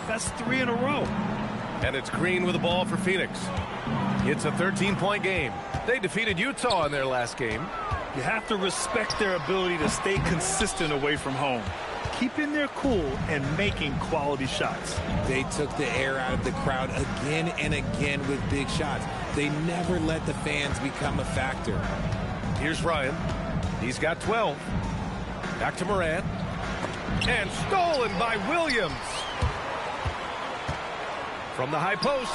That's 3 in a row. And it's Green with the ball for Phoenix. It's a 13-point game. They defeated Utah in their last game. You have to respect their ability to stay consistent away from home, keeping their cool and making quality shots. They took the air out of the crowd again and again with big shots. They never let the fans become a factor. Here's Ryan. He's got 12. Back to Morant. And stolen by Williams. From the high post.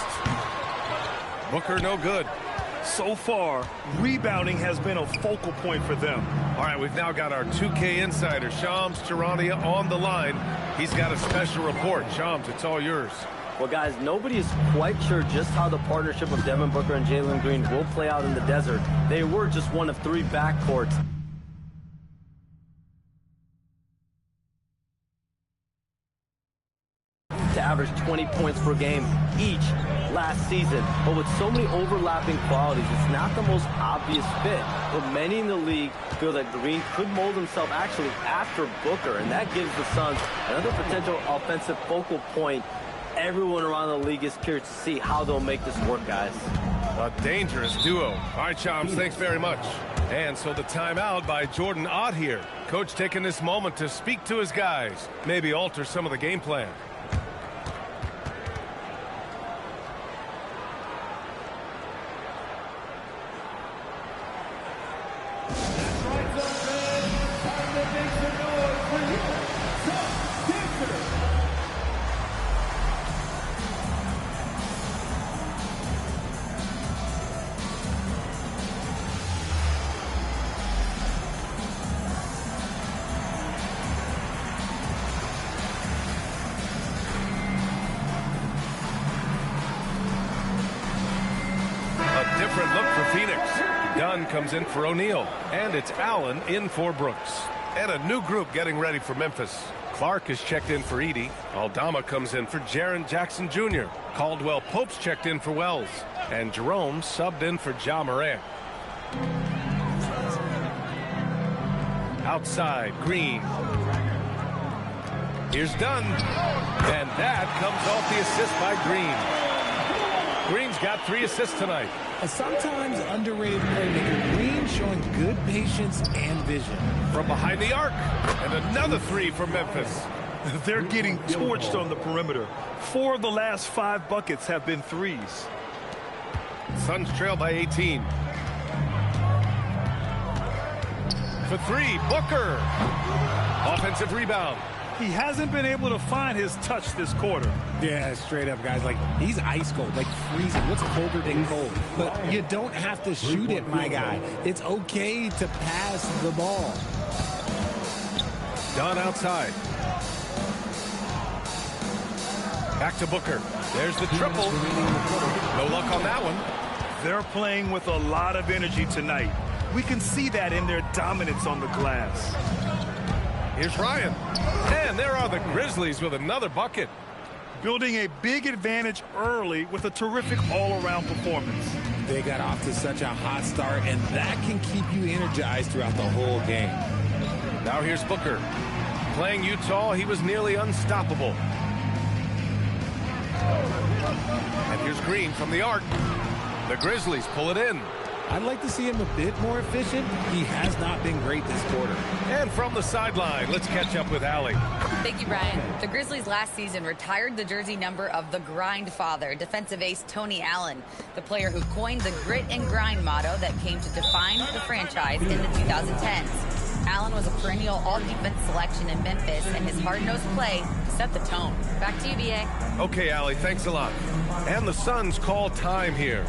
Booker no good. So far, rebounding has been a focal point for them. All right, we've now got our 2K insider, Shams Charania, on the line. He's got a special report. Shams, it's all yours. Well, guys, nobody is quite sure just how the partnership of Devin Booker and Jalen Green will play out in the desert. They were just one of 3 backcourts. To average 20 points per game each last season. But with so many overlapping qualities, it's not the most obvious fit. But many in the league feel that Green could mold himself actually after Booker, and that gives the Suns another potential offensive focal point. Everyone around the league is curious to see how they'll make this work, guys. A dangerous duo. All right, Shams, thanks very much. And so the timeout by Jordan Ott here. Coach taking this moment to speak to his guys, maybe alter some of the game plan. Different look for Phoenix. Dunn comes in for O'Neal, and it's Allen in for Brooks. And a new group getting ready for Memphis. Clark is checked in for Edey. Aldama comes in for Jaren Jackson Jr. Caldwell Pope's checked in for Wells. And Jerome subbed in for Ja Morant. Outside, Green. Here's Dunn. And that comes off the assist by Green. Green's got 3 assists tonight. A sometimes underrated playmaker, Green showing good patience and vision. From behind the arc, and another 3 from Memphis. They're getting torched on the perimeter. 4 of the last 5 buckets have been threes. Suns trail by 18. For 3, Booker. Offensive rebound. He hasn't been able to find his touch this quarter. Yeah, straight up, guys. Like, he's ice cold, like freezing. What's colder than cold? But you don't have to shoot it, my guy. It's okay to pass the ball. Dunn outside. Back to Booker. There's the triple. No luck on that one. They're playing with a lot of energy tonight. We can see that in their dominance on the glass. Here's Ryan. And there are the Grizzlies with another bucket. Building a big advantage early with a terrific all-around performance. They got off to such a hot start, and that can keep you energized throughout the whole game. Now here's Booker. Playing Utah, he was nearly unstoppable. And here's Green from the arc. The Grizzlies pull it in. I'd like to see him a bit more efficient. He has not been great this quarter. And from the sideline, let's catch up with Allie. Thank you, Brian. The Grizzlies last season retired the jersey number of the grind father, defensive ace Tony Allen, the player who coined the grit and grind motto that came to define the franchise in the 2010s. Allen was a perennial all-defense selection in Memphis, and his hard-nosed play set the tone. Back to you, B.A. Okay, Allie, thanks a lot. And the Suns call time here.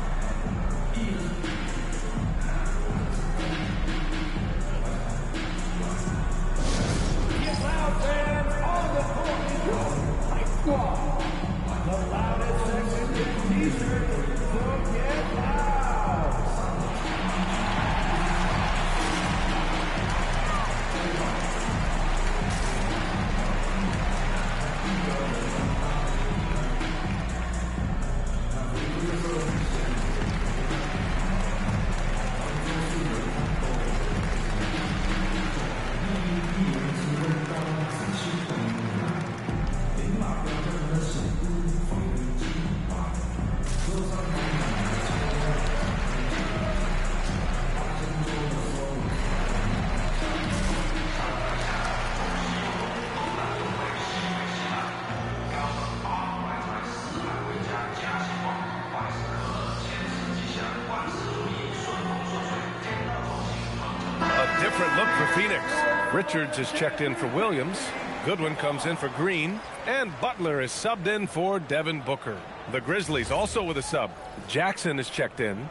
Richards is checked in for Williams. Goodwin comes in for Green. And Butler is subbed in for Devin Booker. The Grizzlies also with a sub. Jackson is checked in.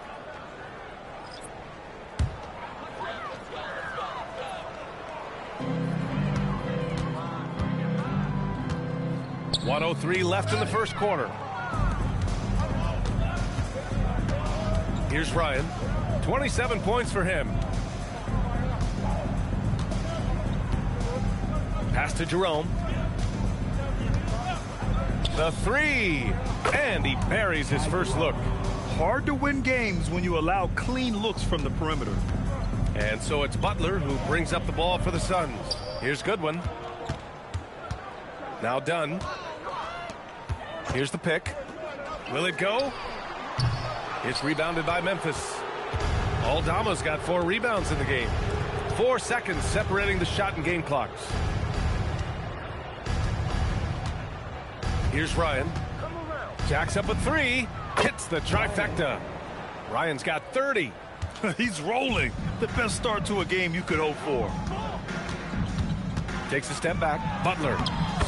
.103 left in the first quarter. Here's Ryan. 27 points for him. Pass to Jerome. The three. And he buries his first look. Hard to win games when you allow clean looks from the perimeter. And so it's Butler who brings up the ball for the Suns. Here's Goodwin. Now Dunn. Here's the pick. Will it go? It's rebounded by Memphis. Aldama's got 4 rebounds in the game. 4 seconds separating the shot and game clocks. Here's Ryan. Jacks up a 3. Hits the trifecta. Ryan's got 30. He's rolling. The best start to a game you could hope for. Takes a step back. Butler.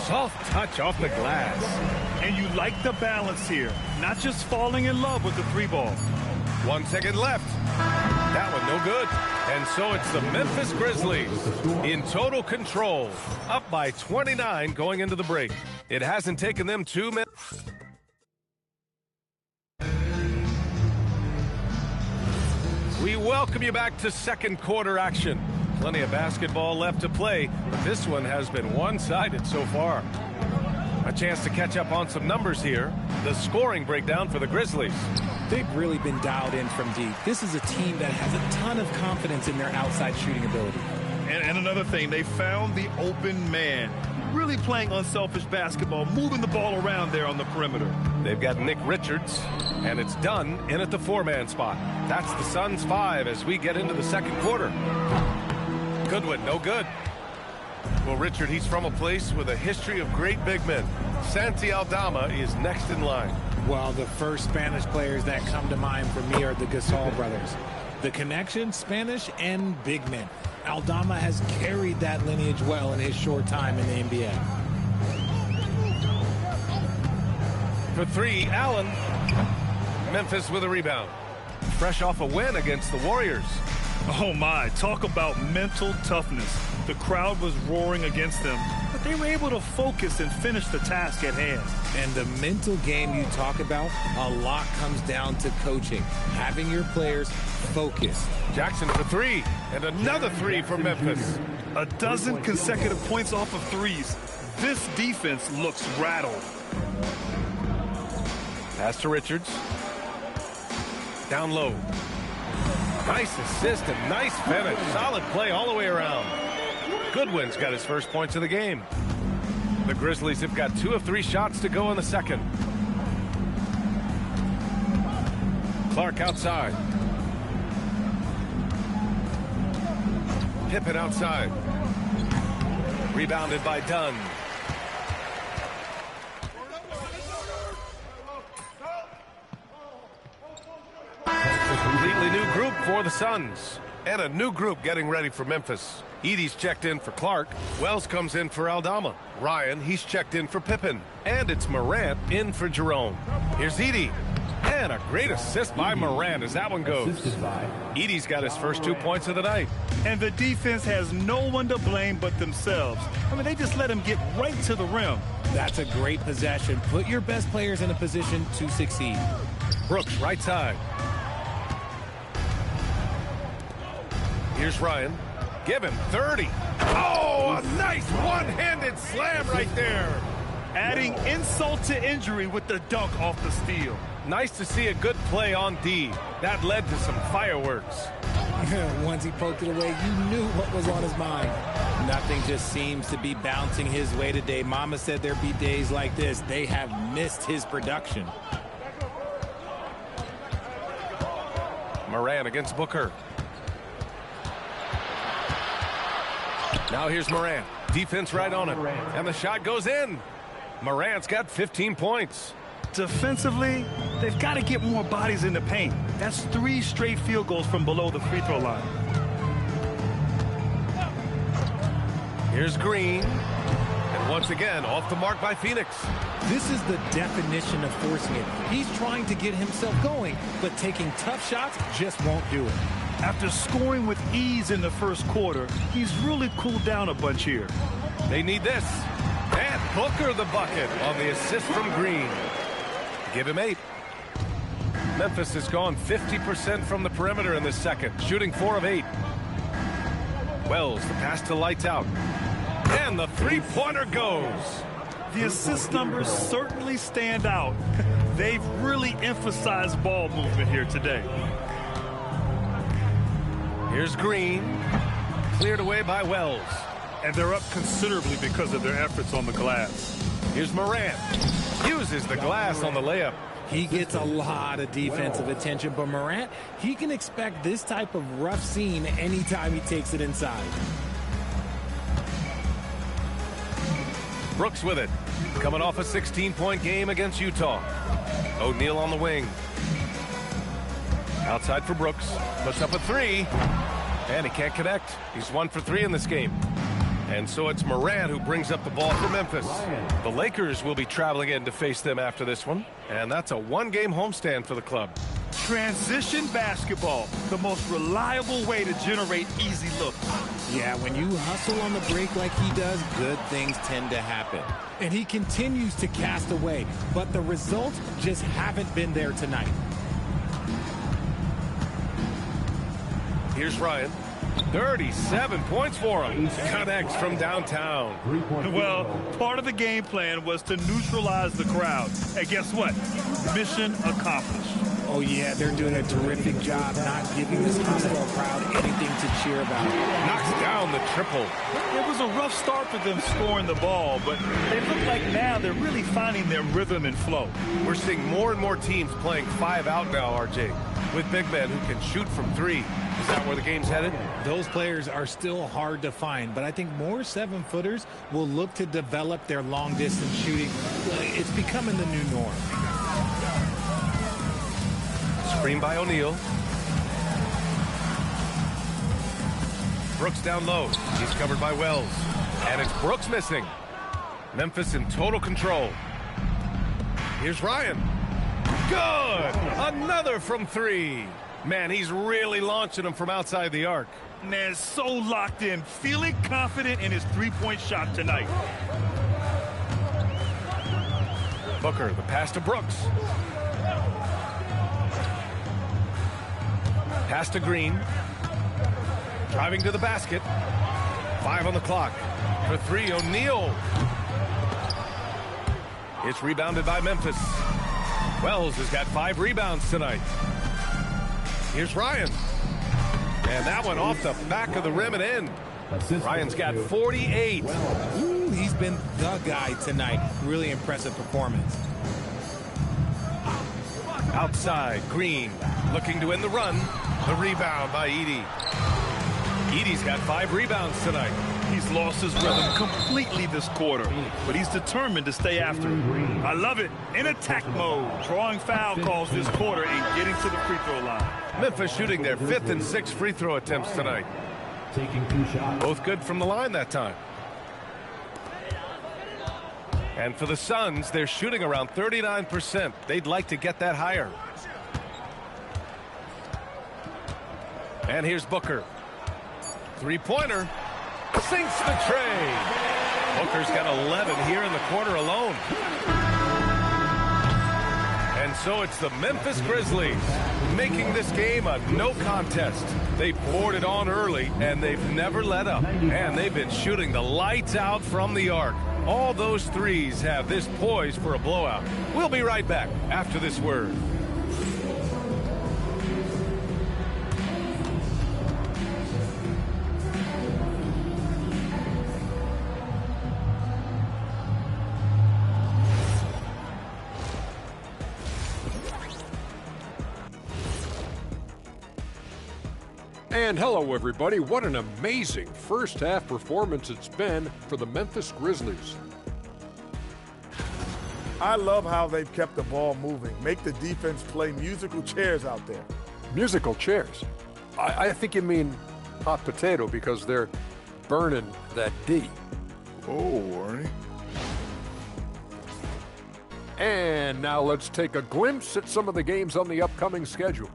Soft touch off the glass. And you like the balance here. Not just falling in love with the 3-ball. 1 second left. That one no good. And so it's the Memphis Grizzlies in total control. Up by 29 going into the break. It hasn't taken them 2 minutes. We welcome you back to second quarter action. Plenty of basketball left to play, but this one has been one-sided so far. A chance to catch up on some numbers here. The scoring breakdown for the Grizzlies. They've really been dialed in from deep. This is a team that has a ton of confidence in their outside shooting ability. And another thing, they found the open man. Really playing unselfish basketball, moving the ball around there on the perimeter. They've got Nick Richards, and it's Dunn in at the 4-man spot. That's the Suns' 5 as we get into the second quarter. Goodwin, no good. Well, Richard, he's from a place with a history of great big men. Santi Aldama is next in line. Well, the first Spanish players that come to mind for me are the Gasol brothers. The connection, Spanish and big men. Aldama has carried that lineage well in his short time in the NBA. For 3, Allen. Memphis with a rebound. Fresh off a win against the Warriors. Oh my, talk about mental toughness. The crowd was roaring against them, but they were able to focus and finish the task at hand. And the mental game you talk about, a lot comes down to coaching. Having your players focused. Jackson for 3, and another 3 for Memphis. A dozen consecutive points off of threes. This defense looks rattled. Pass to Richards. Down low. Nice assist and nice finish. Solid play all the way around. Goodwin's got his first points of the game. The Grizzlies have got 2 of 3 shots to go in the second. Clark outside. Pippen outside. Rebounded by Dunn. Completely new group for the Suns. And a new group getting ready for Memphis. Edey's checked in for Clark. Wells comes in for Aldama. Ryan, he's checked in for Pippen. And it's Morant in for Jerome. Here's Edey. And a great assist by Morant as that one goes. Edey's got his first 2 points of the night. And the defense has no one to blame but themselves. I mean, they just let him get right to the rim. That's a great possession. Put your best players in a position to succeed. Brooks, right side. Here's Ryan. Give him 30. Oh, a nice one-handed slam right there. Adding insult to injury with the dunk off the steal. Nice to see a good play on D. That led to some fireworks. Once he poked it away, you knew what was on his mind. Nothing just seems to be bouncing his way today. Mama said there'd be days like this. They have missed his production. Morant against Booker. Now here's Morant. Defense right on it. And the shot goes in. Morant's got 15 points. Defensively, they've got to get more bodies in the paint. That's 3 straight field goals from below the free throw line. Here's Green. And once again, off the mark by Phoenix. This is the definition of forcing it. He's trying to get himself going, but taking tough shots just won't do it. After scoring with ease in the first quarter, he's really cooled down a bunch here. They need this. And Booker the bucket on the assist from Green. Give him 8. Memphis has gone 50% from the perimeter in the second, shooting 4 of 8. Wells, the pass to Lights Out. And the three-pointer goes. The assist numbers certainly stand out. They've really emphasized ball movement here today. Here's Green. Cleared away by Wells. And they're up considerably because of their efforts on the glass. Here's Morant. Uses the glass on the layup. He gets a lot of defensive attention, but Morant, he can expect this type of rough scene anytime he takes it inside. Brooks with it. Coming off a 16-point game against Utah. O'Neal on the wing. Outside for Brooks. Puts up a 3. And he can't connect. He's 1 for 3 in this game. And so it's Morant who brings up the ball for Memphis. The Lakers will be traveling in to face them after this one. And that's a 1-game homestand for the club. Transition basketball, the most reliable way to generate easy looks. Yeah, when you hustle on the break like he does, good things tend to happen. And he continues to cast away, but the results just haven't been there tonight. Here's Ryan. 37 points for him. Connects from downtown. Well, part of the game plan was to neutralize the crowd. And guess what? Mission accomplished. Oh, yeah, they're doing a terrific job not giving this hostile crowd anything to cheer about. Knocks down the triple. It was a rough start for them scoring the ball, but they look like now they're really finding their rhythm and flow. We're seeing more and more teams playing 5 out now, RJ, with big men who can shoot from 3. Is that where the game's headed? Those players are still hard to find, but I think more 7-footers will look to develop their long-distance shooting. It's becoming the new norm. Screen by O'Neal. Brooks down low. He's covered by Wells. And it's Brooks missing. Memphis in total control. Here's Ryan. Good! Another from 3. Man, he's really launching them from outside the arc. Man, so locked in, feeling confident in his three-point shot tonight. Booker, the pass to Brooks. Pass to Green. Driving to the basket. 5 on the clock. For 3, O'Neal. It's rebounded by Memphis. Wells has got 5 rebounds tonight. Here's Ryan. And that one off the back of the rim and in. Ryan's got 48. Ooh, he's been the guy tonight. Really impressive performance. Outside, Green looking to end the run. The rebound by Edey. Edey's got 5 rebounds tonight. He's lost his rhythm completely this quarter, but he's determined to stay after it. I love it. In attack mode, drawing foul calls this quarter and getting to the free throw line. Memphis shooting their 5th and 6th free throw attempts tonight. Taking 2 shots. Both good from the line that time. And for the Suns, they're shooting around 39%. They'd like to get that higher. And here's Booker. 3-pointer. Sinks the tray. Booker's got 11 here in the quarter alone. And so it's the Memphis Grizzlies making this game a no contest. They poured it on early, and they've never let up. And they've been shooting the lights out from the arc. All those threes have this poised for a blowout. We'll be right back after this word. And hello, everybody. What an amazing first-half performance it's been for the Memphis Grizzlies. I love how they've kept the ball moving, make the defense play musical chairs out there. Musical chairs. I think you mean hot potato because they're burning that D. Oh, Ernie. And now let's take a glimpse at some of the games on the upcoming schedule.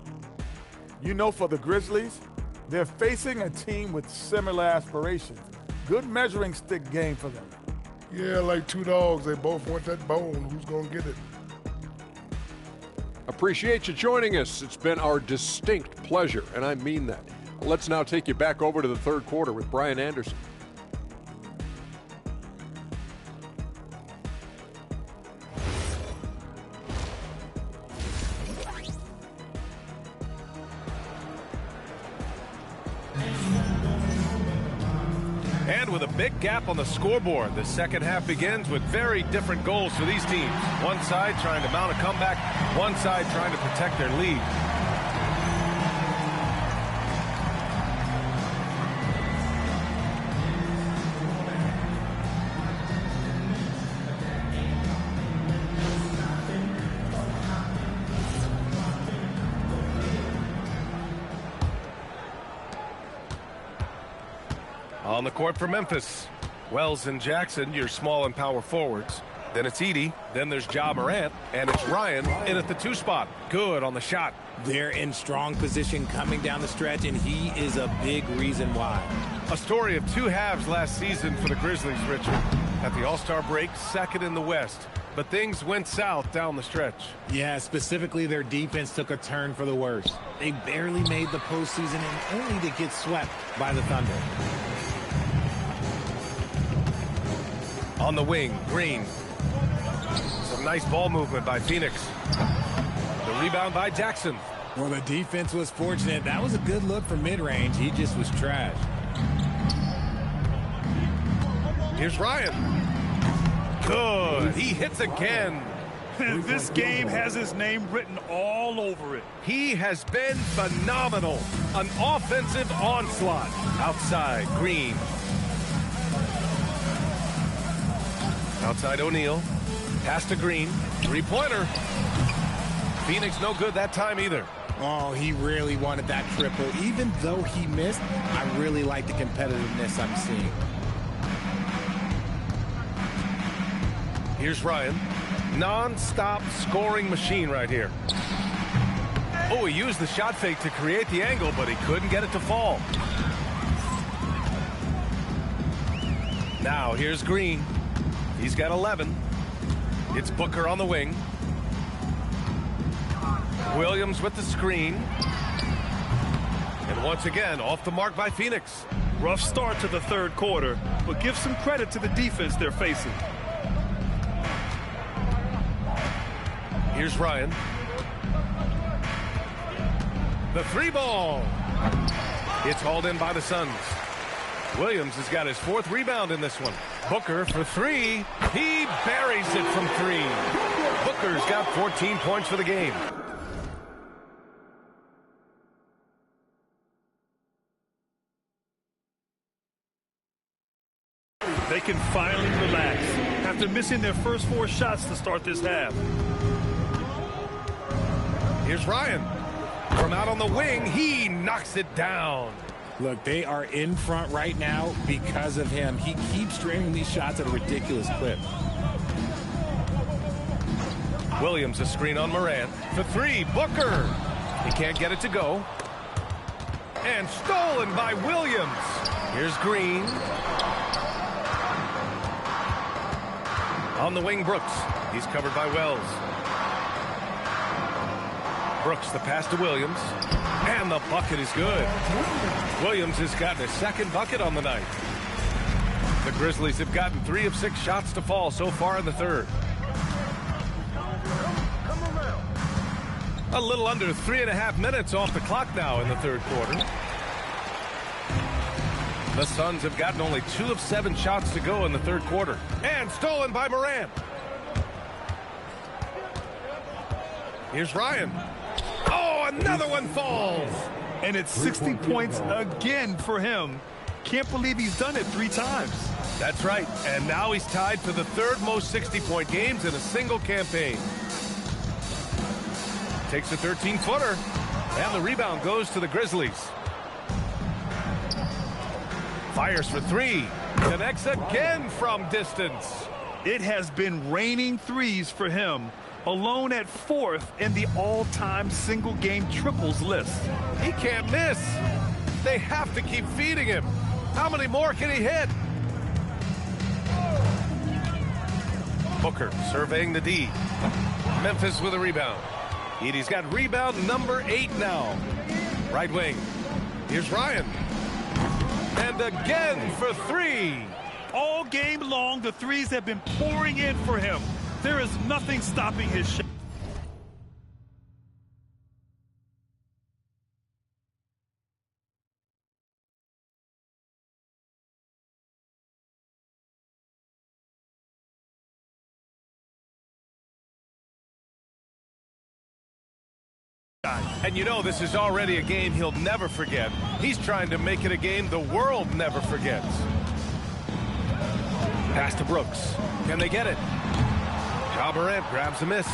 You know, for the Grizzlies, they're facing a team with similar aspirations. Good measuring stick game for them. Yeah, like two dogs, they both want that bone. Who's gonna get it? Appreciate you joining us. It's been our distinct pleasure, and I mean that. Let's now take you back over to the third quarter with Brian Anderson. And with a big gap on the scoreboard, the second half begins with very different goals for these teams. One side trying to mount a comeback, one side trying to protect their lead. On the court for Memphis, Wells and Jackson, your small and power forwards. Then it's Edey. Then there's Ja Morant. And it's Ryan in at the 2 spot. Good on the shot. They're in strong position coming down the stretch, and he is a big reason why. A story of 2 halves last season for the Grizzlies, Richard. At the All-Star break, second in the West. But things went south down the stretch. Yeah, specifically their defense took a turn for the worse. They barely made the postseason and only to get swept by the Thunder. On the wing, Green. Some nice ball movement by Phoenix. The rebound by Jackson. Well, the defense was fortunate. That was a good look for mid-range. He just was trash. Here's Ryan. Good. He hits again. This game has his name written all over it. He has been phenomenal. An offensive onslaught. Outside, Green. Outside O'Neal. Pass to Green. 3-pointer. Phoenix no good that time either. Oh, he really wanted that triple. Even though he missed, I really like the competitiveness I'm seeing. Here's Ryan. Non-stop scoring machine right here. Oh, he used the shot fake to create the angle, but he couldn't get it to fall. Now here's Green. He's got 11. It's Booker on the wing. Williams with the screen. And once again, off the mark by Phoenix. Rough start to the third quarter, but give some credit to the defense they're facing. Here's Ryan. The 3-ball. It's hauled in by the Suns. Williams has got his 4th rebound in this one. Booker for 3. He buries it from 3. Booker's got 14 points for the game. They can finally relax after missing their first 4 shots to start this half. Here's Ryan. From out on the wing, he knocks it down. Look, they are in front right now because of him. He keeps draining these shots at a ridiculous clip. Williams a screen on Morant. For 3, Booker. He can't get it to go. And stolen by Williams. Here's Green. On the wing, Brooks. He's covered by Wells. Brooks, the pass to Williams. And the bucket is good. Williams has gotten his 2nd bucket on the night. The Grizzlies have gotten 3 of 6 shots to fall so far in the third. A little under 3.5 minutes off the clock now in the third quarter. The Suns have gotten only 2 of 7 shots to go in the third quarter. And stolen by Morant. Here's Ryan. Oh, another one falls. And it's 60 points again for him. Can't believe he's done it 3 times. That's right. And now he's tied for the 3rd most 60-point games in a single campaign. Takes a 13-footer. And the rebound goes to the Grizzlies. Fires for 3. Connects again from distance. It has been raining threes for him, alone at 4th in the all-time single-game triples list. He can't miss. They have to keep feeding him. How many more can he hit? Booker surveying the D. Memphis with a rebound. Edey's got rebound number 8 now. Right wing. Here's Ryan. And again for 3. All game long, the threes have been pouring in for him. There is nothing stopping his shot. And you know this is already a game he'll never forget. He's trying to make it a game the world never forgets. Pass to Brooks. Can they get it? Ja Morant grabs a miss.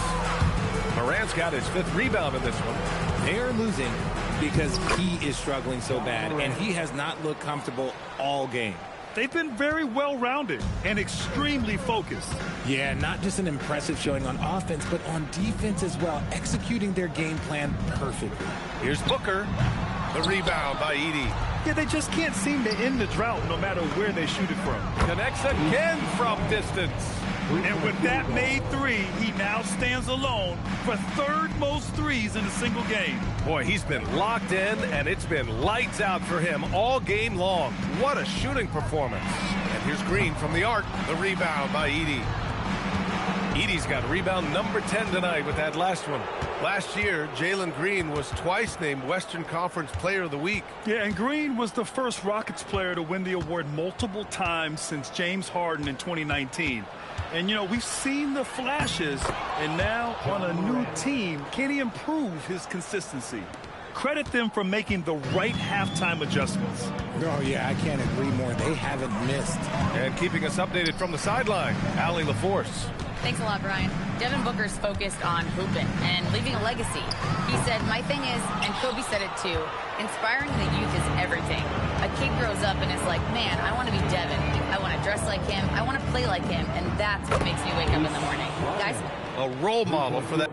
Morant's got his 5th rebound in this one. They are losing because he is struggling so bad, and he has not looked comfortable all game. They've been very well-rounded and extremely focused. Yeah, not just an impressive showing on offense, but on defense as well, executing their game plan perfectly. Here's Booker. The rebound by Edey. Yeah, they just can't seem to end the drought no matter where they shoot it from. Connects again from distance. And with that made 3, he now stands alone for 3rd most threes in a single game. Boy, he's been locked in, and it's been lights out for him all game long. What a shooting performance. And here's Green from the arc. The rebound by Edey. Edey's got rebound number 10 tonight with that last one. Last year, Jalen Green was twice named Western Conference Player of the Week. Yeah, and Green was the first Rockets player to win the award multiple times since James Harden in 2019. And, you know, we've seen the flashes, and now on a new team, can he improve his consistency? Credit them for making the right halftime adjustments. Oh, yeah, I can't agree more. They haven't missed. And keeping us updated from the sideline, Allie LaForce. Thanks a lot, Brian. Devin Booker's focused on hooping and leaving a legacy. He said, my thing is, and Kobe said it too, inspiring the youth is everything. A kid grows up and is like, man, I want to be Devin. I want to dress like him. I want to play like him. And that's what makes me wake up in the morning. Guys? A role model for that.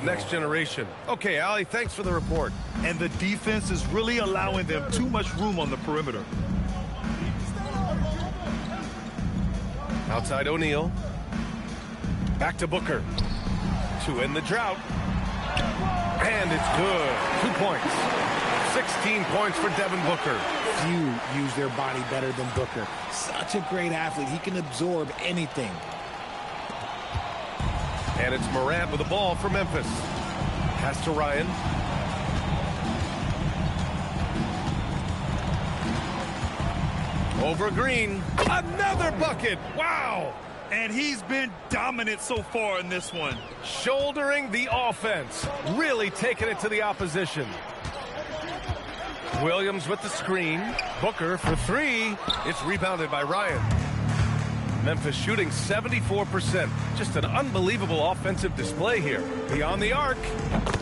Next generation. Okay, Allie, thanks for the report. And the defense is really allowing them too much room on the perimeter. Outside O'Neal. Back to Booker. To end the drought. And it's good. 2 points. 16 points for Devin Booker. Few use their body better than Booker. Such a great athlete. He can absorb anything. And it's Morant with the ball for Memphis. Pass to Ryan. Over Green. Another bucket. Wow. And he's been dominant so far in this one. Shouldering the offense. Really taking it to the opposition. Williams with the screen. Booker for 3. It's rebounded by Ryan. Memphis shooting 74%. Just an unbelievable offensive display here. Beyond the arc.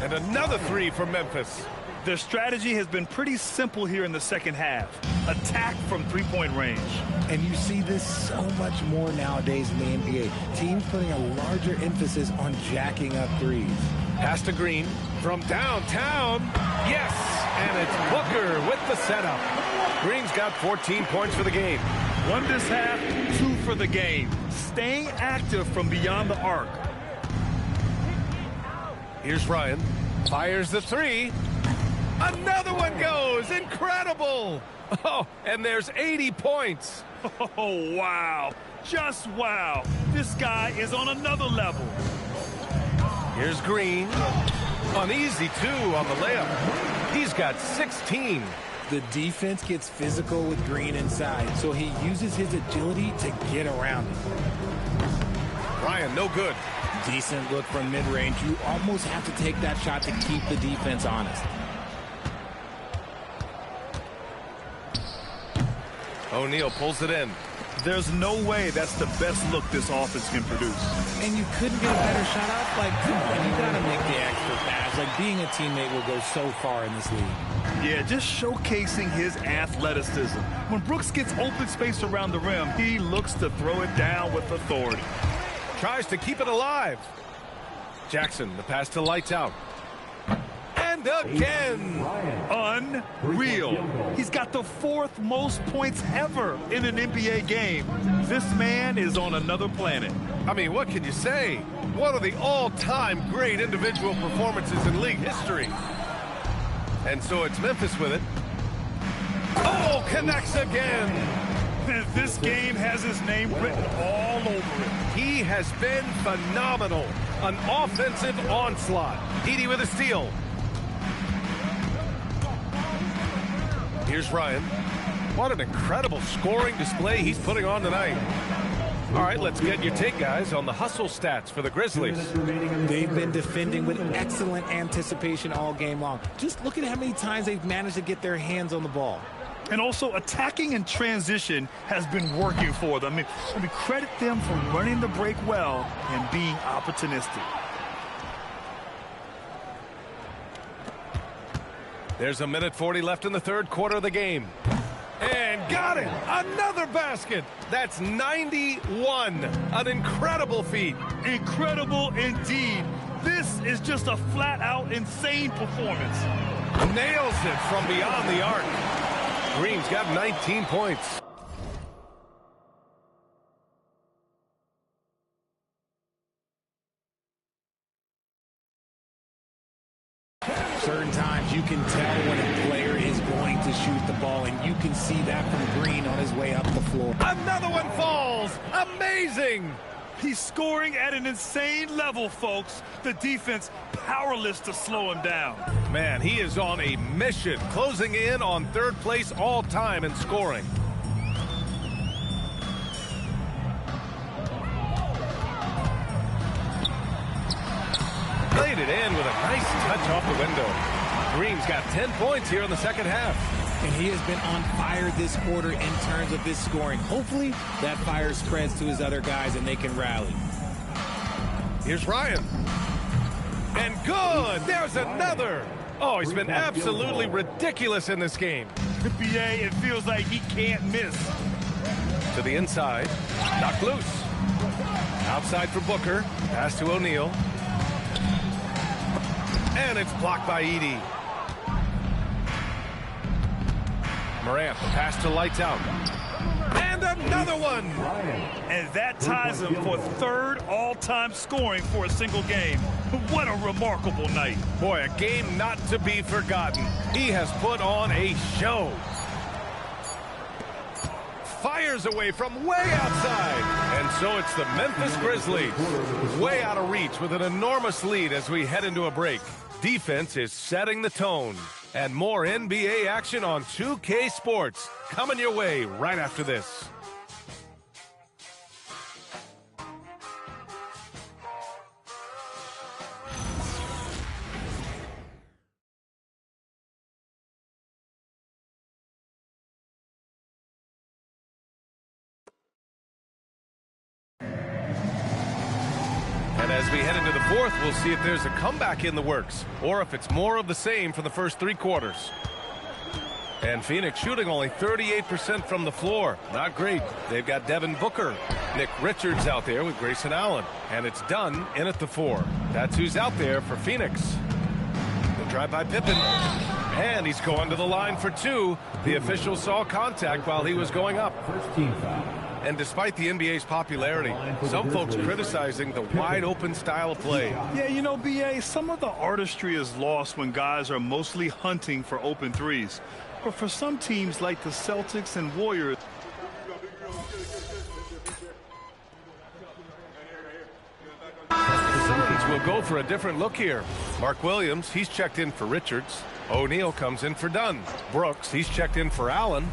And another 3 for Memphis. Their strategy has been pretty simple here in the second half. Attack from three-point range. And you see this so much more nowadays in the NBA. Teams putting a larger emphasis on jacking up threes. Pass to Green from downtown. Yes, and it's Booker with the setup. Green's got 14 points for the game. 1 this half, 2 for the game. Staying active from beyond the arc. Here's Ryan. Fires the 3. Another one goes. Incredible. Oh, and there's 80 points. Oh, wow. Just wow. This guy is on another level. Here's Green. Uneasy, too, on the layup. He's got 16. The defense gets physical with Green inside, so he uses his agility to get around it. Ryan, no good. Decent look from mid-range. You almost have to take that shot to keep the defense honest. O'Neal pulls it in. There's no way that's the best look this offense can produce. And you couldn't get a better shot up? Like, come on, you got to make the extra pass. Like, being a teammate will go so far in this league. Yeah, just showcasing his athleticism. When Brooks gets open space around the rim, he looks to throw it down with authority. Tries to keep it alive. Jackson, the pass to Lights Out. And again. Unreal. He's got the 4th most points ever in an NBA game. This man is on another planet. I mean, what can you say? One of the all-time great individual performances in league history. And so it's Memphis with it. Oh, connects again. This game has his name written all over it. He has been phenomenal. An offensive onslaught. Edey with a steal. Here's Ryan. What an incredible scoring display he's putting on tonight. All right, let's get your take, guys, on the hustle stats for the Grizzlies. They've been defending with excellent anticipation all game long. Just look at how many times they've managed to get their hands on the ball. And also, attacking in transition has been working for them. I mean, credit them for running the break well and being opportunistic. There's a minute 40 left in the 3rd quarter of the game. And got it! Another basket! That's 91. An incredible feat. Incredible indeed. This is just a flat-out insane performance. Nails it from beyond the arc. Green's got 19 points. Certain times you can tell when a player is going to shoot the ball, and you can see that from Green on his way up the floor. Another one falls! Amazing! He's scoring at an insane level, folks. The defense powerless to slow him down. Man, he is on a mission, closing in on 3rd place all time in scoring. Played it in with a nice touch off the window. Green's got 10 points here in the 2nd half. And he has been on fire this quarter in terms of his scoring. Hopefully, that fire spreads to his other guys and they can rally. Here's Ryan. And good! There's another! Oh, he's been absolutely ridiculous in this game. BA, it feels like he can't miss. To the inside. Knocked loose. Outside for Booker. Pass to O'Neal. And it's blocked by Edey. Morant, the pass to Lights Out. And another one! And that ties him for 3rd all-time scoring for a single game. What a remarkable night. Boy, a game not to be forgotten. He has put on a show. Fires away from way outside. And so it's the Memphis Grizzlies. Way out of reach with an enormous lead as we head into a break. Defense is setting the tone. And more NBA action on 2K Sports coming your way right after this. And as we head into the 4th, we'll see if there's a comeback in the works or if it's more of the same for the first 3 quarters. And Phoenix shooting only 38% from the floor. Not great. They've got Devin Booker. Nick Richards out there with Grayson Allen. And it's Dunn in at the 4. That's who's out there for Phoenix. The drive by Pippen. And he's going to the line for 2. The official saw contact while he was going up. First team foul. And despite the NBA's popularity, some folks criticizing the wide-open style of play. Yeah, you know, BA, some of the artistry is lost when guys are mostly hunting for open threes. But for some teams like the Celtics and Warriors, Suns will go for a different look here. Mark Williams, he's checked in for Richards. O'Neal comes in for Dunn. Brooks, he's checked in for Allen.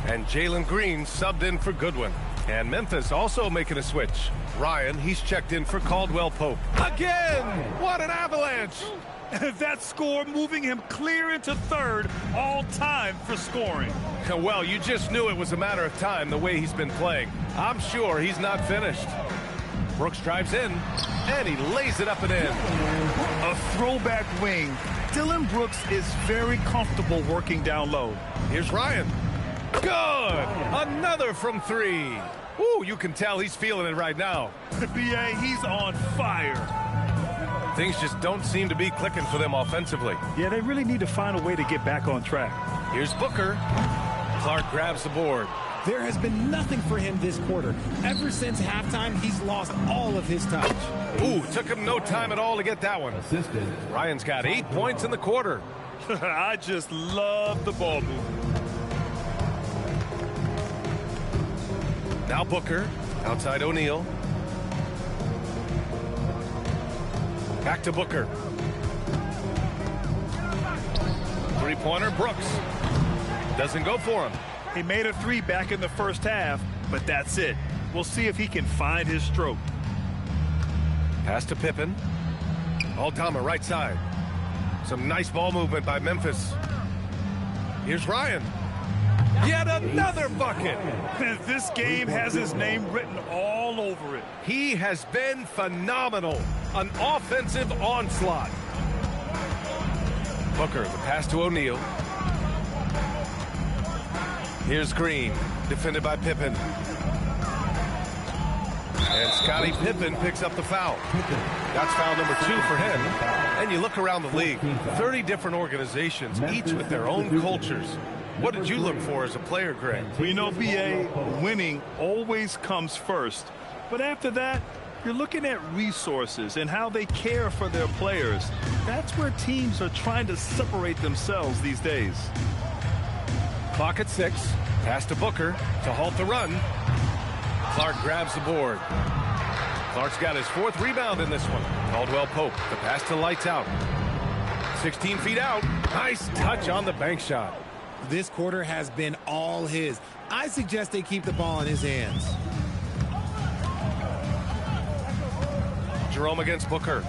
And Jalen Green subbed in for Goodwin. And Memphis also making a switch. Ryan, he's checked in for Caldwell Pope. Again! What an avalanche! That score moving him clear into third, all time for scoring. Well, you just knew it was a matter of time the way he's been playing. I'm sure he's not finished. Brooks drives in, and he lays it up and in. A throwback wing. Dillon Brooks is very comfortable working down low. Here's Ryan. Good! Another from three. Ooh, you can tell he's feeling it right now. B.A., he's on fire. Things just don't seem to be clicking for them offensively. Yeah, they really need to find a way to get back on track. Here's Booker. Clark grabs the board. There has been nothing for him this quarter. Ever since halftime, he's lost all of his touch. Ooh, took him no time at all to get that one. Assisted. Ryan's got 8 points in the quarter. I just love the ball movement. Now Booker, outside O'Neal. Back to Booker. Three-pointer, Brooks. Doesn't go for him. He made a three back in the first half, but that's it. We'll see if he can find his stroke. Pass to Pippen. Aldama right side. Some nice ball movement by Memphis. Here's Ryan. Yet another bucket. This game has his name written all over it. He has been phenomenal. An offensive onslaught. Booker, the pass to O'Neal. Here's Green, defended by Pippen. And Scottie Pippen picks up the foul. That's foul number 2 for him. And you look around the league, 30 different organizations, each with their own cultures. What did you look for as a player, Greg? We know, B.A., winning always comes first. But after that, you're looking at resources and how they care for their players. That's where teams are trying to separate themselves these days. Clock at 6. Pass to Booker to halt the run. Clark grabs the board. Clark's got his 4th rebound in this one. Caldwell Pope, the pass to lights out. 16 feet out. Nice touch on the bank shot. This quarter has been all his. I suggest they keep the ball in his hands. Jerome against Booker.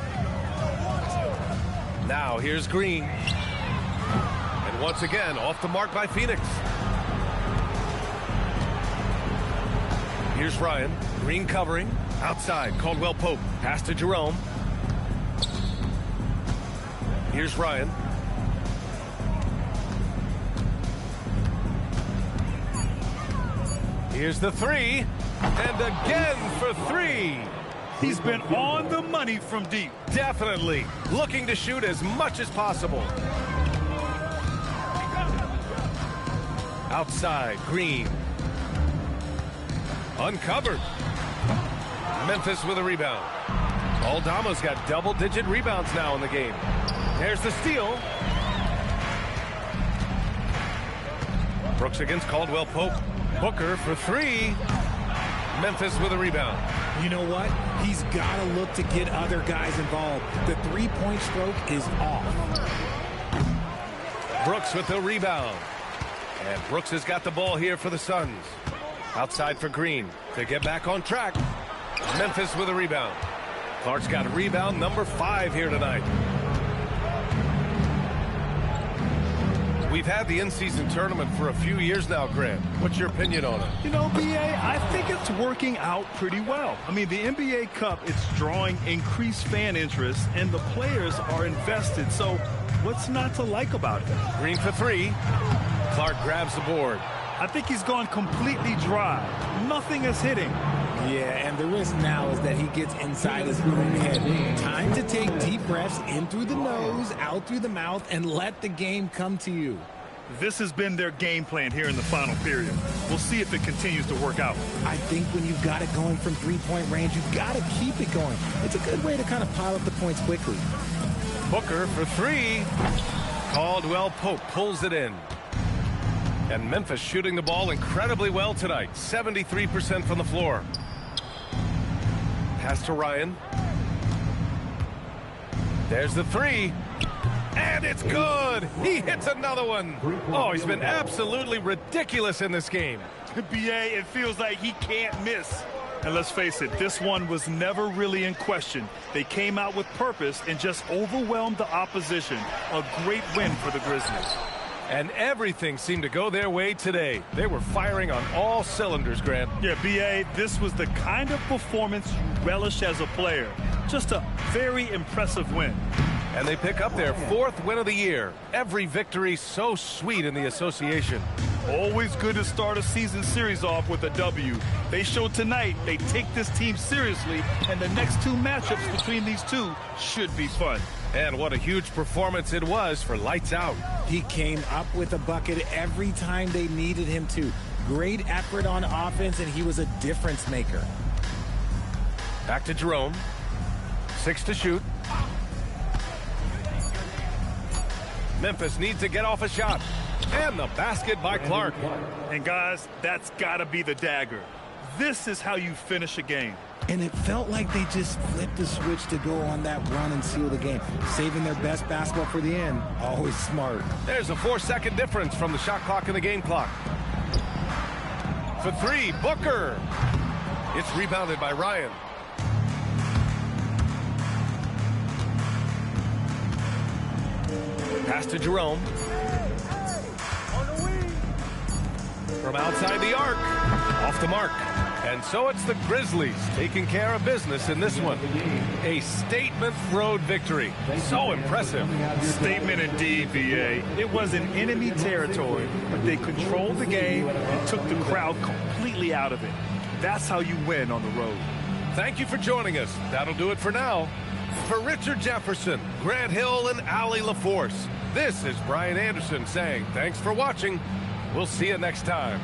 Now here's Green. And once again, off the mark by Phoenix. Here's Ryan. Green covering. Outside, Caldwell Pope. Pass to Jerome. Here's Ryan. Here's the three. And again for three. He's been on the money from deep. Definitely. Looking to shoot as much as possible. Outside, Green. Uncovered. Memphis with a rebound. Aldama's got double-digit rebounds now in the game. There's the steal. Brooks against Caldwell Pope. Booker for three. Memphis with a rebound. You know what? He's got to look to get other guys involved. The three-point stroke is off. Brooks with the rebound. And Brooks has got the ball here for the Suns. Outside for Green to get back on track. Memphis with a rebound. Clark's got a rebound number 5 here tonight. We've had the in-season tournament for a few years now, Grant. What's your opinion on it? You know, B.A., I think it's working out pretty well. I mean, the NBA Cup, it's drawing increased fan interest, and the players are invested. So what's not to like about it? Green for three. Clark grabs the board. I think he's gone completely dry. Nothing is hitting. Yeah, and the risk now is that he gets inside his own head. Time to take deep breaths in through the nose, out through the mouth, and let the game come to you. This has been their game plan here in the final period. We'll see if it continues to work out. I think when you've got it going from three-point range, you've got to keep it going. It's a good way to kind of pile up the points quickly. Booker for three. Caldwell Pope pulls it in. And Memphis shooting the ball incredibly well tonight. 73% from the floor. Pass to Ryan. There's the three. And it's good. He hits another one. Oh, he's been absolutely ridiculous in this game. B.A., it feels like he can't miss. And let's face it, this one was never really in question. They came out with purpose and just overwhelmed the opposition. A great win for the Grizzlies. And everything seemed to go their way today. They were firing on all cylinders, Grant. Yeah, B.A., this was the kind of performance you relish as a player. Just a very impressive win. And they pick up their 4th win of the year. Every victory so sweet in the association. Always good to start a season series off with a W. They showed tonight they take this team seriously, and the next 2 matchups between these two should be fun. And what a huge performance it was for Lights Out. He came up with a bucket every time they needed him to. Great effort on offense, and he was a difference maker. Back to Jerome. 6 to shoot. Memphis needs to get off a shot. And the basket by Clark. And guys, that's got to be the dagger. This is how you finish a game. And it felt like they just flipped the switch to go on that run and seal the game. Saving their best basketball for the end. Always smart. There's a 4-second difference from the shot clock and the game clock. For 3, Booker. It's rebounded by Ryan. Pass to Jerome. From outside the arc. Off the mark. And so it's the Grizzlies taking care of business in this one. A statement road victory. So impressive. Statement indeed, B.A. It was in enemy territory, but they controlled the game and took the crowd completely out of it. That's how you win on the road. Thank you for joining us. That'll do it for now. For Richard Jefferson, Grant Hill, and Allie LaForce, this is Brian Anderson saying thanks for watching. We'll see you next time.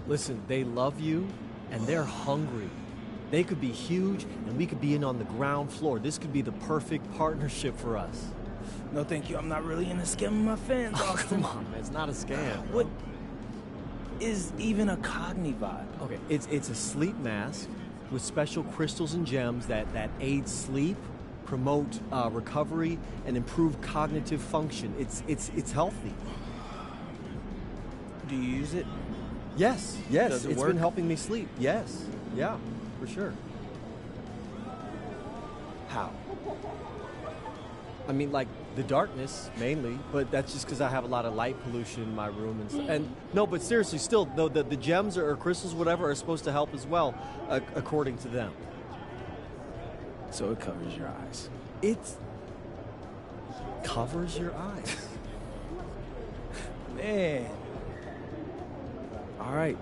Listen, they love you, and they're hungry. They could be huge, and we could be in on the ground floor. This could be the perfect partnership for us. No, thank you. I'm not really into scamming my fans, Oh, Austin. come on, man. It's not a scam. What is even a Cogni vibe? Okay, it's a sleep mask with special crystals and gems that aid sleep, promote recovery, and improve cognitive function. It's healthy. Do you use it? Yes. Does it It's work? been helping me sleep. Yes. Yeah, for sure. How? I mean, like the darkness mainly, but that's just because I have a lot of light pollution in my room and stuff. And no, but seriously, still, though the gems or crystals, whatever, are supposed to help as well, according to them. So it covers your eyes. It covers your eyes. Man. All right.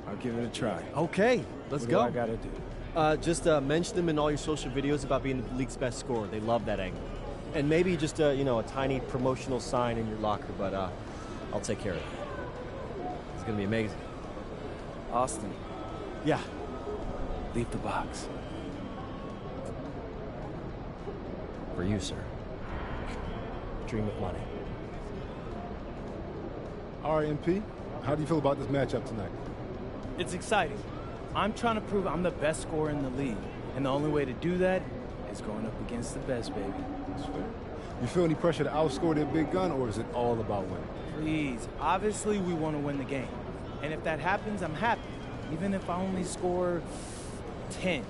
I'll give it a try. Okay, let's What go. do I gotta do? Just mention them in all your social videos about being the league's best scorer. They love that angle. And maybe just a tiny promotional sign in your locker, but I'll take care of it. It's gonna be amazing. Austin, Yeah. leave the box. For you, sir. Dream of money. All right, MP, how do you feel about this matchup tonight? It's exciting. I'm trying to prove I'm the best scorer in the league. And the only way to do that is going up against the best, baby. That's fair. You feel any pressure to outscore their big gun, or is it all about winning? Please. Obviously, we want to win the game. And if that happens, I'm happy. Even if I only score 10.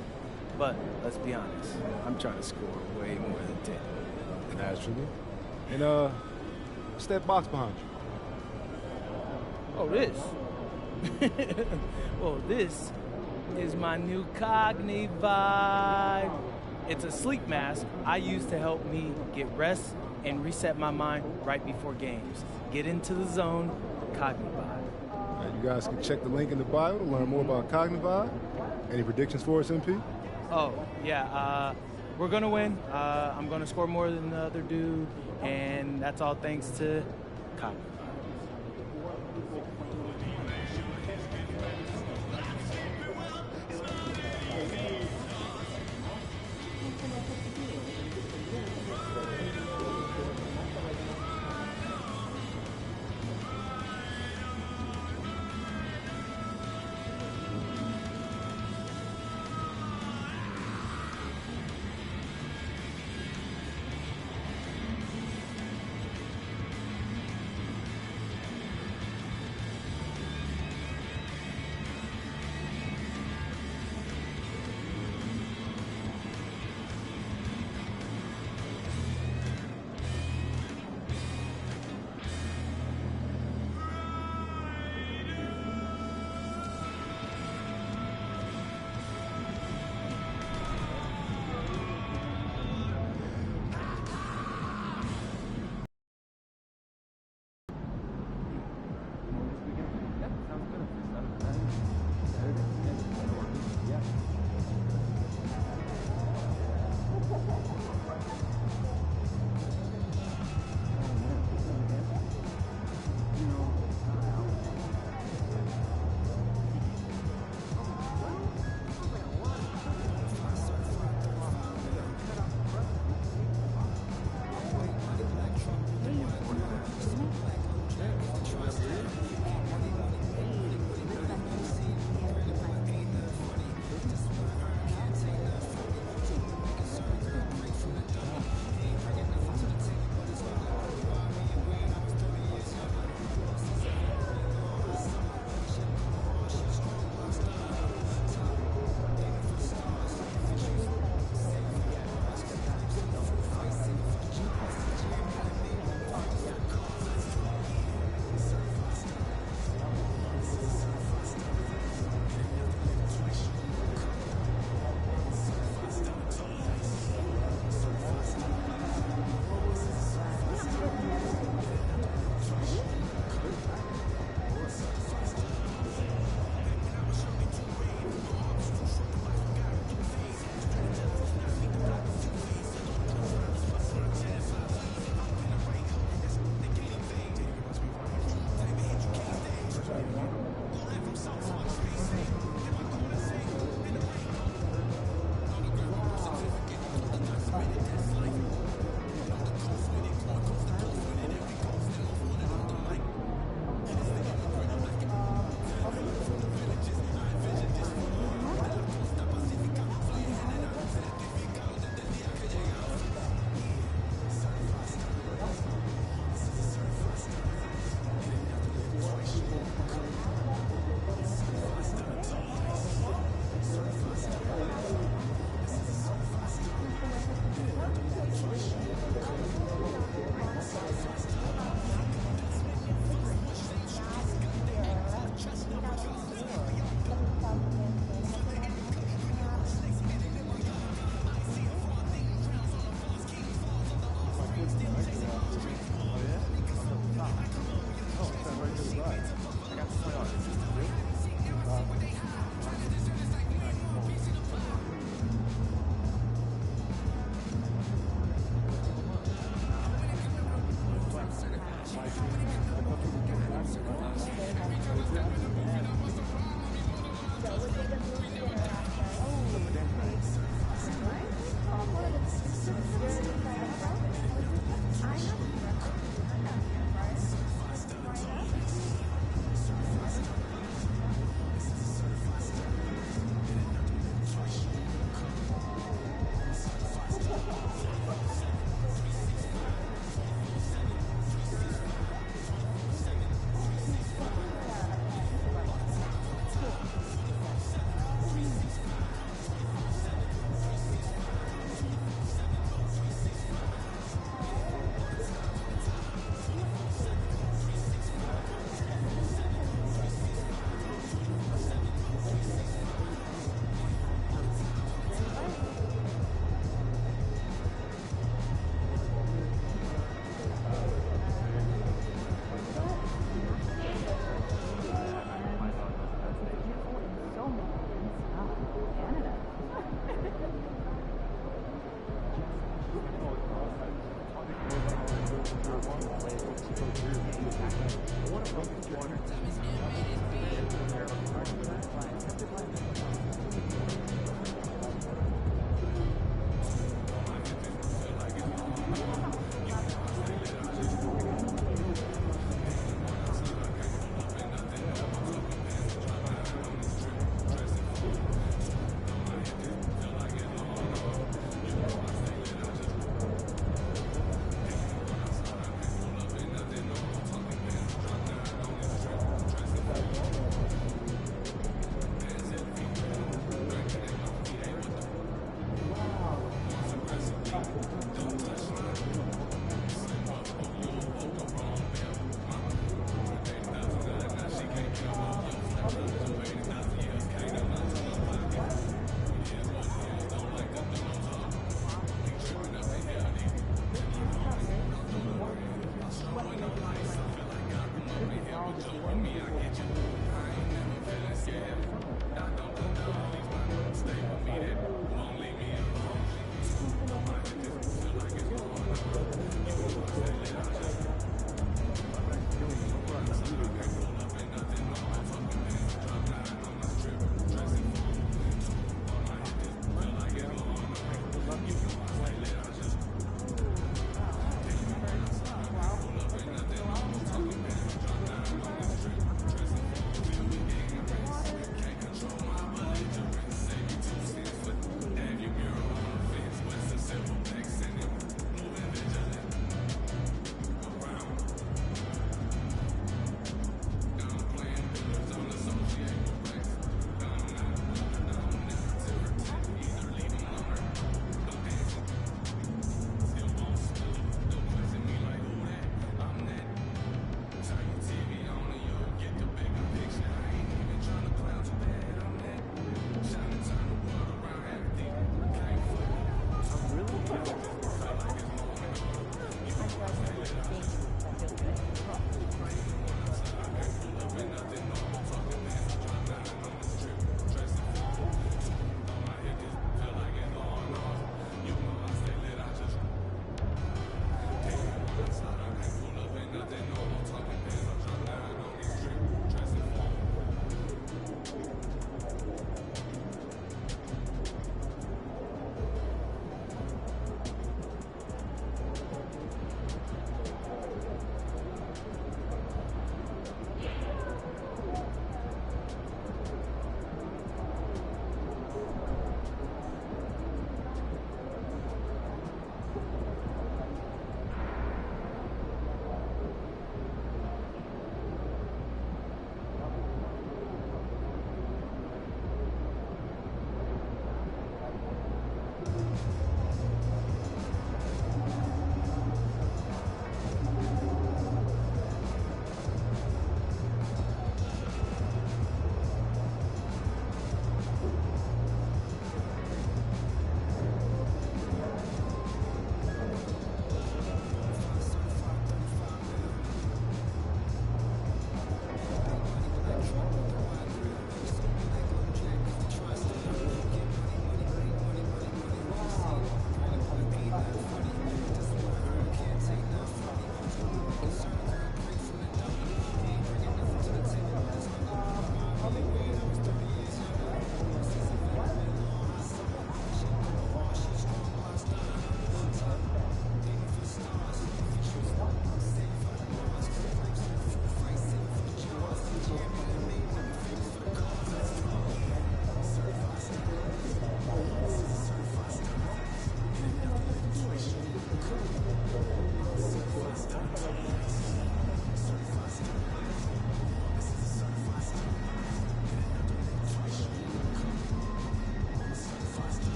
But let's be honest, I'm trying to score way more than 10. Naturally. And, what's that box behind you? Oh, this? Well, this is my new Cogni Vibe. It's a sleep mask I use to help me get rest and reset my mind right before games. Get into the zone, Cogni Vibe. You guys can check the link in the bio to learn more about Cogni Vibe. Any predictions for us, MP? Oh, yeah, we're going to win. I'm going to score more than the other dude, and that's all thanks to Cogni.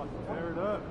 Tear it up.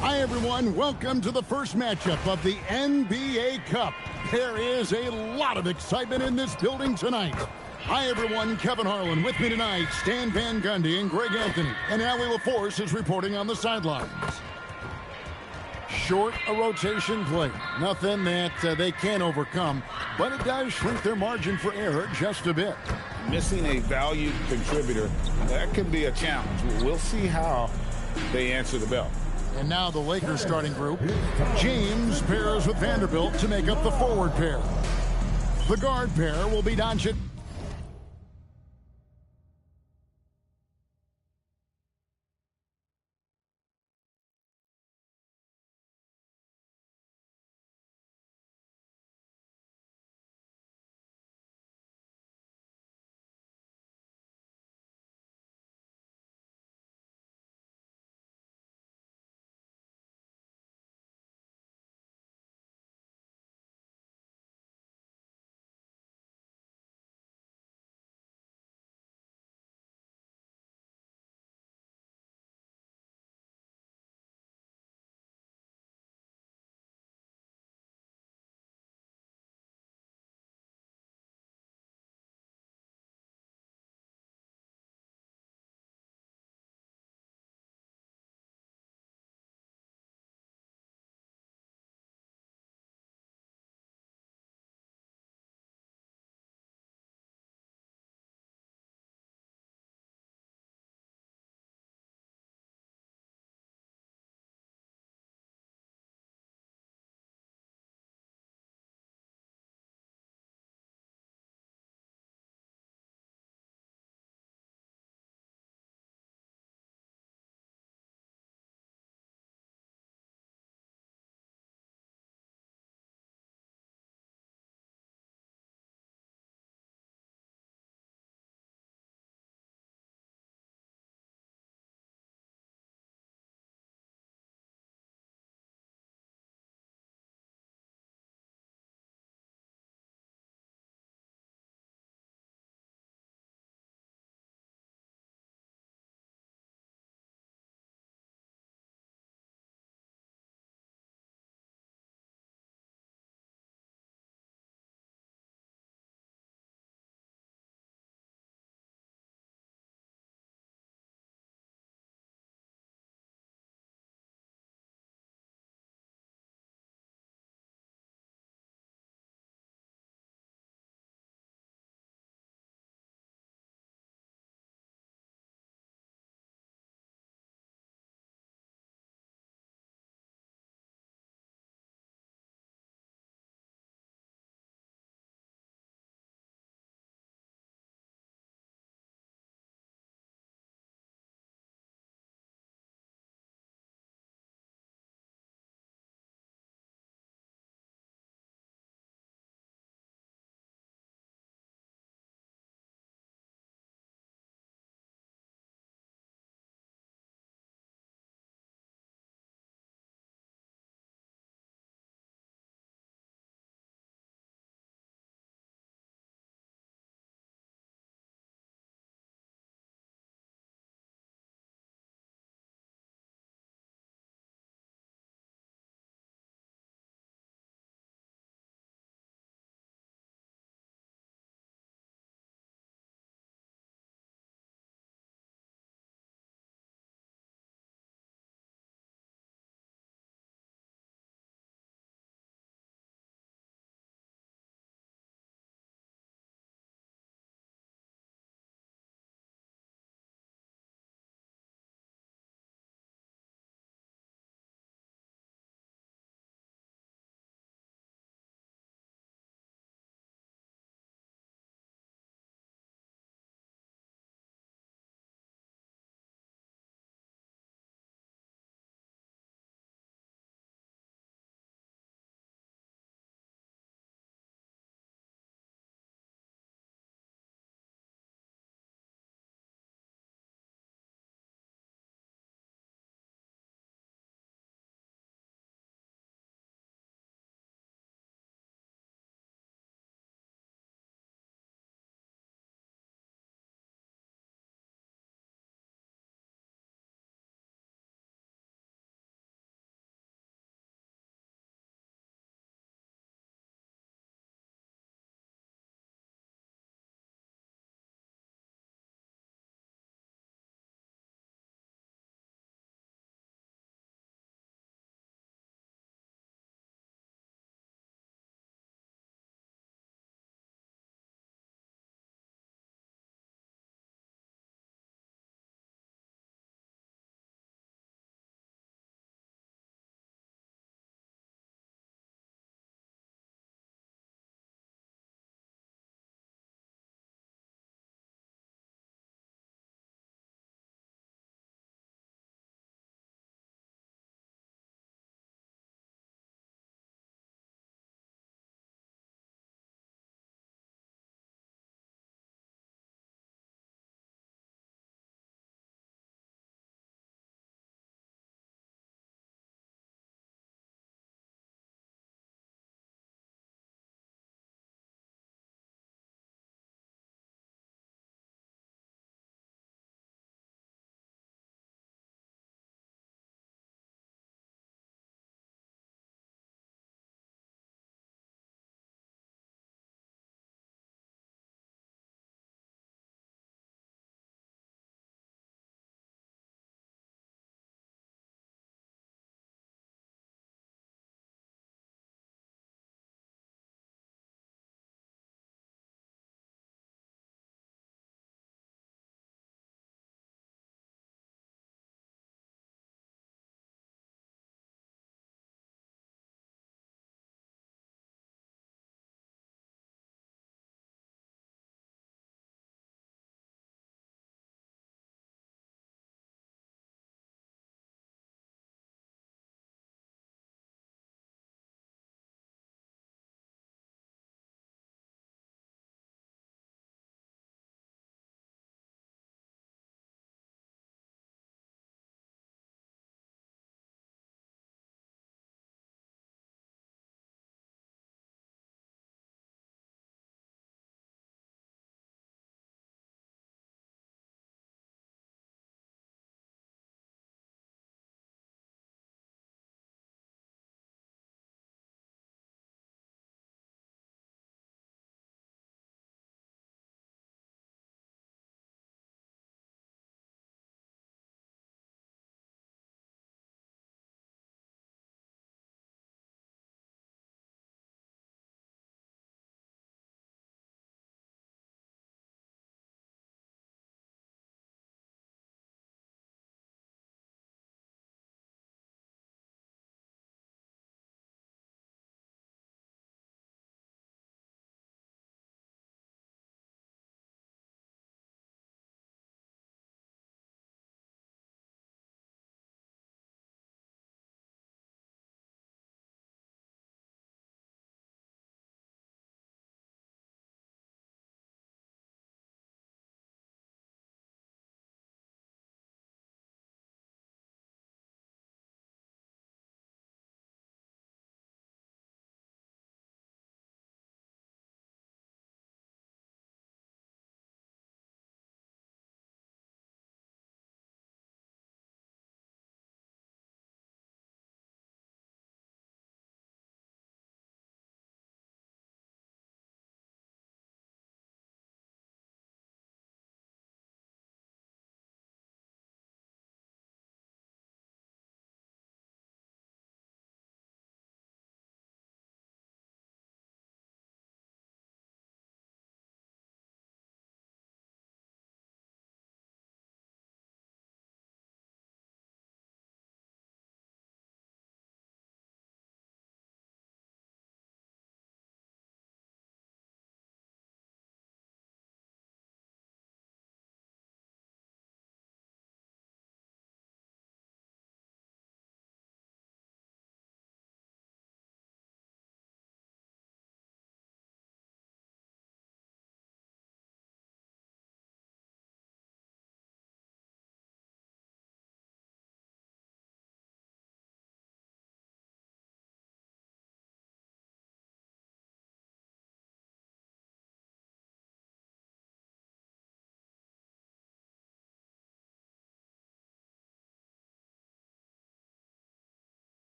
Hi, everyone. Welcome to the first matchup of the NBA Cup. There is a lot of excitement in this building tonight. Hi, everyone. Kevin Harlan with me tonight. Stan Van Gundy and Greg Anthony. And Allie LaForce is reporting on the sidelines. Short a rotation play. Nothing that they can't overcome, but it does shrink their margin for error just a bit. Missing a valued contributor, that could be a challenge. We'll see how they answer the bell. And now the Lakers starting group. James pairs with Vanderbilt to make up the forward pair. The guard pair will be Doncic.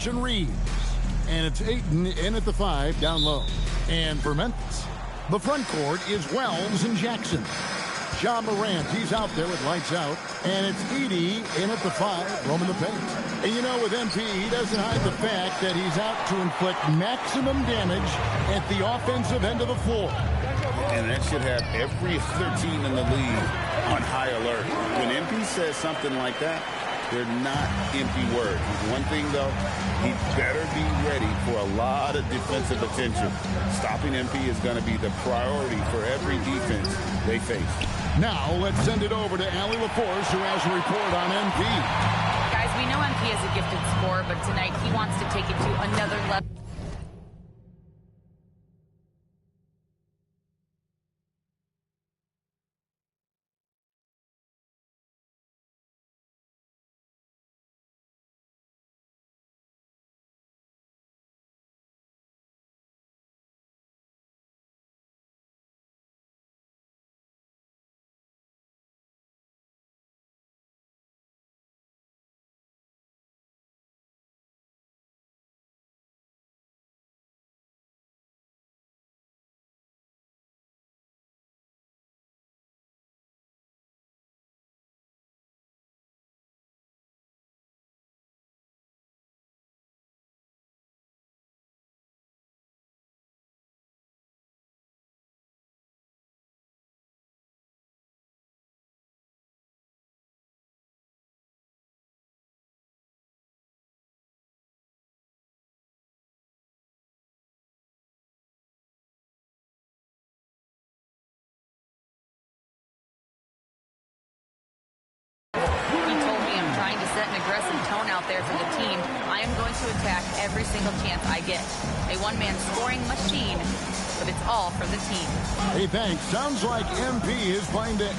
Austin Reeves. And it's Ayton in at the 5, down low. And for Memphis, the front court is Wells and Jackson. Ja Morant, he's out there with lights out. And it's Edey in at the 5, roaming the paint. And you know, with MP, he doesn't hide the fact that he's out to inflict maximum damage at the offensive end of the floor. And that should have every other team in the league on high alert. When MP says something like that, they're not empty words. One thing, though, he better be ready for a lot of defensive attention. Stopping MP is going to be the priority for every defense they face. Now, let's send it over to Allie LaForce, who has a report on MP. Guys, we know MP is a gifted scorer, but tonight he wants to take it to another level. Set an aggressive tone out there for the team. I am going to attack every single chance I get. A one-man scoring machine, but it's all for the team. Hey, thanks. Sounds like MP is planning to...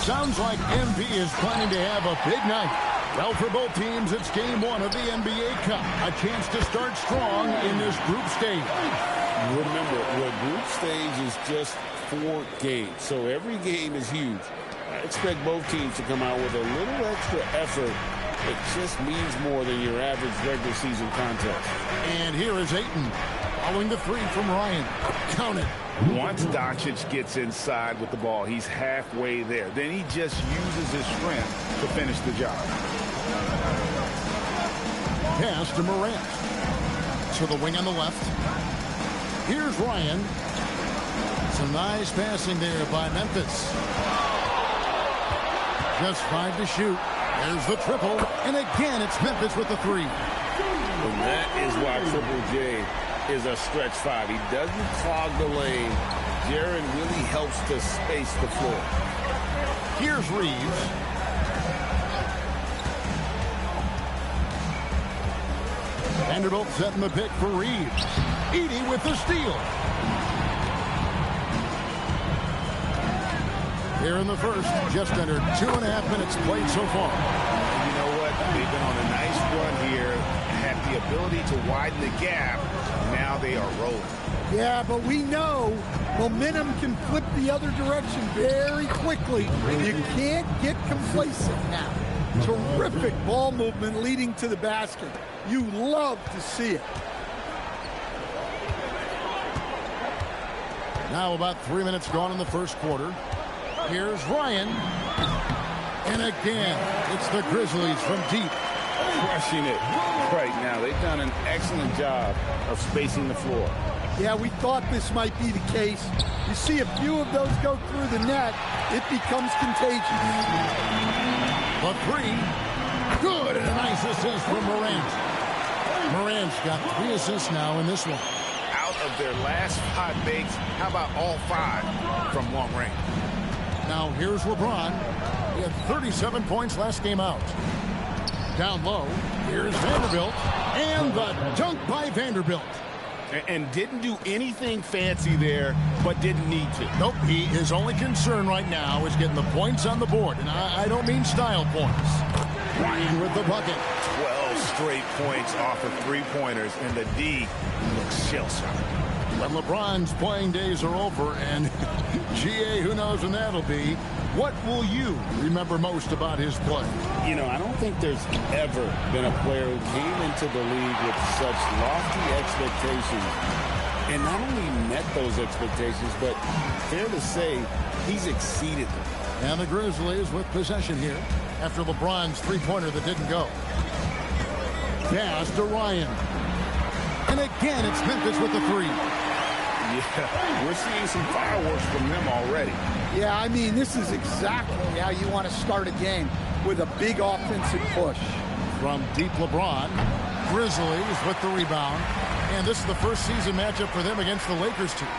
Sounds like MP is planning to have a big night. Well, for both teams, it's game 1 of the NBA Cup. A chance to start strong in this group stage. Remember, the group stage is just 4 games, so every game is huge. I expect both teams to come out with a little extra effort. It just means more than your average regular season contest. And here is Ayton, following the 3 from Ryan. Count it. Once Doncic gets inside with the ball, he's halfway there. Then he just uses his strength to finish the job. Pass to Morant. To the wing on the left. Here's Ryan. Some nice passing there by Memphis. Just 5 to shoot. There's the triple. And again, it's Memphis with the 3. And that is why Triple J is a stretch 5. He doesn't clog the lane. Jaren really helps to space the floor. Here's Reeves. Vanderbilt setting the pick for Reeves. Edey with the steal. Here in the first, just under 2.5 minutes played so far. And you know what? They've been on a nice run here, have the ability to widen the gap. Now they are rolling. Yeah, but we know momentum can flip the other direction very quickly. You can't get complacent now. Terrific ball movement leading to the basket. You love to see it. Now about 3 minutes gone in the first quarter. Here's Ryan. And again, it's the Grizzlies from deep. Crushing it right now. They've done an excellent job of spacing the floor. Yeah, we thought this might be the case. You see a few of those go through the net, it becomes contagious. The 3. Good, and a nice assist from Morant. Morant's got 3 assists now in this one. Out of their last 5 makes, how about all 5 from long range? Now here's LeBron. He had 37 points last game out. Down low, here's Vanderbilt. And the dunk by Vanderbilt. And didn't do anything fancy there, but didn't need to. Nope, his only concern right now is getting the points on the board. And I don't mean style points. Ryan with the bucket. 12 straight points off of 3-pointers, and the D looks shell-shocked. When LeBron's playing days are over, and GA, who knows when that'll be, what will you remember most about his play? You know, I don't think there's ever been a player who came into the league with such lofty expectations and not only met those expectations, but fair to say, he's exceeded them. And the Grizzlies with possession here after LeBron's three-pointer that didn't go. Pass to Ryan. And again, it's Memphis with the three. Yeah, we're seeing some fireworks from them already. Yeah, I mean, this is exactly how you want to start a game, with a big offensive push. From deep LeBron, Grizzlies with the rebound. And this is the first season matchup for them against the Lakers team.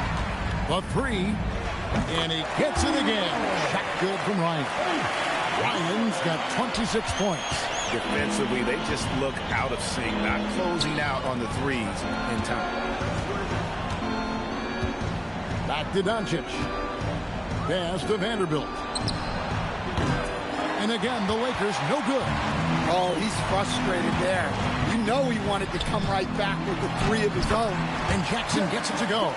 The three, and he gets it again. Shot good from Ryan. Ryan's got 26 points. Defensively, they just look out of sync, not closing out on the threes in time. Back to Doncic. Pass to Vanderbilt. And again, the Lakers no good. Oh, he's frustrated there. You know he wanted to come right back with the three of his own. And Jackson gets it to go.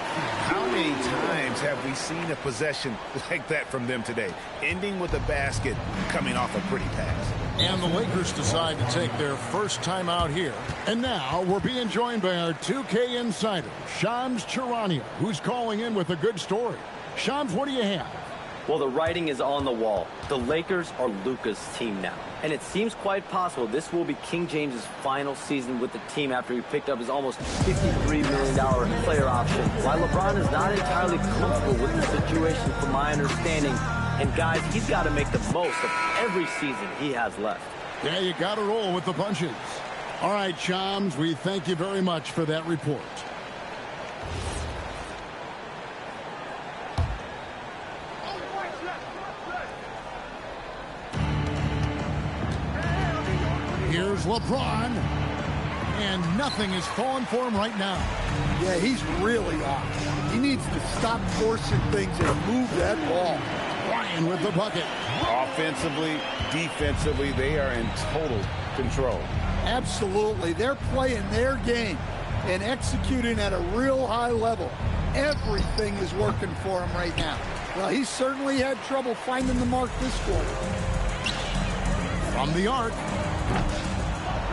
How many times have we seen a possession like that from them today? Ending with a basket, coming off a pretty pass. And the Lakers decide to take their first time out here. And now we're being joined by our 2K insider, Shams Charania, who's calling in with a good story. Shams, what do you have? Well, the writing is on the wall. The Lakers are Luka's team now. And it seems quite possible this will be King James's final season with the team after he picked up his almost $53 million player option. While LeBron is not entirely comfortable with the situation from my understanding, and guys, he's got to make the most of every season he has left. Yeah, you got to roll with the punches. All right, Shams, we thank you very much for that report. Here's LeBron, and nothing is falling for him right now. Yeah, he's really off. He needs to stop forcing things and move that ball. Ryan with the bucket. Offensively, defensively, they are in total control. Absolutely. They're playing their game and executing at a real high level. Everything is working for him right now. Well, he certainly had trouble finding the mark this quarter. From the arc.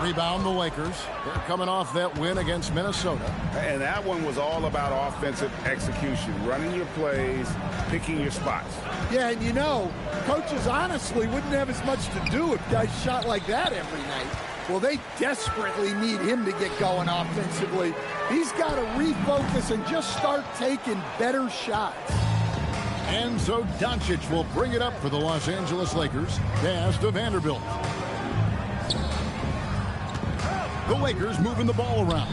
Rebound the Lakers. They're coming off that win against Minnesota. And that one was all about offensive execution, running your plays, picking your spots. Yeah, and you know, coaches honestly wouldn't have as much to do if guys shot like that every night. Well, they desperately need him to get going offensively. He's got to refocus and just start taking better shots. And so Doncic will bring it up for the Los Angeles Lakers. Pass to Vanderbilt. The Lakers moving the ball around.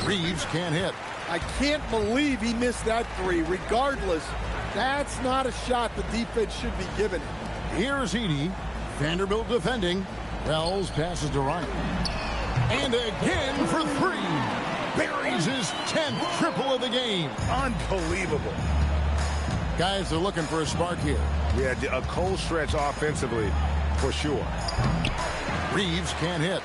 Reeves can't hit. I can't believe he missed that three. Regardless, that's not a shot the defense should be giving him. Here's Edey. Vanderbilt defending. Wells passes to Ryan. And again for three. Buries his 10th triple of the game. Unbelievable. Guys are looking for a spark here. Yeah, a cold stretch offensively for sure. Reeves can't hit.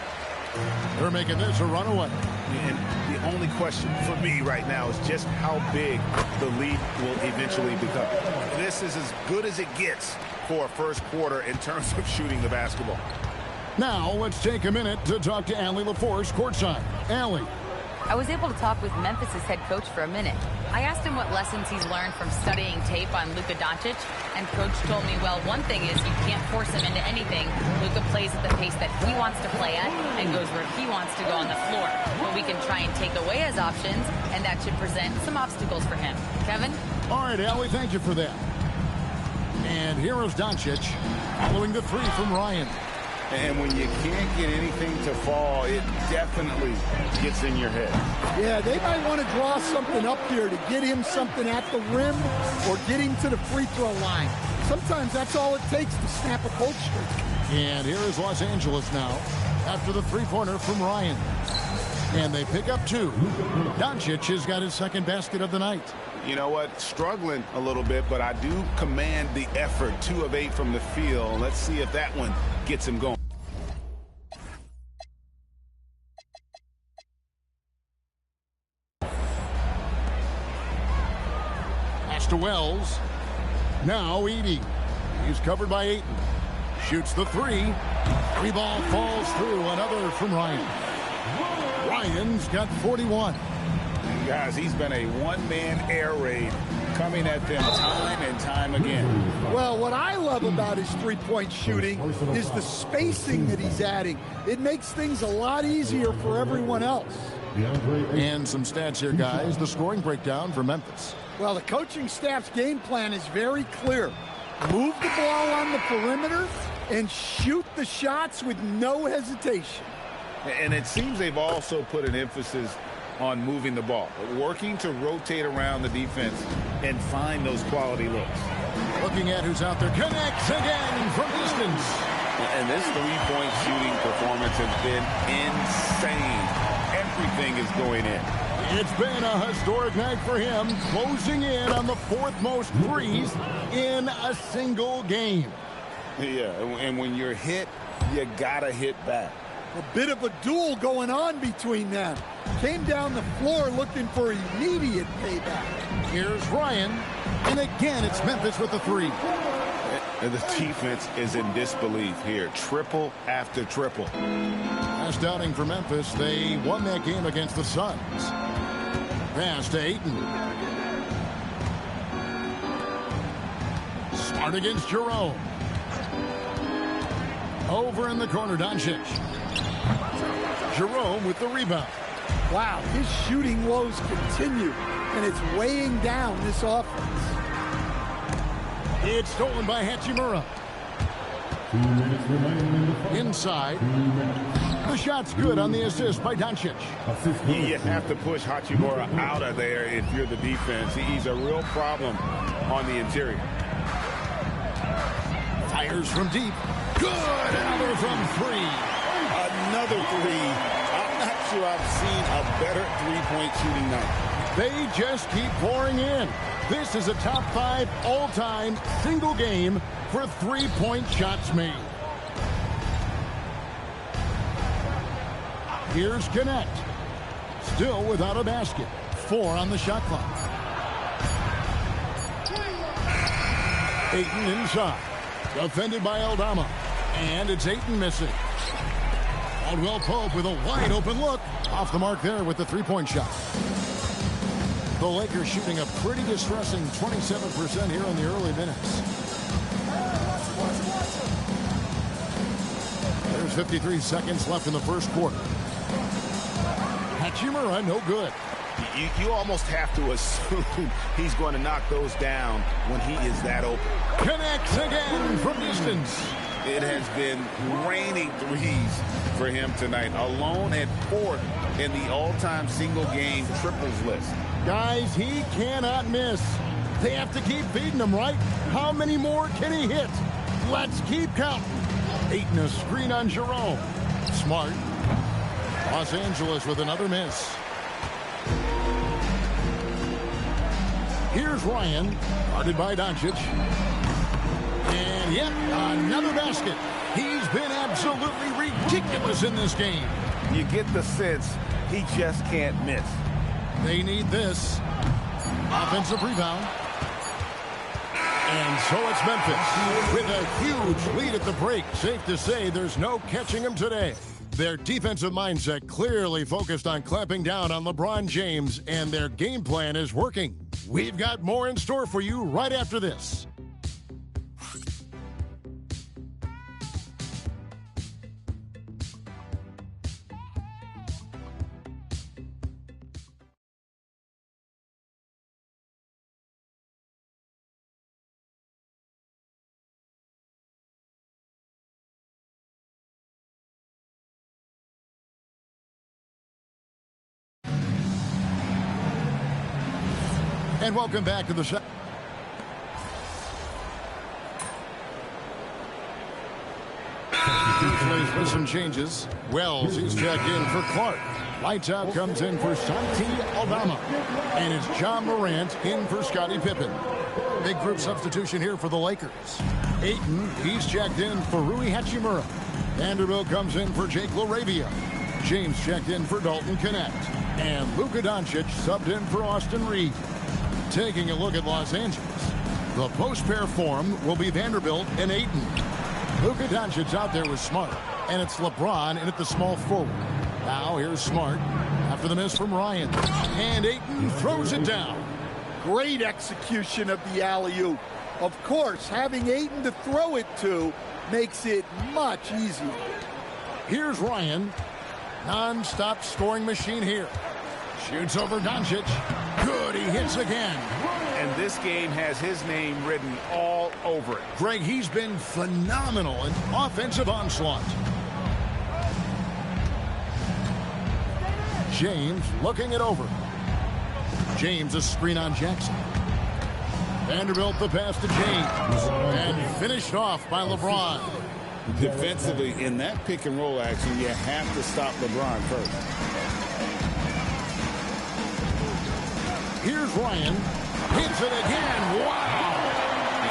They're making this a runaway. And the only question for me right now is just how big the lead will eventually become. This is as good as it gets for a first quarter in terms of shooting the basketball. Now let's take a minute to talk to Allie LaForce courtside. Allie. I was able to talk with Memphis' head coach for a minute. I asked him what lessons he's learned from studying tape on Luka Doncic, and coach told me, well, one thing is you can't force him into anything. Luka plays at the pace that he wants to play at and goes where he wants to go on the floor. But we can try and take away his options, and that should present some obstacles for him. Kevin? All right, Allie, thank you for that. And here is Doncic following the three from Ryan. And when you can't get anything to fall, it definitely gets in your head. Yeah, they might want to draw something up here to get him something at the rim or get him to the free throw line. Sometimes that's all it takes to snap a cold streak. And here is Los Angeles now after the three-pointer from Ryan. And they pick up two. Doncic has got his second basket of the night. You know what? Struggling a little bit, but I do command the effort. 2 of 8 from the field. Let's see if that one gets him going. to Wells. Now Edey. He's covered by Ayton. Shoots the three. Three ball falls through. Another from Ryan. Ryan's got 41. Guys, he's been a one-man air raid coming at them time and time again. Well, what I love about his three-point shooting is the spacing that he's adding. It makes things a lot easier for everyone else. And some stats here, guys. The scoring breakdown for Memphis. Well, the coaching staff's game plan is very clear. Move the ball on the perimeter and shoot the shots with no hesitation. And it seems they've also put an emphasis on moving the ball, working to rotate around the defense and find those quality looks. Looking at who's out there. Connects again from distance. And this three-point shooting performance has been insane. Everything is going in. It's been a historic night for him, closing in on the fourth most threes in a single game. Yeah, and when you're hit, you gotta hit back. A bit of a duel going on between them. Came down the floor looking for immediate payback. Here's Ryan, and again it's Memphis with the three. And the defense is in disbelief here. Triple after triple. Last outing for Memphis, they won that game against the Suns. Pass to Ayton. Smart against Jerome. Over in the corner, Doncic. Jerome with the rebound. Wow, his shooting woes continue, and it's weighing down this offense. It's stolen by Hachimura. Inside. The shot's good on the assist by Doncic. You have to push Hachimura out of there if you're the defense. He's a real problem on the interior. Fires from deep. Good! Another from three. Another three. I'm not sure I've seen a better three-point shooting night. They just keep pouring in. This is a top 5 all-time single game for three-point shots made. Here's Connect. Still without a basket. 4 on the shot clock. Ayton inside. Defended by Aldama. And it's Ayton missing. Caldwell Pope with a wide open look. Off the mark there with the three-point shot. The Lakers shooting a pretty distressing 27% here in the early minutes. There's 53 seconds left in the first quarter. Hachimura, no good. You almost have to assume he's going to knock those down when he is that open. Connects again from distance. It has been raining threes for him tonight. Alone at 4th in the all-time single-game triples list. Guys, he cannot miss. They have to keep feeding him, right? How many more can he hit? Let's keep counting. Ayton a screen on Jerome. Smart. Los Angeles with another miss. Here's Ryan, guarded by Doncic. And yet, another basket. He's been absolutely ridiculous in this game. You get the sense he just can't miss. They need this. Offensive rebound. And so it's Memphis with a huge lead at the break. Safe to say there's no catching them today. Their defensive mindset clearly focused on clamping down on LeBron James, and their game plan is working. We've got more in store for you right after this. And welcome back to the show. With some changes. Wells, he's checked in for Clark. Lights out comes in for Santi Aldama. And it's John Morant in for Scottie Pippen. Big group substitution here for the Lakers. Ayton, he's checked in for Rui Hachimura. Vanderbilt comes in for Jake LaRavia. James checked in for Dalton Connect. And Luka Doncic subbed in for Austin Reed. Taking a look at Los Angeles, the post pair form will be Vanderbilt and Ayton. Luka Doncic out there with Smart, and it's LeBron in at the small forward. Now here's Smart after the miss from Ryan, and Ayton throws it down. Great execution of the alley-oop. Of course, having Ayton to throw it to makes it much easier. Here's Ryan. Non-stop scoring machine here. Shoots over Doncic. Good, he hits again. And this game has his name written all over it. Greg, he's been phenomenal in offensive onslaught. James looking it over. James a screen on Jackson. Vanderbilt the pass to James. And finished off by LeBron. Defensively, in that pick and roll action, you have to stop LeBron first. Here's Ryan. Hits it again. Wow.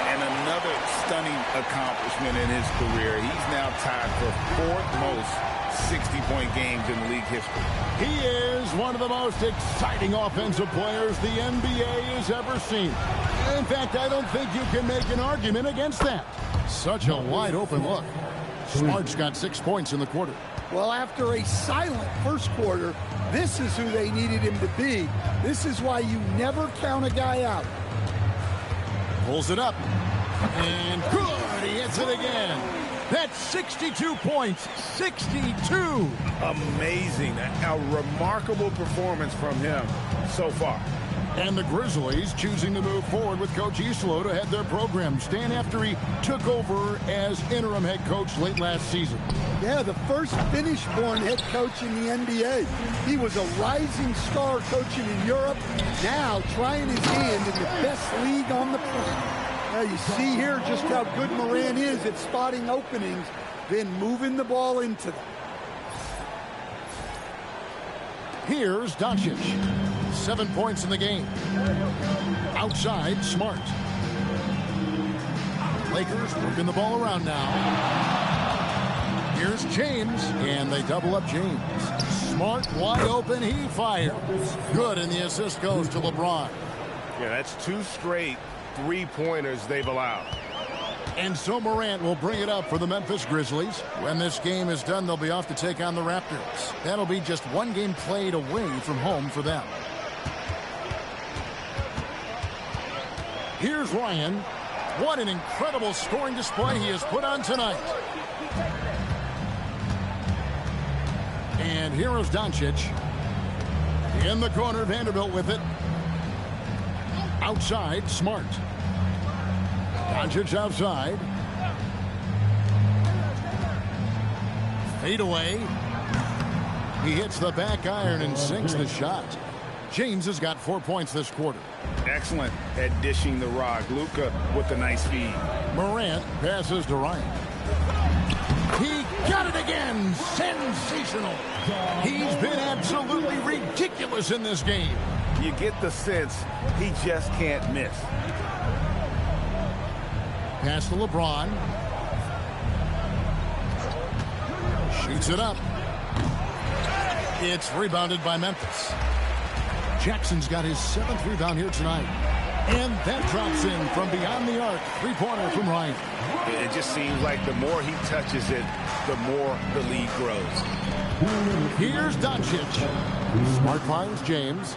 And another stunning accomplishment in his career. He's now tied for 4th most 60-point games in league history. He is one of the most exciting offensive players the NBA has ever seen. In fact, I don't think you can make an argument against that. Such a wide open look. Smart's got 6 points in the quarter. Well, after a silent first quarter, this is who they needed him to be. This is why you never count a guy out. Pulls it up. And good, he hits it again. That's 62 points, 62. Amazing, a remarkable performance from him so far. And the Grizzlies choosing to move forward with Coach Islo to head their program. Stan, after he took over as interim head coach late last season. Yeah, the first Finnish-born head coach in the NBA. He was a rising star coaching in Europe, now trying his hand in the best league on the planet. Now you see here just how good Morant is at spotting openings, then moving the ball into them. Here's Doncic. 7 points in the game. Outside, Smart. Lakers working the ball around now. Here's James, and they double up James. Smart wide open, he fires. Good, and the assist goes to LeBron. Yeah, that's 2 straight 3-pointers they've allowed. And so Morant will bring it up for the Memphis Grizzlies. When this game is done, they'll be off to take on the Raptors. That'll be just 1 game played away from home for them. Here's Ryan. What an incredible scoring display he has put on tonight. And here is Doncic. In the corner, Vanderbilt with it. Outside, Smart. Doncic outside. Fade away. He hits the back iron and sinks the shot. James has got 4 points this quarter. Excellent at dishing the rock. Luka with a nice feed. Morant passes to Ryan. He got it again. Sensational. He's been absolutely ridiculous in this game. You get the sense he just can't miss. Pass to LeBron. Shoots it up. It's rebounded by Memphis. Jackson's got his 7th rebound here tonight. And that drops in from beyond the arc. 3-pointer from Ryan. It just seems like the more he touches it, the more the lead grows. Here's Doncic. Smart finds James.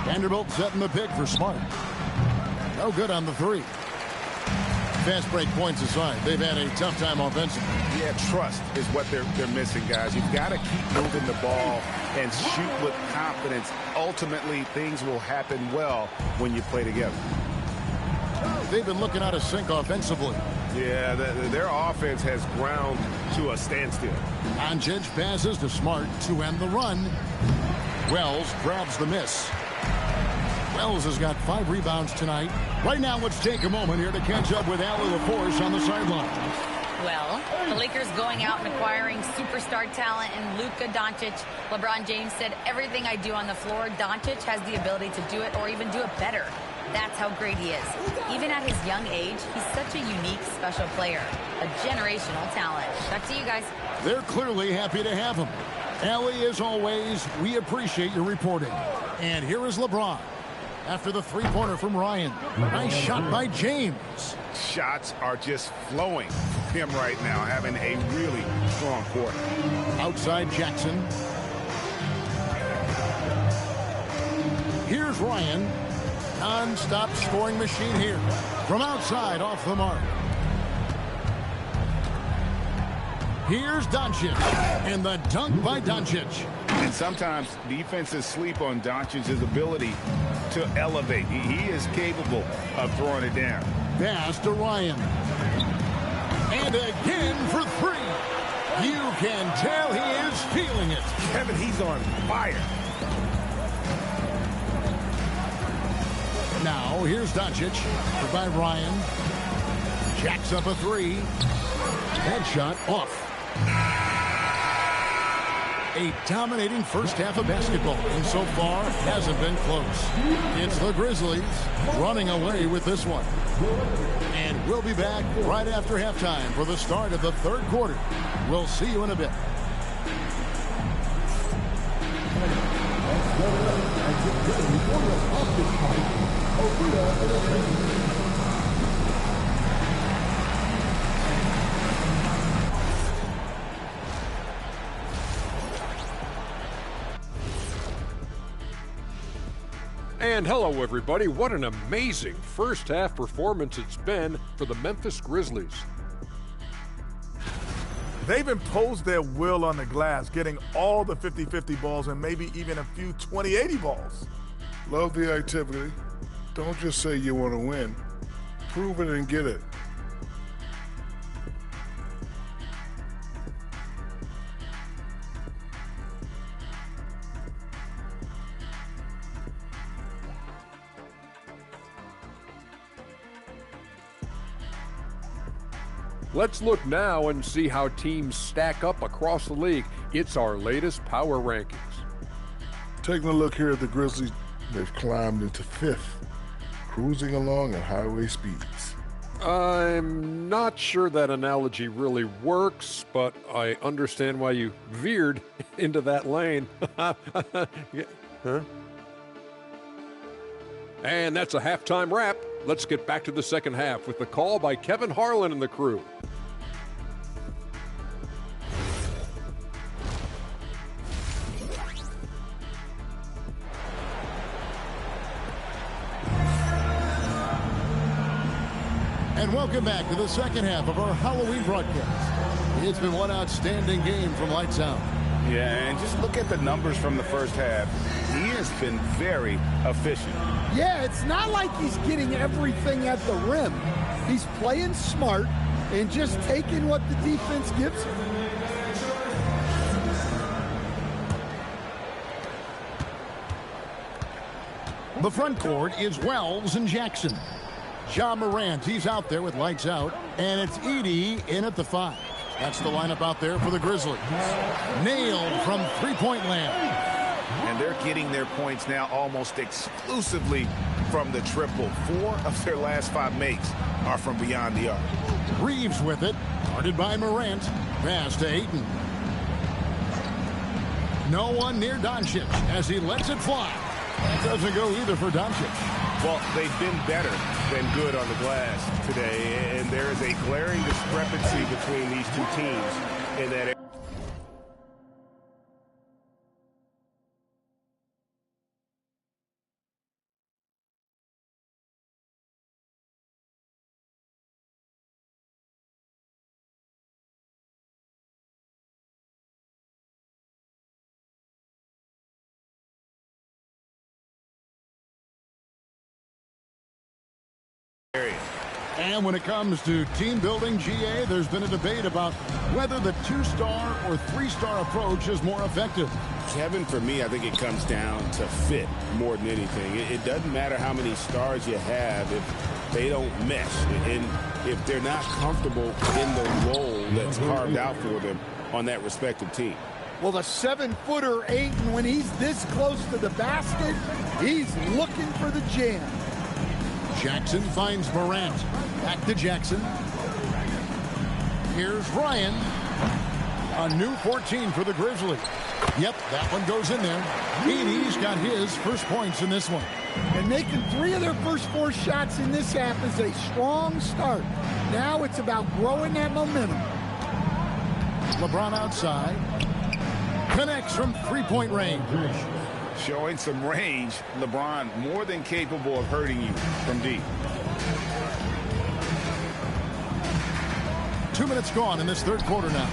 Vanderbilt setting the pick for Smart. No good on the 3. Fast break points aside, they've had a tough time offensively. Yeah, trust is what they're missing, guys. You've got to keep moving the ball and shoot with confidence. Ultimately, things will happen well when you play together. They've been looking out of sync offensively. Yeah, their offense has ground to a standstill. Doncic passes to Smart to end the run. Wells grabs the miss. Wells has got 5 rebounds tonight. Right now, let's take a moment here to catch up with Allie LaForce on the sideline. Well, the Lakers going out and acquiring superstar talent in Luka Doncic. LeBron James said, everything I do on the floor, Doncic has the ability to do it or even do it better. That's how great he is. Even at his young age, he's such a unique, special player. A generational talent. Back to you guys. They're clearly happy to have him. Allie, as always, we appreciate your reporting. And here is LeBron. After the three-pointer from Ryan. Nice shot by James. Shots are just flowing from him right now, having a really strong quarter. Outside Jackson. Here's Ryan. Non-stop scoring machine here. From outside, off the mark. Here's Doncic. And the dunk by Doncic. And sometimes defenses sleep on Doncic's ability to elevate. He is capable of throwing it down. Pass to Ryan. And again for three. You can tell he is feeling it. Kevin, he's on fire. Now, here's Doncic. By Ryan. Jacks up a three. That shot off. A dominating first half of basketball, and so far hasn't been close. It's the Grizzlies running away with this one. And we'll be back right after halftime for the start of the third quarter. We'll see you in a bit. And hello, everybody. What an amazing first half performance it's been for the Memphis Grizzlies. They've imposed their will on the glass, getting all the 50-50 balls and maybe even a few 20-80 balls. Love the activity. Don't just say you want to win. Prove it and get it. Let's look now and see how teams stack up across the league. It's our latest power rankings. Taking a look here at the Grizzlies, they've climbed into 5th, cruising along at highway speeds. I'm not sure that analogy really works, but I understand why you veered into that lane. Huh? And that's a halftime wrap. Let's get back to the second half with the call by Kevin Harlan and the crew. And welcome back to the second half of our Halloween broadcast. It's been one outstanding game from Lights Out. Yeah, and just look at the numbers from the first half. He has been very efficient. Yeah, it's not like he's getting everything at the rim. He's playing smart and just taking what the defense gives him. The front court is Wells and Jackson. Ja Morant, he's out there with Lights Out, and it's Edey in at the 5. That's the lineup out there for the Grizzlies. Nailed from three-point land. And they're getting their points now almost exclusively from the triple. 4 of their last 5 makes are from beyond the arc. Reeves with it, guarded by Morant. Pass to Ayton. No one near Doncic as he lets it fly. Doesn't go either for Doncic. Well, they've been better than good on the glass today, and there is a glaring discrepancy between these two teams in that area. And when it comes to team building, GA, there's been a debate about whether the 2-star or 3-star approach is more effective. Kevin, for me, I think it comes down to fit more than anything. It doesn't matter how many stars you have if they don't mesh and if they're not comfortable in the role that's carved out for them on that respective team. Well, the 7-footer Ayton, when he's this close to the basket, he's looking for the jam. Jackson finds Morant. Back to Jackson. Here's Ryan. A new 14 for the Grizzlies. Yep, that one goes in there. Edey's got his first points in this one. And making 3 of their first 4 shots in this half is a strong start. Now it's about growing that momentum. LeBron outside. Connects from three-point range. Showing some range, LeBron more than capable of hurting you from deep. 2 minutes gone in this third quarter now.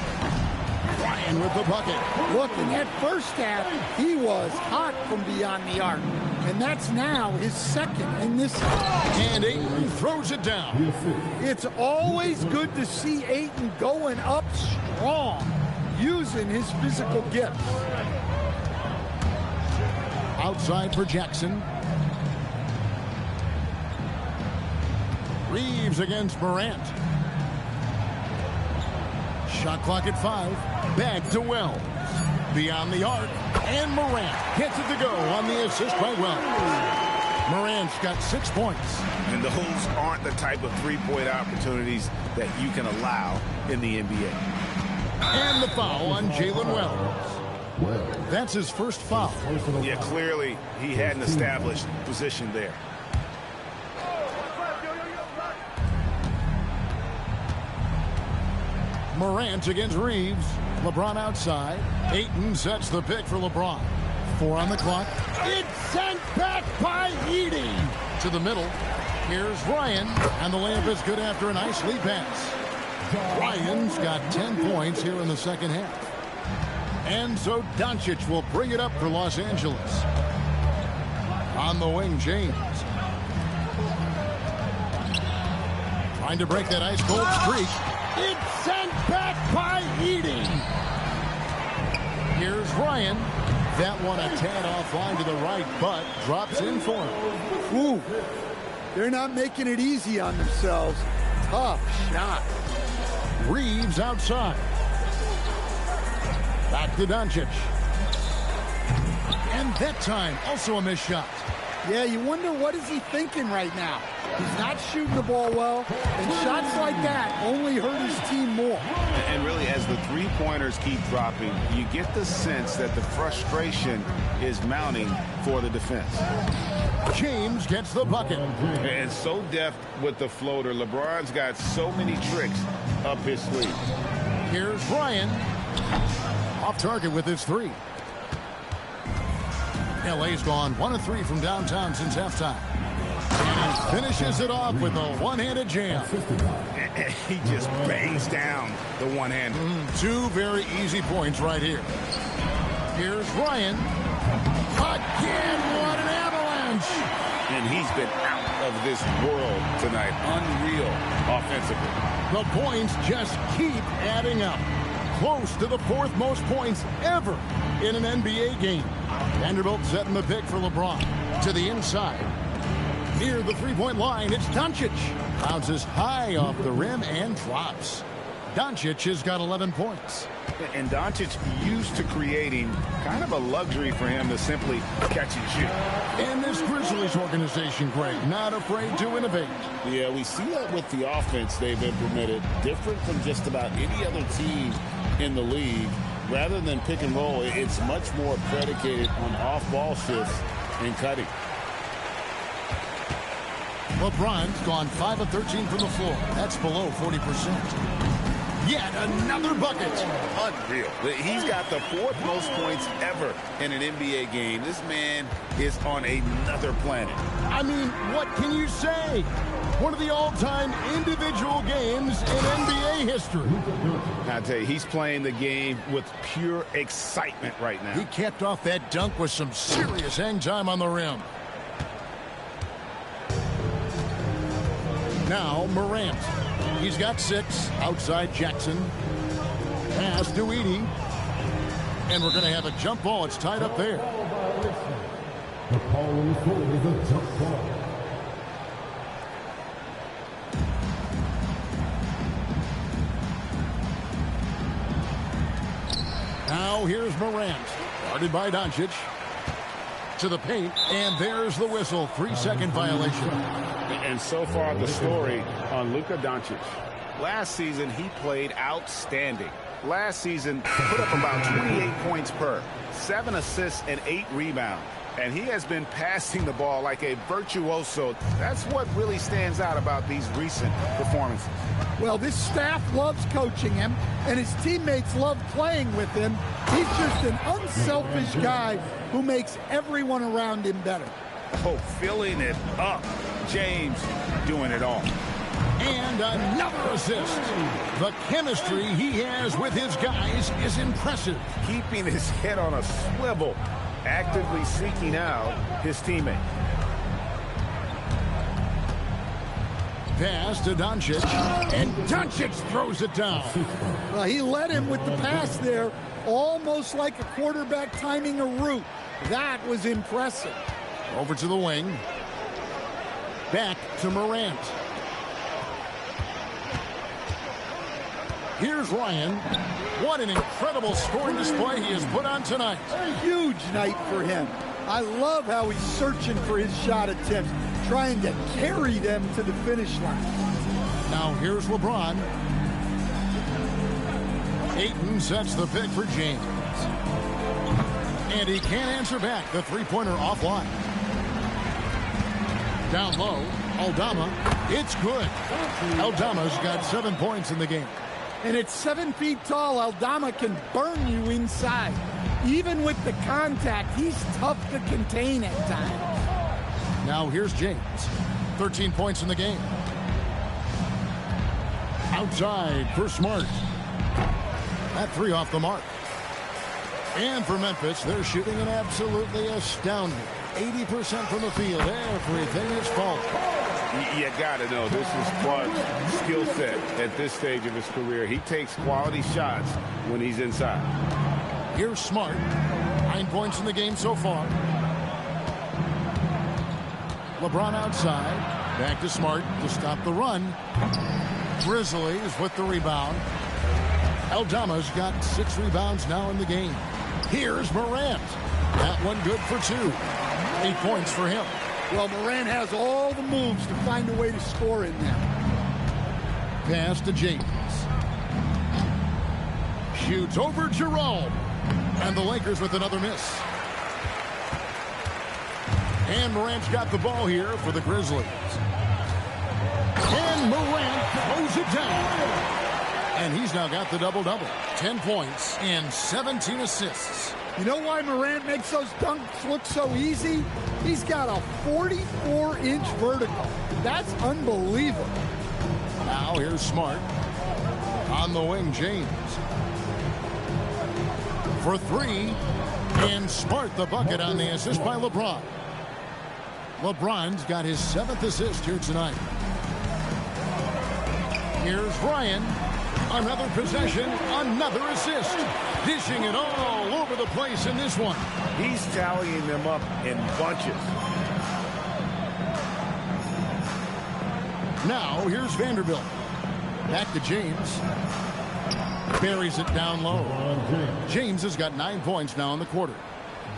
Ryan with the bucket. Look, in that first half, he was hot from beyond the arc. And that's now his second in this half. And Ayton throws it down. It's always good to see Ayton going up strong, using his physical gifts. Outside for Jackson. Reeves against Morant. Shot clock at 5. Back to Wells. Beyond the arc. And Morant gets it to go on the assist by Wells. Morant's got 6 points. And those aren't the type of three-point opportunities that you can allow in the NBA. And the foul on Jalen Wells. That's his first foul. Yeah, clearly he had an established position there. Morant against Reeves. LeBron outside. Ayton sets the pick for LeBron. 4 on the clock. It's sent back by Edey. To the middle. Here's Ryan. And the layup is good after a nice lead pass. Ryan's got 10 points here in the second half. And so Doncic will bring it up for Los Angeles. On the wing, James. Trying to break that ice-cold streak. It's sent back by Edey. Here's Ryan. That one a tad offline to the right, but drops in for him. Ooh, they're not making it easy on themselves. Tough shot. Reeves outside. Back to Doncic. And that time, also a missed shot. Yeah, you wonder what is he thinking right now. He's not shooting the ball well, and shots like that only hurt his team more. And really, as the three-pointers keep dropping, you get the sense that the frustration is mounting for the defense. James gets the bucket. And so deft with the floater. LeBron's got so many tricks up his sleeve. Here's Ryan. Off target with his 3. LA's gone 1 of 3 from downtown since halftime. And he finishes it off with a one-handed jam. He just bangs down the one-hander. 2 very easy points right here. Here's Ryan. Again, what an avalanche. And he's been out of this world tonight. Unreal offensively. The points just keep adding up. Close to the 4th most points ever in an NBA game. Vanderbilt setting the pick for LeBron. To the inside. Near the three-point line, it's Doncic. Bounces high off the rim and drops. Doncic has got 11 points. And Doncic used to creating kind of a luxury for him to simply catch and shoot. And this Grizzlies organization, Greg, not afraid to innovate. Yeah, we see that with the offense they've implemented, different from just about any other team in the league. Rather than pick and roll, it's much more predicated on off-ball shifts and cutting. LeBron's gone 5 of 13 from the floor. That's below 40%. Yet another bucket. Unreal. He's got the 4th most points ever in an NBA game. This man is on another planet. I mean, what can you say? One of the all-time individual games in NBA history. I tell you, he's playing the game with pure excitement right now. He capped off that dunk with some serious hang time on the rim. Now Morant. He's got 6 outside Jackson. Pass to Edey. And we're going to have a jump ball. It's tied up there. The call on the floor is a jump ball. Now here's Morant. Guarded by Doncic. to the paint, and there's the whistle. 3-second violation. And so far, the story on Luka Doncic. Last season, he played outstanding. Last season, put up about 28 points per, 7 assists and 8 rebounds. And he has been passing the ball like a virtuoso. That's what really stands out about these recent performances. Well, this staff loves coaching him, and his teammates love playing with him. He's just an unselfish guy who makes everyone around him better. Oh, filling it up. James doing it all. And another assist. The chemistry he has with his guys is impressive. Keeping his head on a swivel, actively seeking out his teammate. Pass to Doncic, and Doncic throws it down. Well, he led him with the pass there, almost like a quarterback timing a route. That was impressive. Over to the wing. Back to Morant. Here's Ryan. What an incredible scoring display he has put on tonight. A huge night for him. I love how he's searching for his shot attempts, trying to carry them to the finish line. Now here's LeBron. Ayton sets the pick for James. And he can't answer back. The three-pointer offline. Down low, Aldama. It's good. Aldama's got 7 points in the game. And at 7 feet tall, Aldama can burn you inside. Even with the contact, he's tough to contain at times. Now here's James. 13 points in the game. Outside for Smart. That three off the mark. And for Memphis, they're shooting an absolutely astounding 80% from the field. Everything is falling. You got to know, this is Clark's skill set at this stage of his career. He takes quality shots when he's inside. Here's Smart. 9 points in the game so far. LeBron outside. Back to Smart to stop the run. Grizzlies with the rebound. Aldama's got 6 rebounds now in the game. Here's Morant. That one good for 2. 8 points for him. Well, Morant has all the moves to find a way to score in there. Pass to James. Shoots over Jerome. And the Lakers with another miss. And Morant's got the ball here for the Grizzlies. And Morant throws it down. And he's now got the double-double. 10 points and 17 assists. You know why Morant makes those dunks look so easy? He's got a 44-inch vertical. That's unbelievable. Now here's Smart. On the wing, James. For 3. And Smart the bucket on the assist by LeBron. LeBron's got his 7th assist here tonight. Here's Ryan. Another possession, another assist. Dishing it all over the place in this one. He's tallying them up in bunches. Now here's Vanderbilt. Back to James. Buries it down low. James has got 9 points now in the quarter.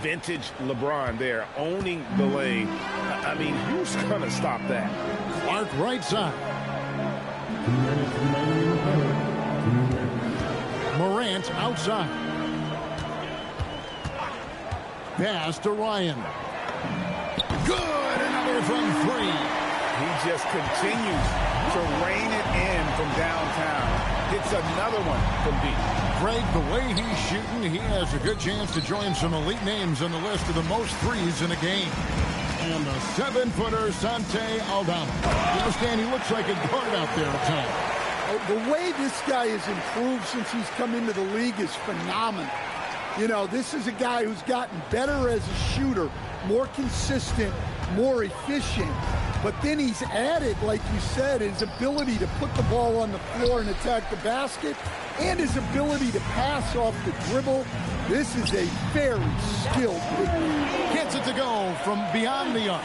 Vintage LeBron there, owning the lane. I mean, who's going to stop that? Clark right side. Morant outside. Pass to Ryan. Good. Another from 3. He just continues to rein it in from downtown. Hits another one from deep. Greg, the way he's shooting, he has a good chance to join some elite names on the list of the most threes in a game. And the 7-footer, Santi Aldama. You know, Stan, he looks like a guard out there at times. The way this guy has improved since he's come into the league is phenomenal. You know, this is a guy who's gotten better as a shooter, more consistent, more efficient. But then he's added, like you said, his ability to put the ball on the floor and attack the basket, and his ability to pass off the dribble. This is a very skilled big man. Gets it to go from beyond the arc.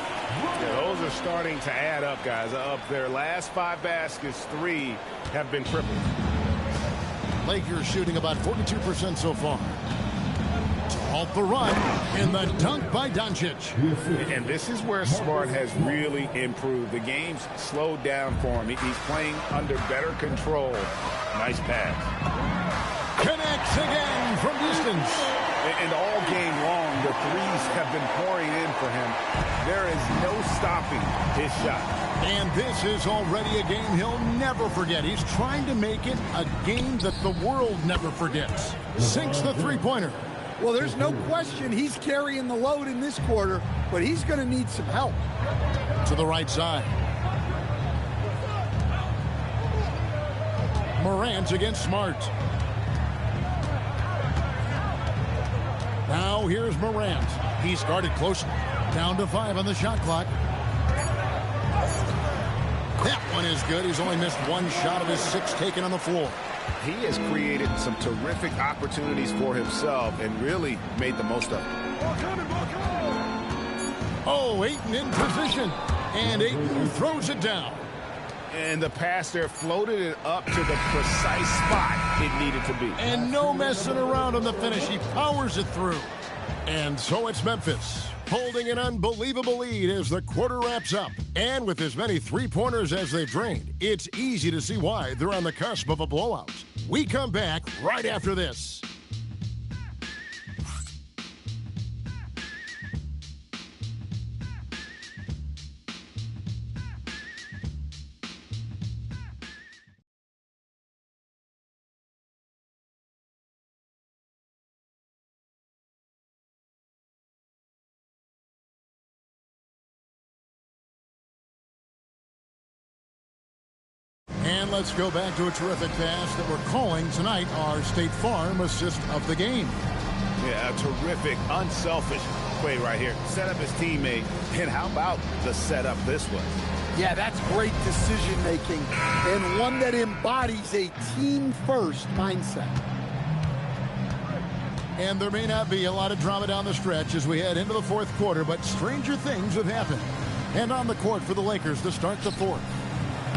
Yeah, those are starting to add up, guys. Up their last 5 baskets, 3 have been tripled. Lakers shooting about 42% so far. Off the run, and the dunk by Doncic. And this is where Smart has really improved. The game's slowed down for him. He's playing under better control. Nice pass. Connects again from distance. And all game long, the threes have been pouring in for him. There is no stopping his shot. And this is already a game he'll never forget. He's trying to make it a game that the world never forgets. Sinks the three-pointer. Well, there's no question he's carrying the load in this quarter, but he's going to need some help. To the right side. Morant against Smart. Now here's Morant. He started close. Down to 5 on the shot clock. That one is good. He's only missed one shot of his 6 taken on the floor. He has created some terrific opportunities for himself and really made the most of it. Oh, Ayton in position. And Ayton throws it down. And the pass there floated it up to the precise spot it needed to be. And no messing around on the finish. He powers it through. And so it's Memphis holding an unbelievable lead as the quarter wraps up. And with as many three-pointers as they've drained, it's easy to see why they're on the cusp of a blowout. We come back right after this. And let's go back to a terrific pass that we're calling tonight our State Farm assist of the game. Yeah, a terrific, unselfish play right here. Set up his teammate. And how about the setup this was? Yeah, that's great decision-making and one that embodies a team-first mindset. And there may not be a lot of drama down the stretch as we head into the fourth quarter, but stranger things have happened. And on the court for the Lakers to start the fourth,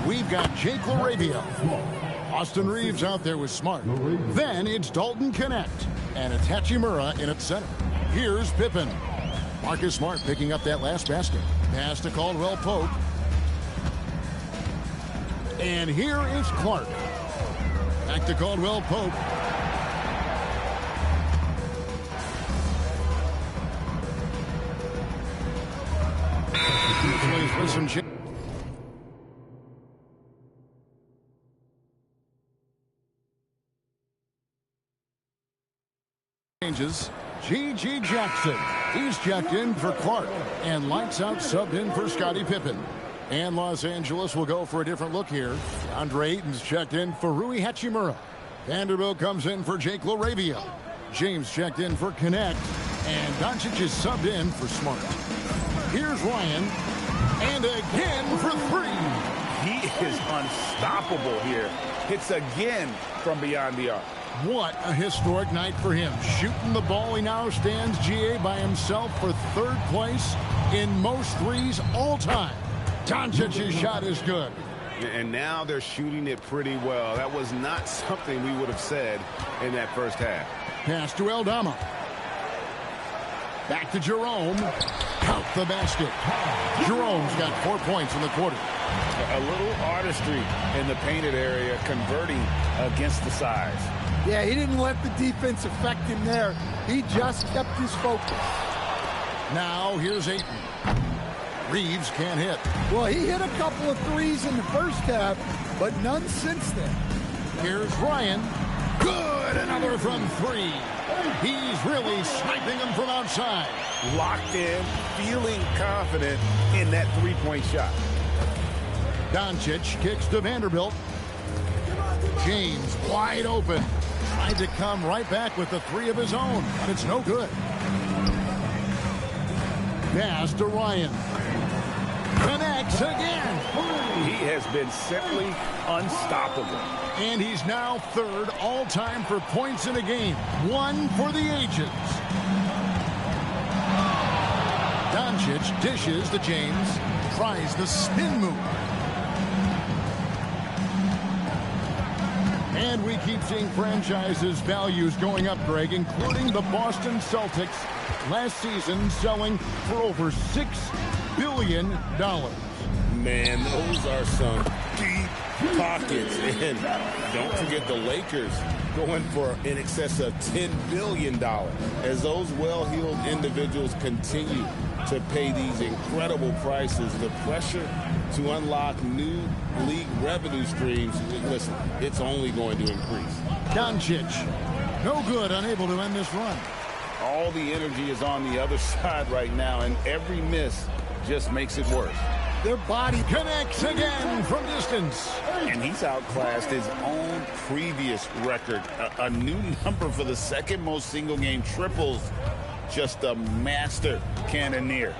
we've got Jake LaRavia. Austin Reeves out there with Smart. Then it's Dalton Connect. And it's Hachimura in at center. Here's Pippen. Marcus Smart picking up that last basket. Pass to Caldwell Pope. And here is Clark. Back to Caldwell Pope. Plays with some changes. G.G. Jackson. He's checked in for Clark. And lights out subbed in for Scottie Pippen. And Los Angeles will go for a different look here. Andre Ayton's checked in for Rui Hachimura. Vanderbilt comes in for Jake LaRavia. James checked in for Connect. And Doncic is subbed in for Smart. Here's Ryan. And again for 3. He is unstoppable here. Hits again from beyond the arc. What a historic night for him. Shooting the ball, he now stands GA by himself for 3rd place in most threes all time. Doncic's shot is good. And now they're shooting it pretty well. That was not something we would have said in that first half. Pass to Aldama. Back to Jerome. Count the basket. Jerome's got 4 points in the quarter. A little artistry in the painted area, converting against the size. Yeah, he didn't let the defense affect him there. He just kept his focus. Now here's Ayton. Reeves can't hit. Well, he hit a couple of threes in the first half, but none since then. Here's Ryan. Good, another from 3. He's really sniping them from outside. Locked in, feeling confident in that three-point shot. Doncic kicks to Vanderbilt. James wide open. Tried to come right back with the 3 of his own, but it's no good. Pass to Ryan. Connects again. He has been simply unstoppable. And he's now 3rd all-time for points in a game. 1 for the ages. Doncic dishes to James. Tries the spin move. And we keep seeing franchises' values going up, Greg, including the Boston Celtics last season selling for over $6 billion. Man, those are some deep pockets. And don't forget the Lakers going for in excess of $10 billion. As those well-heeled individuals continue to pay these incredible prices, the pressure to unlock new league revenue streams, listen, it's only going to increase. Doncic, no good, unable to end this run. All the energy is on the other side right now, and every miss just makes it worse. Their body connects again from distance. And he's outclassed his own previous record. A new number for the second most single-game triples. Just a master cannoneer.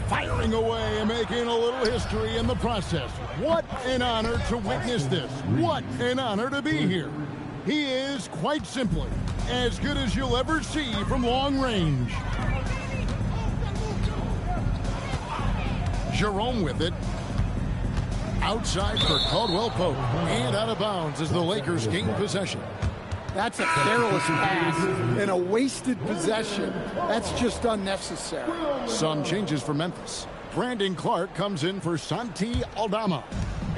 Firing away and making a little history in the process. What an honor to witness this. What an honor to be here. He is, quite simply, as good as you'll ever see from long range. Jerome with it. Outside for Caldwell Pope. And out of bounds as the Lakers gain possession. That's a careless pass and a wasted possession. That's just unnecessary. Some changes for Memphis. Brandon Clark comes in for Santi Aldama.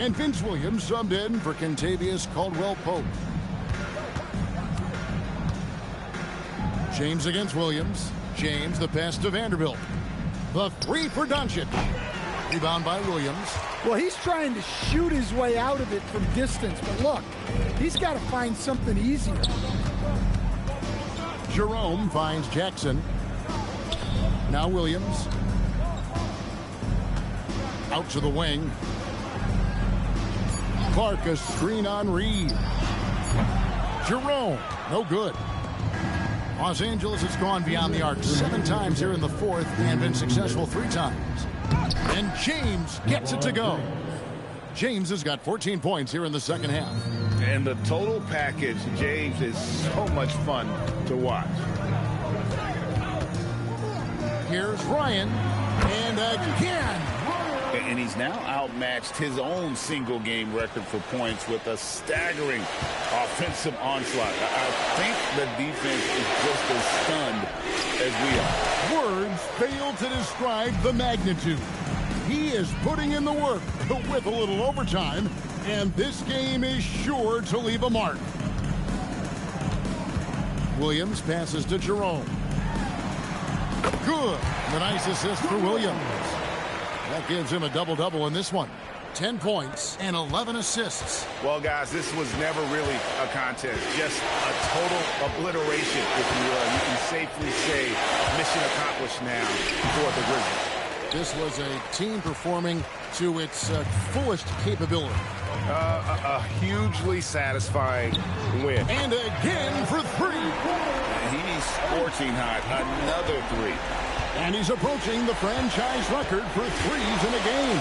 And Vince Williams subbed in for Kentavious Caldwell-Pope. James against Williams. James the pass to Vanderbilt. The three for Doncic. Rebound by Williams. Well, he's trying to shoot his way out of it from distance, but look, he's got to find something easier. Jerome finds Jackson. Now Williams. Out to the wing. Clark a screen on Reed. Jerome, no good. Los Angeles has gone beyond the arc 7 times here in the fourth and been successful 3 times. And James gets it to go. James has got 14 points here in the second half. And the total package, James, is so much fun to watch. Here's Ryan. And again. And he's now outmatched his own single-game record for points with a staggering offensive onslaught. I think the defense is just as stunned as we are. Words fail to describe the magnitude. He is putting in the work with a little overtime, and this game is sure to leave a mark. Williams passes to Jerome. Good. The nice assist for Williams. That gives him a double-double in this one. 10 points and 11 assists. Well, guys, this was never really a contest. Just a total obliteration, if you will. You can safely say mission accomplished now for the Grizzlies. This was a team performing to its fullest capability. A hugely satisfying win. And again for 3. He's scorching hot. Another 3. And he's approaching the franchise record for threes in a game.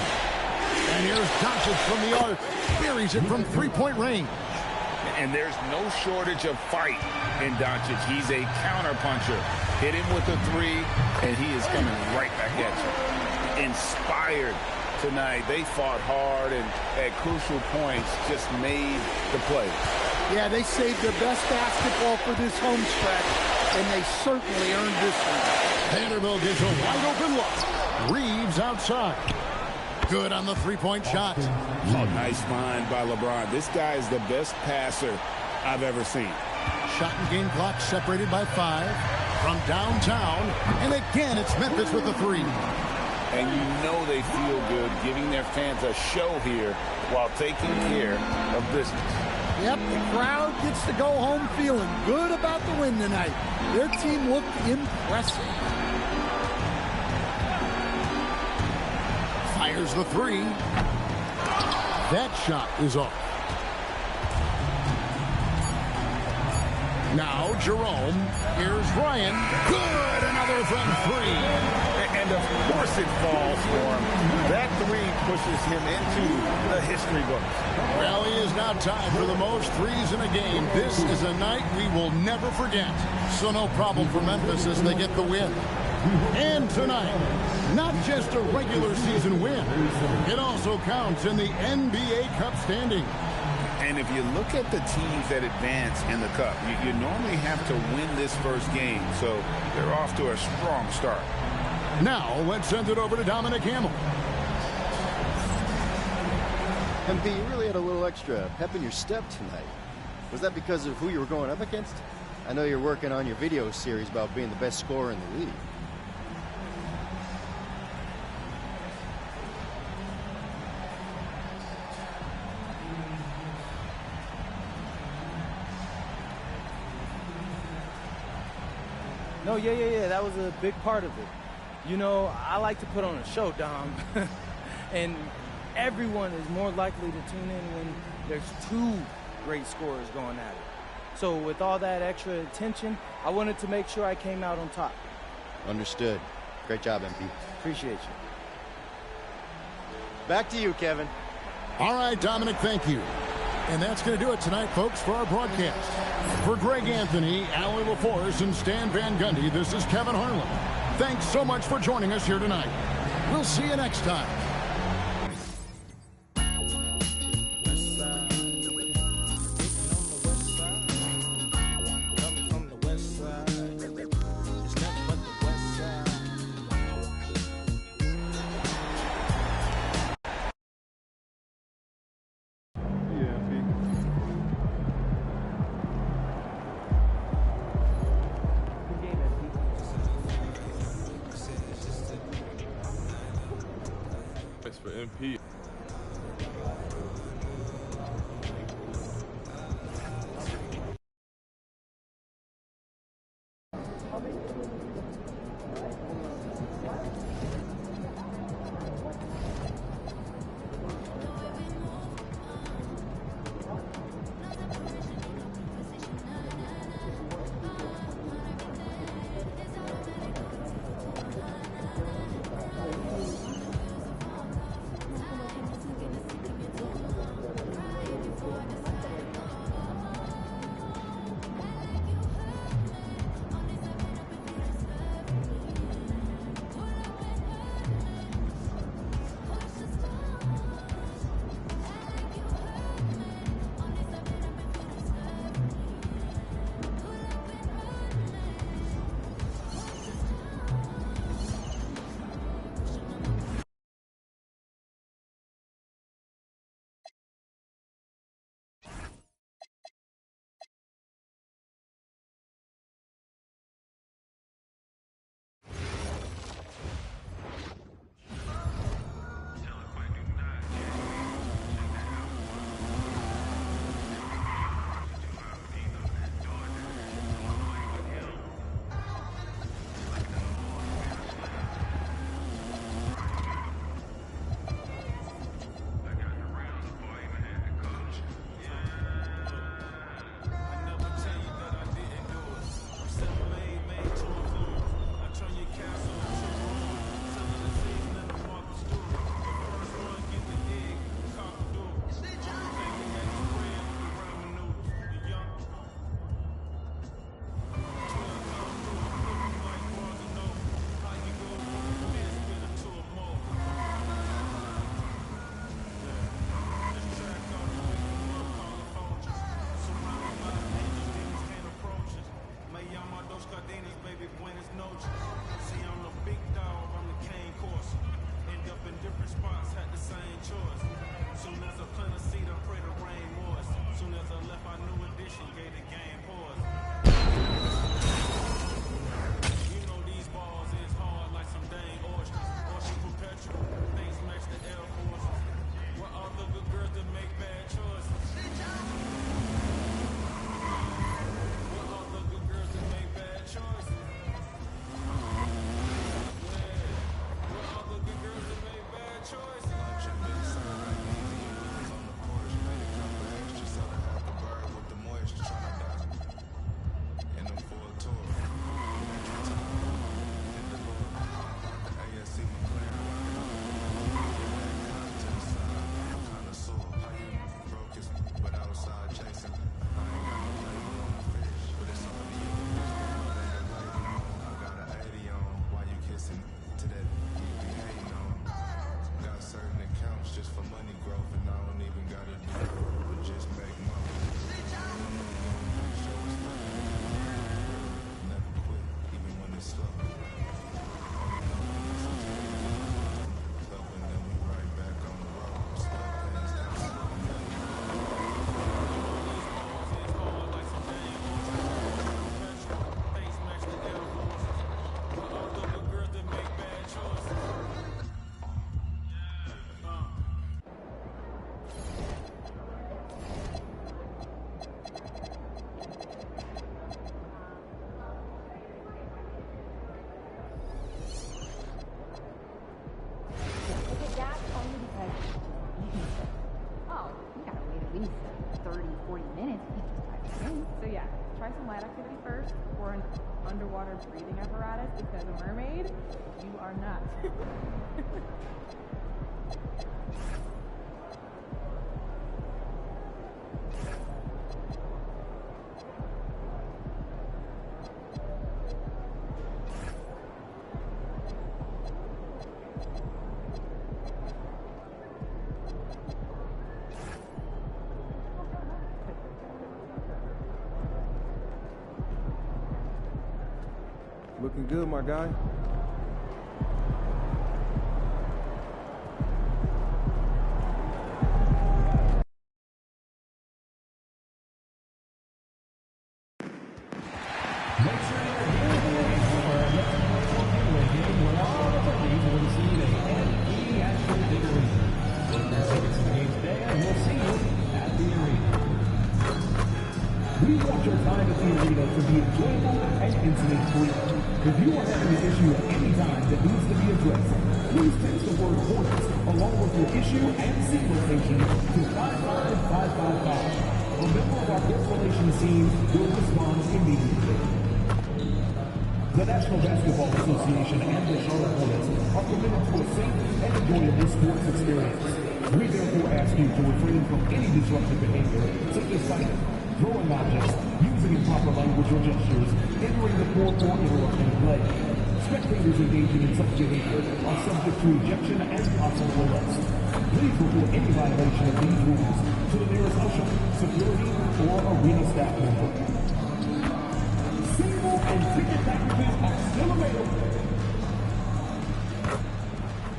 And here's Doncic from the arc. Buries it from three-point range. And there's no shortage of fight in Doncic. He's a counterpuncher. Hit him with a 3, and he is coming right back at you. Inspired tonight. They fought hard and at crucial points just made the play. Yeah, they saved their best basketball for this home stretch, and they certainly earned this one. Vanderbilt gets a wide-open look. Reeves outside. Good on the three-point shot. Oh, nice find by LeBron. This guy is the best passer I've ever seen. Shot and game clock separated by 5 from downtown. And again, it's Memphis with the 3. And you know they feel good giving their fans a show here while taking care of business. Yep, the crowd gets to go home feeling good about the win tonight. Their team looked impressive. Fires the 3. That shot is off. Now Jerome. Here's Ryan. Good, another from 3. And of course it falls for him. That 3 pushes him into the history books. Well, he is now tied for the most threes in a game. This is a night we will never forget. So no problem for Memphis as they get the win. And tonight, not just a regular season win, it also counts in the NBA Cup standing. And if you look at the teams that advance in the Cup, you normally have to win this first game, so they're off to a strong start. Now, let's send it over to Dominic Hamill. MP, you really had a little extra pep in your step tonight. Was that because of who you were going up against? I know you're working on your video series about being the best scorer in the league. No, yeah. That was a big part of it. You know, I like to put on a show, Dom. And everyone is more likely to tune in when there's two great scorers going at it. So with all that extra attention, I wanted to make sure I came out on top. Understood. Great job, MP. Appreciate you. Back to you, Kevin. All right, Dominic, thank you. And that's going to do it tonight, folks, for our broadcast. For Greg Anthony, Allie LaForce, and Stan Van Gundy, this is Kevin Harlan. Thanks so much for joining us here tonight. We'll see you next time. For MP. sort of breathing apparatus because a mermaid, you are not. Looking good, my guy. We want your time at the arena to be enjoyable and incident-free. If you are having an issue at any time that needs to be addressed, please text the word Hornets along with your issue and seat location to 55555. A member of our guest relations team will respond immediately. The National Basketball Association and the Charlotte Hornets are committed to a safe and enjoyable sports experience. We therefore ask you to refrain from any disruptive behavior, such as fighting, throwing objects, using improper language or gestures, entering the court or interrupting play. Spectators engaging in such behavior are subject to ejection and possible arrest. Please report any violation of these rules to the nearest usher, security, or arena staff member. Single and ticket packages are still available.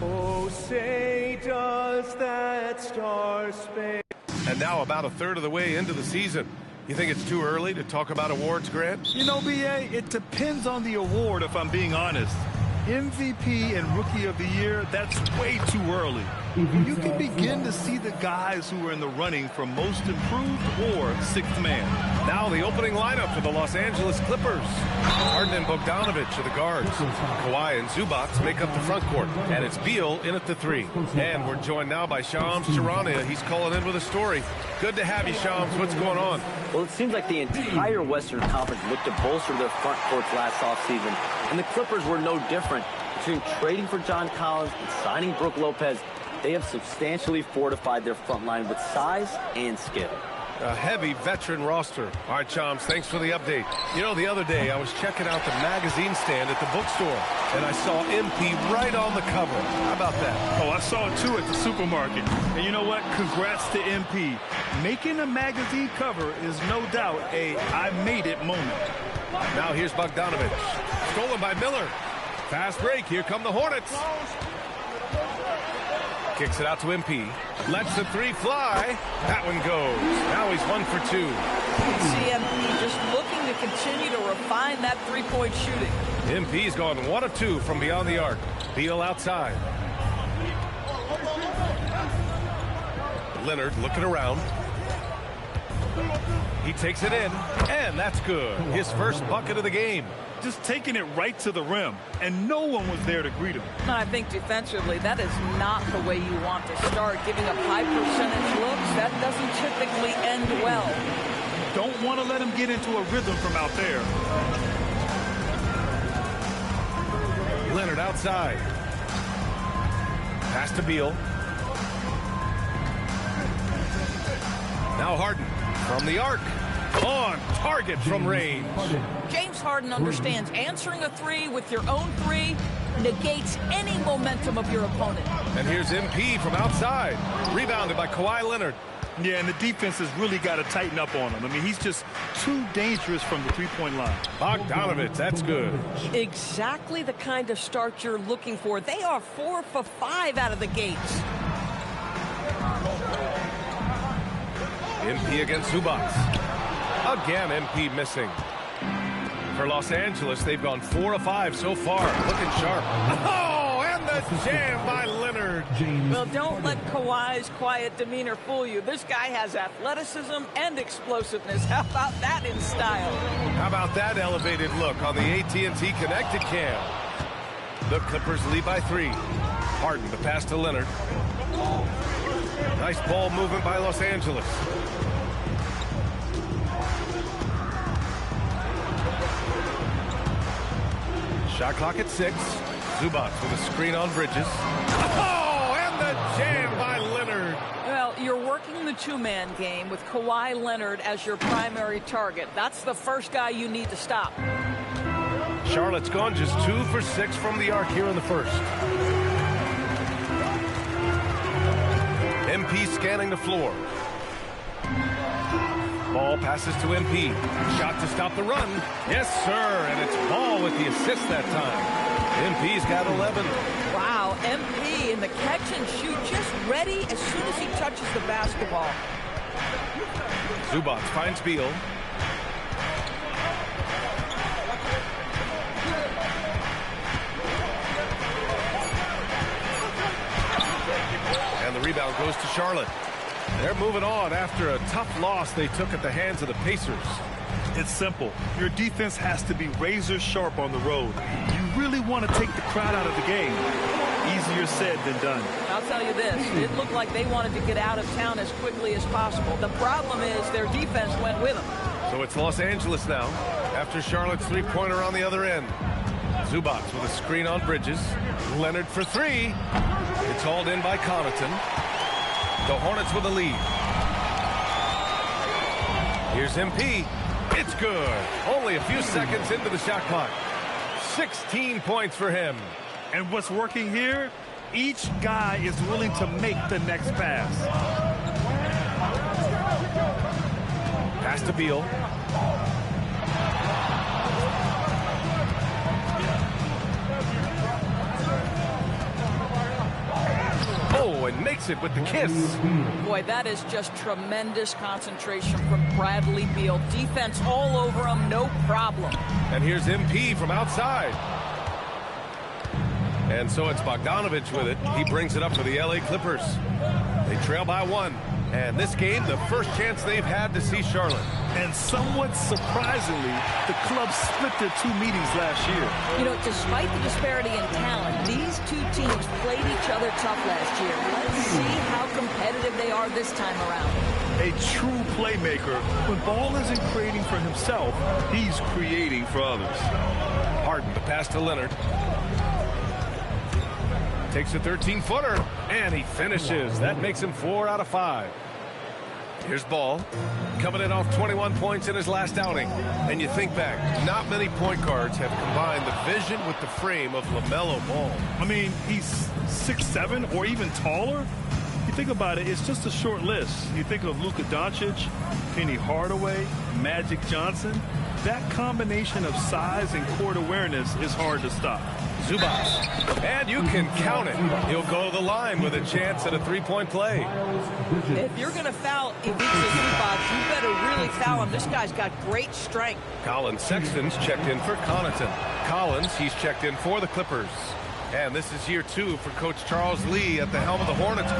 Oh, say does that star-spangled... And now about a third of the way into the season. You think it's too early to talk about awards, Grant? You know, B.A., it depends on the award, if I'm being honest. MVP and Rookie of the Year, that's way too early. You can begin to see the guys who are in the running for Most Improved or Sixth Man. Now the opening lineup for the Los Angeles Clippers. Harden and Bogdanovic are the guards. Kawhi and Zubac make up the front court. And it's Beal in at the 3. And we're joined now by Shams Charania. He's calling in with a story. Good to have you, Shams. What's going on? Well, it seems like the entire Western Conference looked to bolster their front courts last offseason. And the Clippers were no different. Between trading for John Collins and signing Brook Lopez, they have substantially fortified their front line with size and skill. A heavy veteran roster. All right, Chomps, thanks for the update. You know, the other day I was checking out the magazine stand at the bookstore, and I saw MP right on the cover. How about that? Oh, I saw it too at the supermarket. And you know what? Congrats to MP. Making a magazine cover is no doubt a I made it moment. Now here's Bogdanovic. Stolen by Miller. Fast break. Here come the Hornets. Kicks it out to MP. Lets the 3 fly. That one goes. Now he's 1 for 2. CMP just looking to continue to refine that three-point shooting. MP's gone 1 of 2 from beyond the arc. Beal outside. Leonard looking around. He takes it in, and that's good. His first bucket of the game. Just taking it right to the rim, and no one was there to greet him. I think defensively, that is not the way you want to start. Giving up high percentage looks, that doesn't typically end well. Don't want to let him get into a rhythm from out there. Leonard outside. Pass to Beal. Now Harden from the arc. On target from range. James Harden understands answering a 3 with your own 3 negates any momentum of your opponent. And here's MP from outside. Rebounded by Kawhi Leonard. Yeah, and the defense has really got to tighten up on him. I mean, he's just too dangerous from the three-point line. Bogdanovic, that's good. Exactly the kind of start you're looking for. They are 4 for 5 out of the gates. MP against Zubac. Again, MP missing. For Los Angeles, they've gone 4 of 5 so far. Looking sharp. Oh, and the jam by Leonard. Well, don't let Kawhi's quiet demeanor fool you. This guy has athleticism and explosiveness. How about that in style? How about that elevated look on the AT&T Connected Cam? The Clippers lead by 3. Harden, the pass to Leonard. Nice ball movement by Los Angeles. Shot clock at 6. Zubac with a screen on Bridges. Oh, and the jam by Leonard. Well, you're working the two-man game with Kawhi Leonard as your primary target. That's the first guy you need to stop. Charlotte's gone just 2 for 6 from the arc here in the first. MP scanning the floor. Ball passes to MP. Shot to stop the run. Yes, sir. And it's Ball with the assist that time. MP's got 11. Wow, MP in the catch and shoot, just ready as soon as he touches the basketball. Zubac finds Beal. And the rebound goes to Charlotte. They're moving on after a tough loss they took at the hands of the Pacers. It's simple. Your defense has to be razor sharp on the road. You really want to take the crowd out of the game. Easier said than done. I'll tell you this, it looked like they wanted to get out of town as quickly as possible. The problem is their defense went with them. So it's Los Angeles now after Charlotte's three-pointer on the other end. Zubac with a screen on Bridges. Leonard for 3. It's hauled in by Connaughton. The Hornets with a lead. Here's MP. It's good. Only a few seconds into the shot clock. 16 points for him. And what's working here, each guy is willing to make the next pass. Pass to Beal. Oh, and makes it with the kiss. Boy, that is just tremendous concentration from Bradley Beal. Defense all over him, no problem. And here's MP from outside. And so it's Bogdanovich with it. He brings it up for the LA Clippers. They trail by 1. And this game, the first chance they've had to see Charlotte. And somewhat surprisingly, the club split their 2 meetings last year. You know, despite the disparity in talent, these two teams played each other tough last year. Let's see how competitive they are this time around. A true playmaker. When Ball isn't creating for himself, he's creating for others. Harden, the pass to Leonard. Takes a 13-footer, and he finishes. That makes him 4 out of 5. Here's Ball, coming in off 21 points in his last outing. And you think back, not many point guards have combined the vision with the frame of LaMelo Ball. I mean, he's 6'7", or even taller. You think about it, it's just a short list. You think of Luka Doncic, Penny Hardaway, Magic Johnson. That combination of size and court awareness is hard to stop. Zubac, and you can count it. He'll go to the line with a chance at a 3-point play. If you're going to foul Ivica Zubac, you better really foul him. This guy's got great strength. Collin Sexton's checked in for Connaughton. Collins, he's checked in for the Clippers. And this is year 2 for Coach Charles Lee at the helm of the Hornets.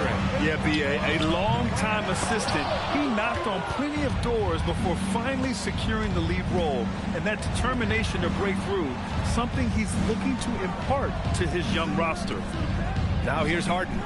Yeah, B.A., a long-time assistant. He knocked on plenty of doors before finally securing the lead role. And that determination to break through, something he's looking to impart to his young roster. Now here's Harden.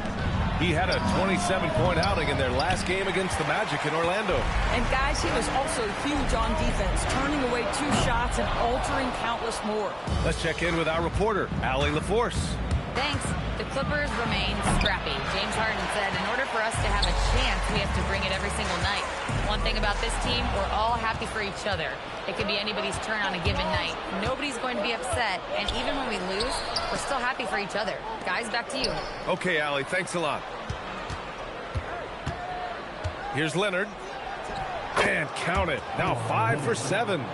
He had a 27-point outing in their last game against the Magic in Orlando. And guys, he was also huge on defense, turning away 2 shots and altering countless more. Let's check in with our reporter, Allie LaForce. Thanks. The Clippers remain scrappy. James Harden said, in order for us to have a chance, we have to bring it every single night. One thing about this team, we're all happy for each other. It can be anybody's turn on a given night. Nobody's going to be upset, and even when we lose, we're still happy for each other. Guys, back to you. Okay, Allie, thanks a lot. Here's Leonard. And count it. Now 5 for 7.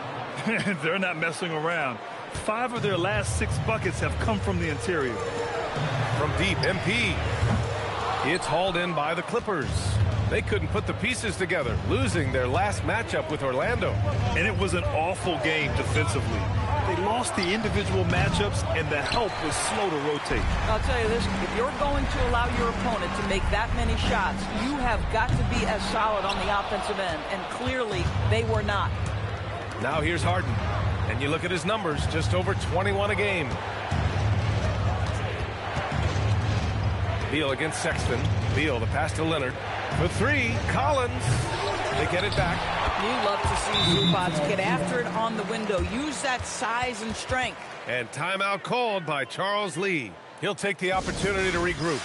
They're not messing around. 5 of their last 6 buckets have come from the interior. From deep, MP. It's hauled in by the Clippers. They couldn't put the pieces together, losing their last matchup with Orlando. And it was an awful game defensively. They lost the individual matchups, and the help was slow to rotate. I'll tell you this, if you're going to allow your opponent to make that many shots, you have got to be as solid on the offensive end, and clearly they were not. Now here's Harden, and you look at his numbers, just over 21 a game. Beal against Sexton. Beal, the pass to Leonard. For 3, Collins. They get it back. do love to see Zubac get after it on the window. Use that size and strength. And timeout called by Charles Lee. He'll take the opportunity to regroup.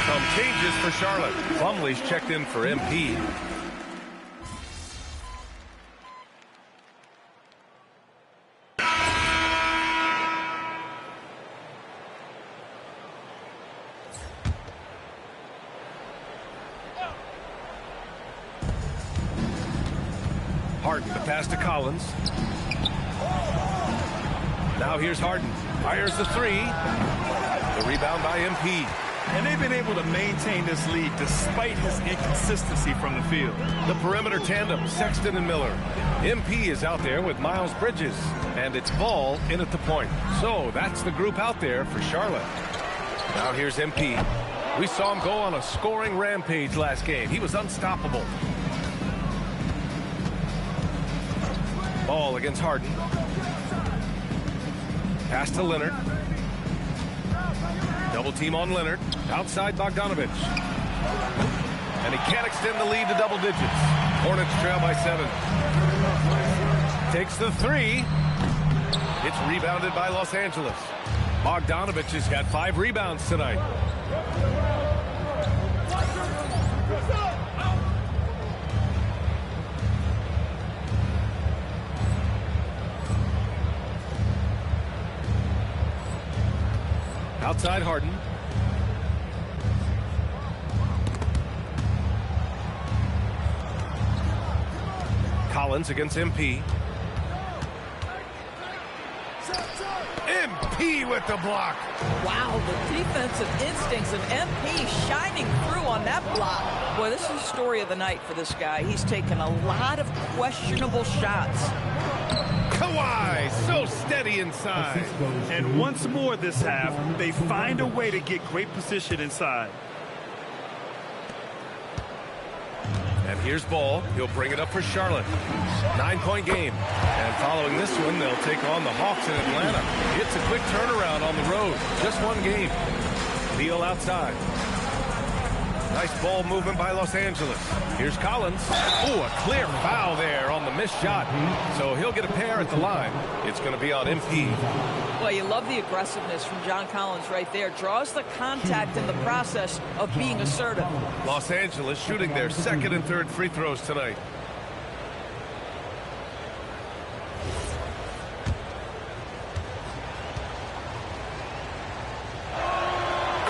Some changes for Charlotte. Plumlee's checked in for MP. Harden, the pass to Collins. Now here's Harden. Fires the three. The rebound by MP. And they've been able to maintain this lead despite his inconsistency from the field. The perimeter tandem, Sexton and Miller. MP is out there with Miles Bridges. And it's Ball in at the point. So that's the group out there for Charlotte. Now here's MP. We saw him go on a scoring rampage last game. He was unstoppable. Ball against Harden. Pass to Leonard. Double team on Leonard. Outside Bogdanovich. And he can't extend the lead to double digits. Hornets trail by 7. Takes the three. It's rebounded by Los Angeles. Bogdanovich has got 5 rebounds tonight. Outside Harden. Collins against MP. MP with the block. Wow, the defensive instincts of MP shining through on that block. Boy, this is the story of the night for this guy. He's taken a lot of questionable shots. Kawhi, so steady inside. And once more this half, they find a way to get great position inside. And here's Ball. He'll bring it up for Charlotte. 9-point game. And following this one, they'll take on the Hawks in Atlanta. It's a quick turnaround on the road. Just one game. Beal outside. Nice ball movement by Los Angeles. Here's Collins. Oh, a clear foul there on the missed shot. So he'll get a pair at the line. It's going to be on MP. Well, you love the aggressiveness from John Collins right there. Draws the contact in the process of being assertive. Los Angeles shooting their second and third free throws tonight.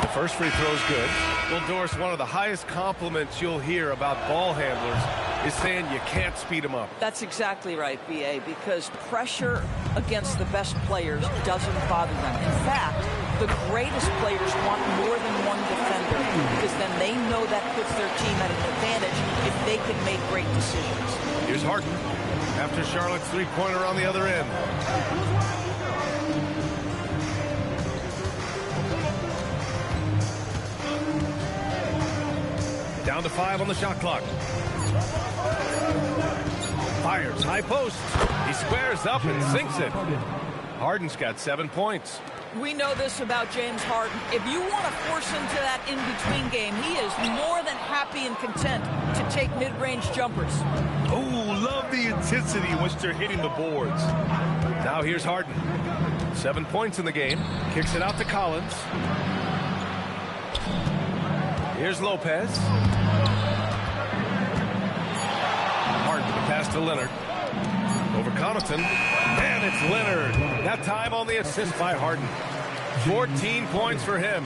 The first free throw is good. Well, Doris, one of the highest compliments you'll hear about ball handlers is saying you can't speed them up. That's exactly right, B.A., because pressure against the best players doesn't bother them. In fact, the greatest players want more than one defender because then they know that puts their team at an advantage if they can make great decisions. Here's Harden after Charlotte's three-pointer on the other end. Down to 5 on the shot clock. Fires, high post. He squares up and sinks it. Harden's got 7 points. We know this about James Harden. If you want to force him to that in-between game, he is more than happy and content to take mid-range jumpers. Oh, love the intensity in which they're hitting the boards. Now here's Harden. 7 points in the game. Kicks it out to Collins. Here's Lopez. Harden, the pass to Leonard. Over Connaughton. And it's Leonard. That time on the assist by Harden. 14 points for him.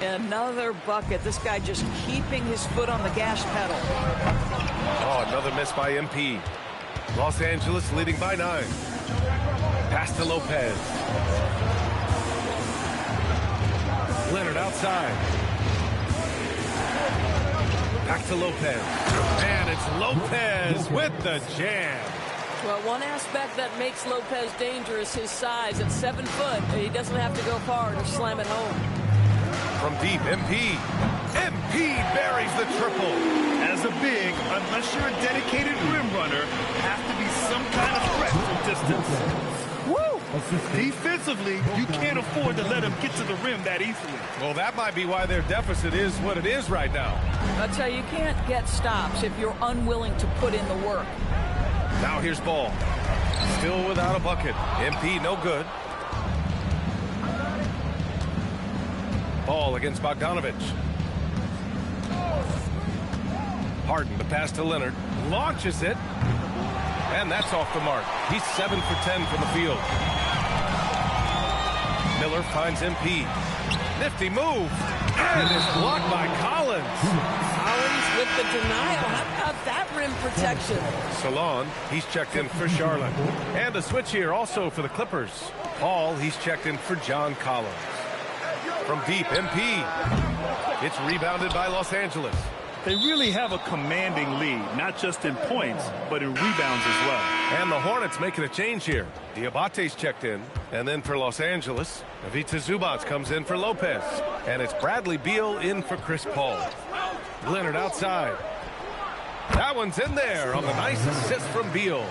Another bucket. This guy just keeping his foot on the gas pedal. Oh, another miss by MP. Los Angeles leading by 9. Pass to Lopez. Leonard outside. Back to Lopez. And it's Lopez with the jam. Well, one aspect that makes Lopez dangerous, his size. At 7 foot, he doesn't have to go far to slam it home. From deep, MP. MP buries the triple. As a big, unless you're a dedicated rim runner, have to be some kind of threat from distance. Defensively, you can't afford to let him get to the rim that easily. Well, that might be why their deficit is what it is right now. I tell you, you can't get stops if you're unwilling to put in the work. Now here's Ball. Still without a bucket. MP no good. Ball against Bogdanovic. Harden, the pass to Leonard. Launches it. And that's off the mark. He's 7 for 10 from the field. Miller finds MP. Nifty move. And it's blocked by Collins. Collins with the denial. How about that rim protection? Salon, he's checked in for Charlotte. And a switch here also for the Clippers. Paul, he's checked in for John Collins. From deep, MP. It's rebounded by Los Angeles. They really have a commanding lead, not just in points, but in rebounds as well. And the Hornets making a change here. Diabate's checked in, and then for Los Angeles, Ivica Zubac comes in for Lopez. And it's Bradley Beal in for Chris Paul. Leonard outside. That one's in there on the nice assist from Beal.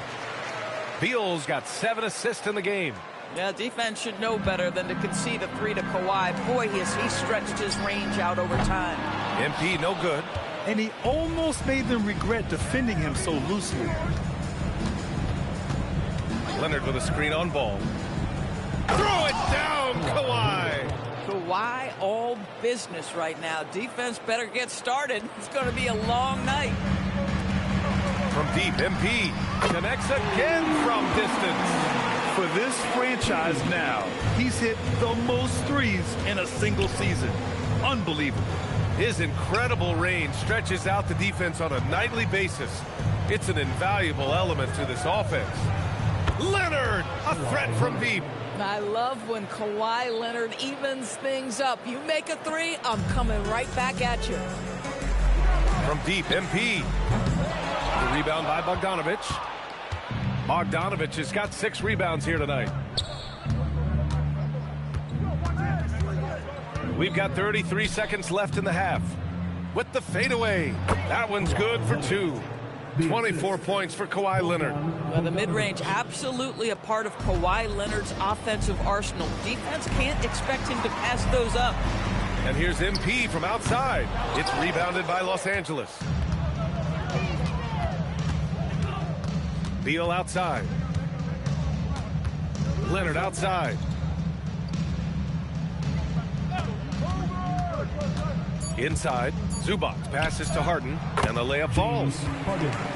Beal's got 7 assists in the game. Yeah, defense should know better than to concede a 3 to Kawhi. Boy, he stretched his range out over time. MP no good. And he almost made them regret defending him so loosely. Leonard with a screen on Ball. Throw it down, Kawhi. Kawhi all business right now. Defense better get started. It's going to be a long night. From deep, MP connects again from distance. For this franchise now, he's hit the most threes in a single season. Unbelievable. His incredible range stretches out the defense on a nightly basis. It's an invaluable element to this offense. Leonard, a threat from deep. I love when Kawhi Leonard evens things up. You make a 3, I'm coming right back at you. From deep, MP. The rebound by Bogdanovic. Bogdanovic has got 6 rebounds here tonight. We've got 33 seconds left in the half. With the fadeaway. That one's good for 2. 24 points for Kawhi Leonard. Well, the mid-range absolutely a part of Kawhi Leonard's offensive arsenal. Defense can't expect him to pass those up. And here's MP from outside. It's rebounded by Los Angeles. Beal outside. Leonard outside. Inside, Zubac passes to Harden, and the layup falls.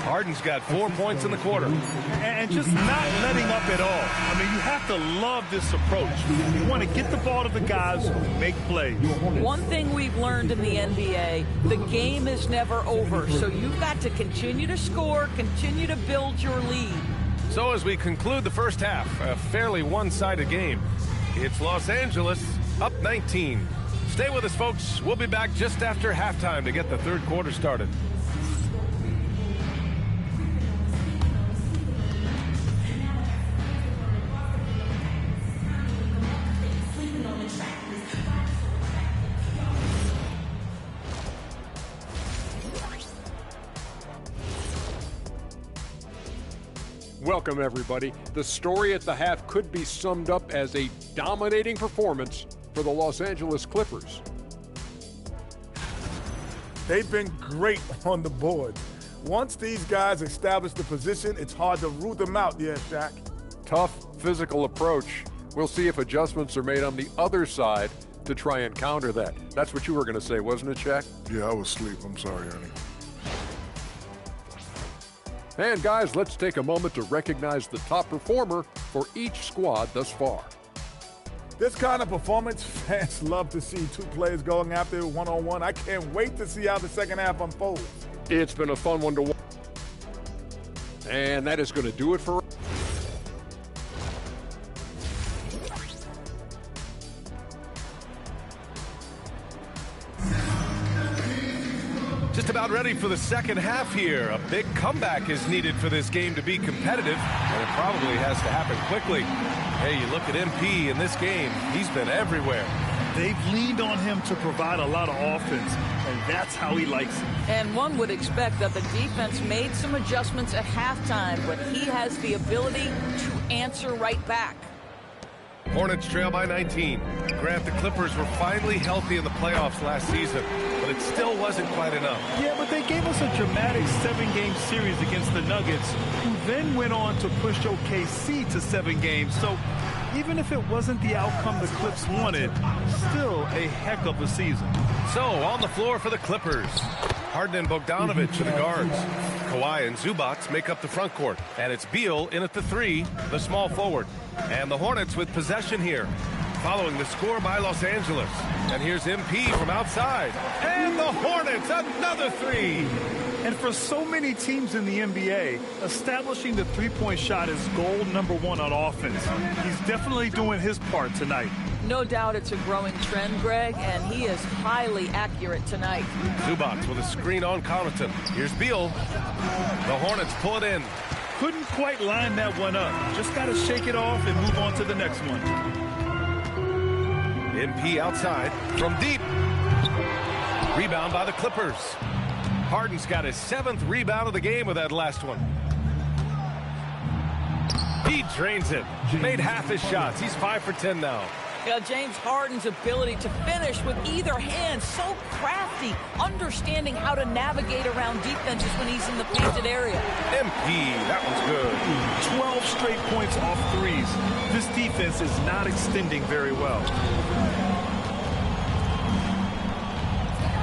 Harden's got 4 points in the quarter. And just not letting up at all. I mean, you have to love this approach. You want to get the ball to the guys who make plays. One thing we've learned in the NBA, the game is never over. So you've got to continue to score, continue to build your lead. So as we conclude the first half, a fairly one-sided game. It's Los Angeles up 19. Stay with us, folks. We'll be back just after halftime to get the third quarter started. Welcome, everybody. The story at the half could be summed up as a dominating performance for the Los Angeles Clippers. They've been great on the board. Once these guys establish the position, it's hard to root them out, Shaq. Tough physical approach. We'll see if adjustments are made on the other side to try and counter that. That's what you were going to say, wasn't it, Shaq? Yeah, I was asleep. I'm sorry, Ernie. And guys, let's take a moment to recognize the top performer for each squad thus far. This kind of performance, fans love to see 2 players going after it one-on-one. I can't wait to see how the second half unfolds. It's been a fun one to watch. And that is going to do it for Just about ready for the second half here. A big comeback is needed for this game to be competitive, and it probably has to happen quickly. Hey, you look at MP in this game, he's been everywhere. They've leaned on him to provide a lot of offense, and that's how he likes it. And one would expect that the defense made some adjustments at halftime, but he has the ability to answer right back. Hornets trail by 19. Grant, the Clippers were finally healthy in the playoffs last season, but it still wasn't quite enough. Yeah, but they gave us a dramatic 7-game series against the Nuggets, who then went on to push OKC to 7 games. So even if it wasn't the outcome the Clips wanted, still a heck of a season. So on the floor for the Clippers, Harden and Bogdanovic are the guards. Kawhi and Zubac make up the front court, and it's Beal in at the 3, the small forward. And the Hornets with possession here, following the score by Los Angeles. And here's MP from outside. And the Hornets, another 3. And for so many teams in the NBA, establishing the three-point shot is goal number 1 on offense. He's definitely doing his part tonight. No doubt it's a growing trend, Greg, and he is highly accurate tonight. Zubac with a screen on Connaughton. Here's Beal. The Hornets pull it in. Couldn't quite line that one up. Just got to shake it off and move on to the next one. MP outside from deep. Rebound by the Clippers. Harden's got his 7th rebound of the game with that last one. He drains it. Made half his shots. He's 5 for 10 now. Yeah, James Harden's ability to finish with either hand, so crafty, understanding how to navigate around defenses when he's in the painted area. MP, that one's good. 12 straight points off threes. This defense is not extending very well.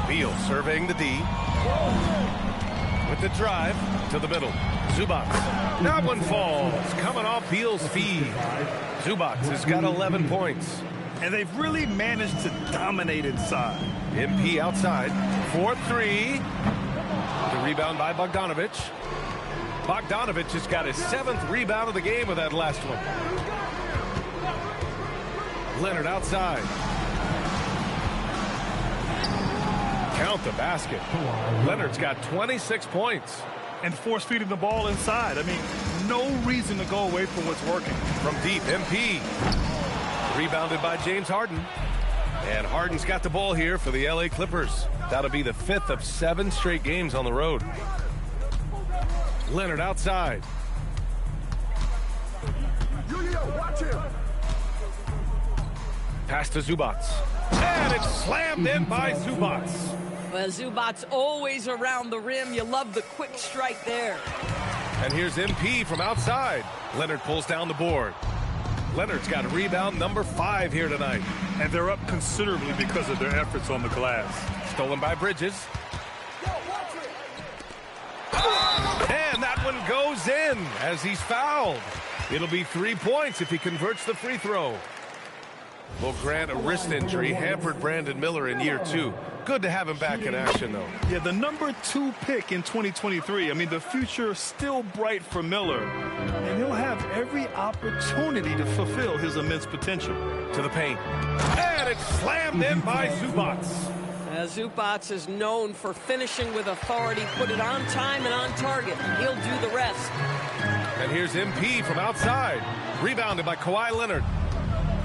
Beal surveying the D. With the drive to the middle. Zubac. That one falls. Coming off Beal's feed. Zubac has got 11 points. And they've really managed to dominate inside. MP outside. 4-3. The rebound by Bogdanovic. Bogdanovic has got his 7th rebound of the game with that last one. Leonard outside. Count the basket. Leonard's got 26 points. And force feeding the ball inside. I mean, no reason to go away from what's working. From deep, MP. Rebounded by James Harden. And Harden's got the ball here for the LA Clippers. That'll be the 5th of 7 straight games on the road. Leonard outside. Pass to Zubac. And it's slammed in by Zubac. Well, Zubac's always around the rim. You love the quick strike there. And here's MP from outside. Leonard pulls down the board. Leonard's got rebound number 5 here tonight. And they're up considerably because of their efforts on the glass. Stolen by Bridges. And that one goes in as he's fouled. It'll be 3 points if he converts the free throw. Well, Grant, a wrist injury hampered Brandon Miller in year 2. Good to have him back in action, though. Yeah, the number 2 pick in 2023. I mean, the future still bright for Miller. And he'll have every opportunity to fulfill his immense potential. To the paint. And it's slammed in by Zubac. Zubac is known for finishing with authority. Put it on time and on target. He'll do the rest. And here's MP from outside. Rebounded by Kawhi Leonard.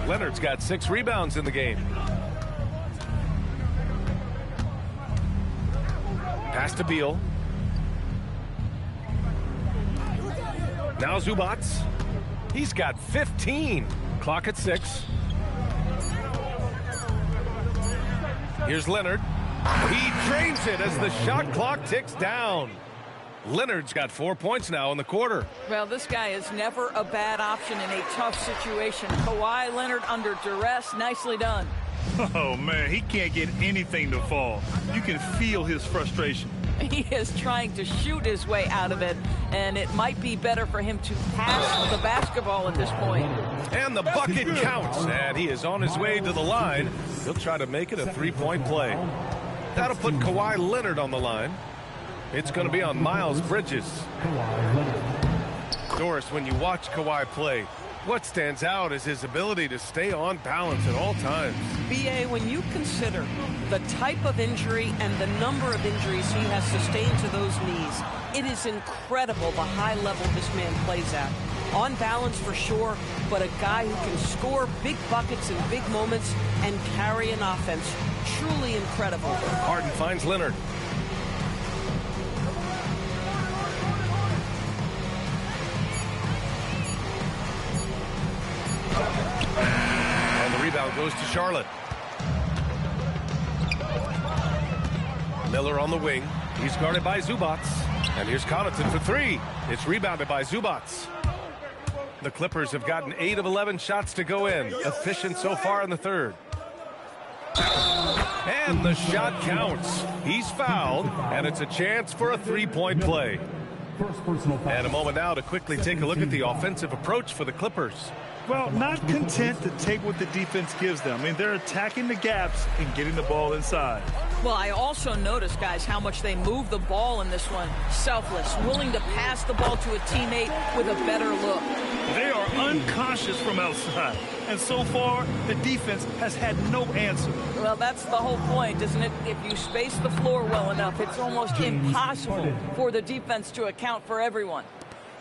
Leonard's got 6 rebounds in the game. Pass to Beal. Now Zubac. He's got 15. Clock at 6. Here's Leonard. He drains it as the shot clock ticks down. Leonard's got 4 points now in the quarter. Well, this guy is never a bad option in a tough situation. Kawhi Leonard under duress. Nicely done. Oh, man, he can't get anything to fall. You can feel his frustration. He is trying to shoot his way out of it, and it might be better for him to pass the basketball at this point. And the bucket counts, and he is on his way to the line. He'll try to make it a 3-point play. That'll put Kawhi Leonard on the line. It's going to be on Miles Bridges. Doris, when you watch Kawhi play, what stands out is his ability to stay on balance at all times. B.A., when you consider the type of injury and the number of injuries he has sustained to those knees, it is incredible the high level this man plays at. On balance for sure, but a guy who can score big buckets in big moments and carry an offense. Truly incredible. Harden finds Leonard. And the rebound goes to Charlotte. Miller on the wing. He's guarded by Zubac. And here's Connaughton for three. It's rebounded by Zubac. The Clippers have gotten 8 of 11 shots to go in. Efficient so far in the third. And the shot counts. He's fouled, and it's a chance for a three-point play. And a moment now to quickly take a look at the offensive approach for the Clippers. Well, not content to take what the defense gives them. I mean, they're attacking the gaps and getting the ball inside. Well, I also noticed, guys, how much they move the ball in this one. Selfless, willing to pass the ball to a teammate with a better look. They are unconscious from outside. And so far, the defense has had no answer. Well, that's the whole point, isn't it? If you space the floor well enough, it's almost impossible for the defense to account for everyone.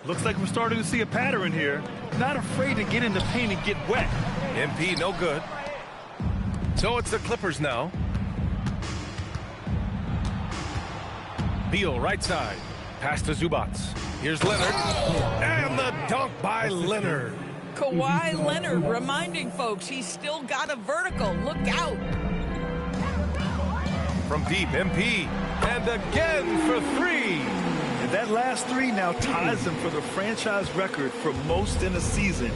Looks like we're starting to see a pattern here. Not afraid to get in the paint and get wet. MP no good. So it's the Clippers now. Beal right side. Pass to Zubac. Here's Leonard. And the dunk by Leonard. Kawhi Leonard reminding folks he's still got a vertical. Look out. From deep, MP. And again for three. And that last three now ties him for the franchise record for most in a season.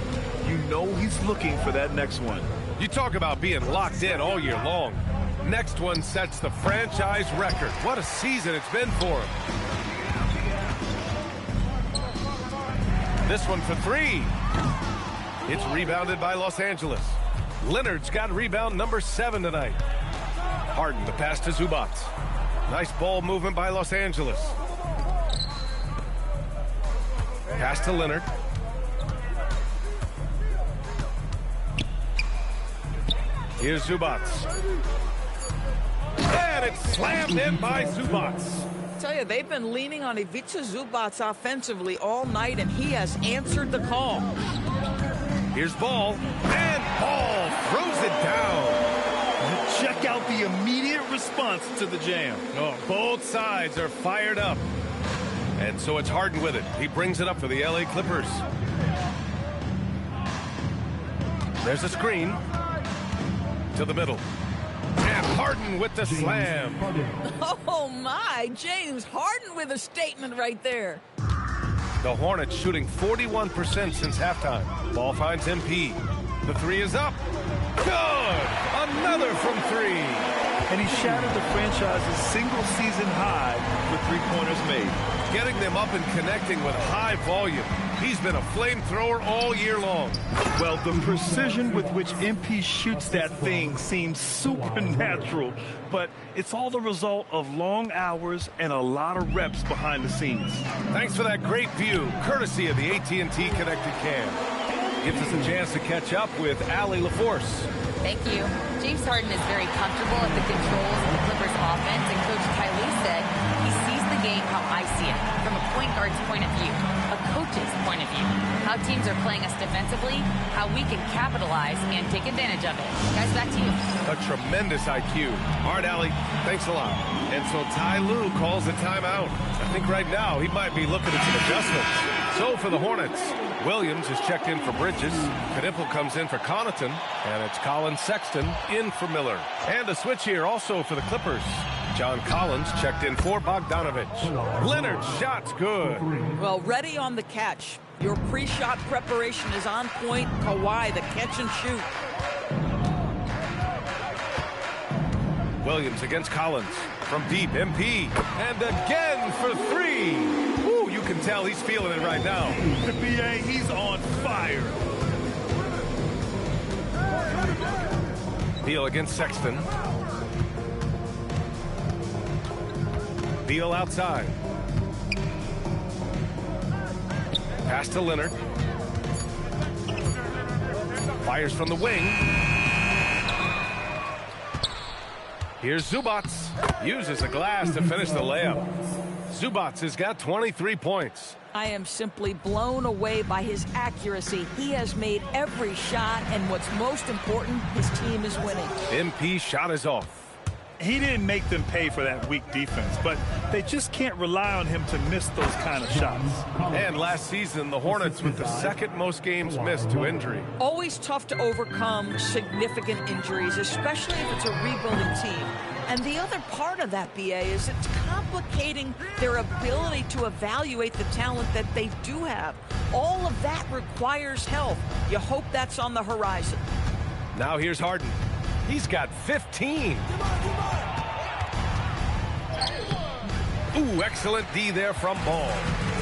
You know he's looking for that next one. You talk about being locked in all year long. Next one sets the franchise record. What a season it's been for him. This one for three. It's rebounded by Los Angeles. Leonard's got rebound number 7 tonight. Harden, the pass to Zubac. Nice ball movement by Los Angeles. Pass to Leonard. Here's Zubac. And it's slammed in by Zubac. I tell you, they've been leaning on Ivica Zubac offensively all night, and he has answered the call. Here's Ball. And Ball throws it down. Check out the immediate response to the jam. Oh, both sides are fired up. And so it's Harden with it. He brings it up for the LA Clippers. There's a screen to the middle. And Harden with the slam. Oh, my. James Harden with a statement right there. The Hornets shooting 41% since halftime. Ball finds MP. The three is up. Good. Another from three. And he shattered the franchise's single-season high with three-pointers made. Getting them up and connecting with high volume. He's been a flamethrower all year long. Well, the precision with which MP shoots that thing seems supernatural, but it's all the result of long hours and a lot of reps behind the scenes. Thanks for that great view, courtesy of the AT&T Connected Cam. Gives us a chance to catch up with Allie LaForce. Thank you. James Harden is very comfortable at the controls of the Clippers offense, and Coach Ty Lue said he sees the game how I see it, from a point guard's point of view, a coach's point of view, how teams are playing us defensively, how we can capitalize and take advantage of it. Guys, back to you. A tremendous IQ. All right, Allie, thanks a lot. And so Ty Lue calls a timeout. I think right now he might be looking at some adjustments. So for the Hornets, Williams is checked in for Bridges. Knipple comes in for Connaughton. And it's Colin Sexton in for Miller. And a switch here also for the Clippers. John Collins checked in for Bogdanovich. Leonard's shot's good. Well, ready on the catch. Your pre-shot preparation is on point. Kawhi, the catch and shoot. Williams against Collins. From deep, MP. And again for three. Woo, you can tell he's feeling it right now. The BA, he's on fire. Beal against Sexton. Beal outside. Pass to Leonard. Fires from the wing. Here's Zubac. Uses the glass to finish the layup. Zubac has got 23 points. I am simply blown away by his accuracy. He has made every shot, and what's most important, his team is winning. MP shot is off. He didn't make them pay for that weak defense, but they just can't rely on him to miss those kind of shots. And last season, the Hornets with the second most games missed to injury. Always tough to overcome significant injuries, especially if it's a rebuilding team. And the other part of that, BA, is it's complicating their ability to evaluate the talent that they do have. All of that requires help. You hope that's on the horizon. Now here's Harden. He's got 15. Ooh, excellent D there from Ball.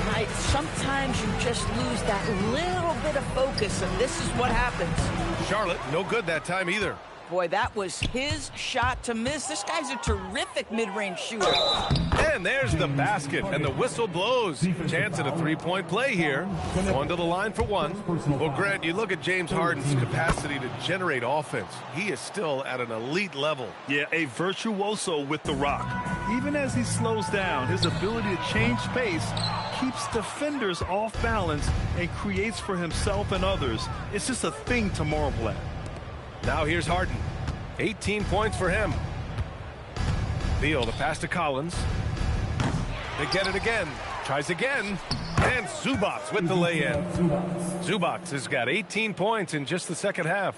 Right, sometimes you just lose that little bit of focus, and this is what happens. Charlotte, no good that time either. Boy, that was his shot to miss. This guy's a terrific mid-range shooter. And there's the basket, and the whistle blows. Chance at a three-point play here. Going to the line for one. Well, Grant, you look at James Harden's capacity to generate offense. He is still at an elite level. Yeah, a virtuoso with the rock. Even as he slows down, his ability to change pace keeps defenders off balance and creates for himself and others. It's just a thing to marvel at. Now here's Harden. 18 points for him. Beal, the pass to Collins. They get it again. Tries again. And Zubac with the lay-in. Zubac has got 18 points in just the second half.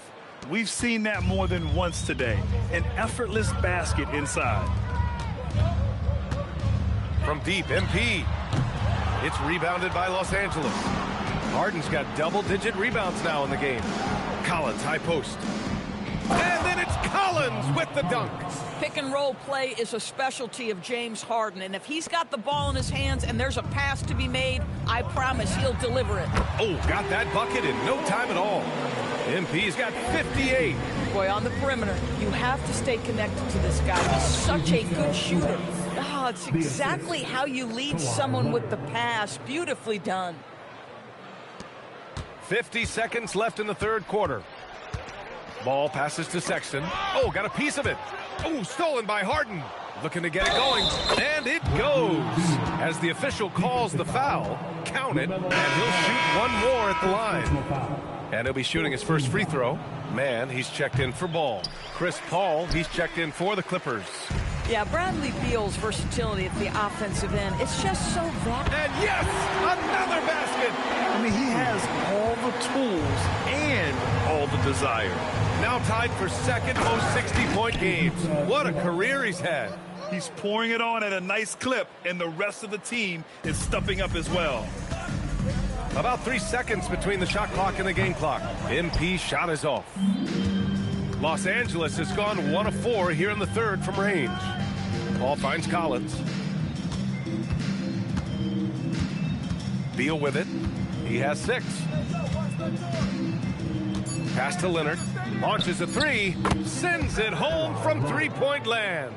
We've seen that more than once today. An effortless basket inside. From deep, MP. It's rebounded by Los Angeles. Harden's got double-digit rebounds now in the game. Collins, high post. And then it's Collins with the dunk. Pick and roll play is a specialty of James Harden, and if he's got the ball in his hands and there's a pass to be made, I promise he'll deliver it. Oh, got that bucket in no time at all. MP's got 58. Boy, on the perimeter, you have to stay connected to this guy. He's such a good shooter. Oh, it's exactly how you lead someone with the pass. Beautifully done. 50 seconds left in the third quarter. Ball passes to Sexton. Oh, got a piece of it. Oh, stolen by Harden. Looking to get it going. And it goes. As the official calls the foul, count it, and he'll shoot one more at the line. And he'll be shooting his first free throw. Man, he's checked in for Ball. Chris Paul, he's checked in for the Clippers. Yeah, Bradley Beal's versatility at the offensive end, it's just so vast. And yes, another basket. I mean, he has all the tools and all the desire. Now tied for second most 60-point games. What a career he's had. He's pouring it on at a nice clip, and the rest of the team is stepping up as well. About 3 seconds between the shot clock and the game clock. MP shot is off. Los Angeles has gone 1 of 4 here in the third from range. Ball finds Collins. Beal with it. He has 6. Pass to Leonard. Launches a 3. Sends it home from three-point land.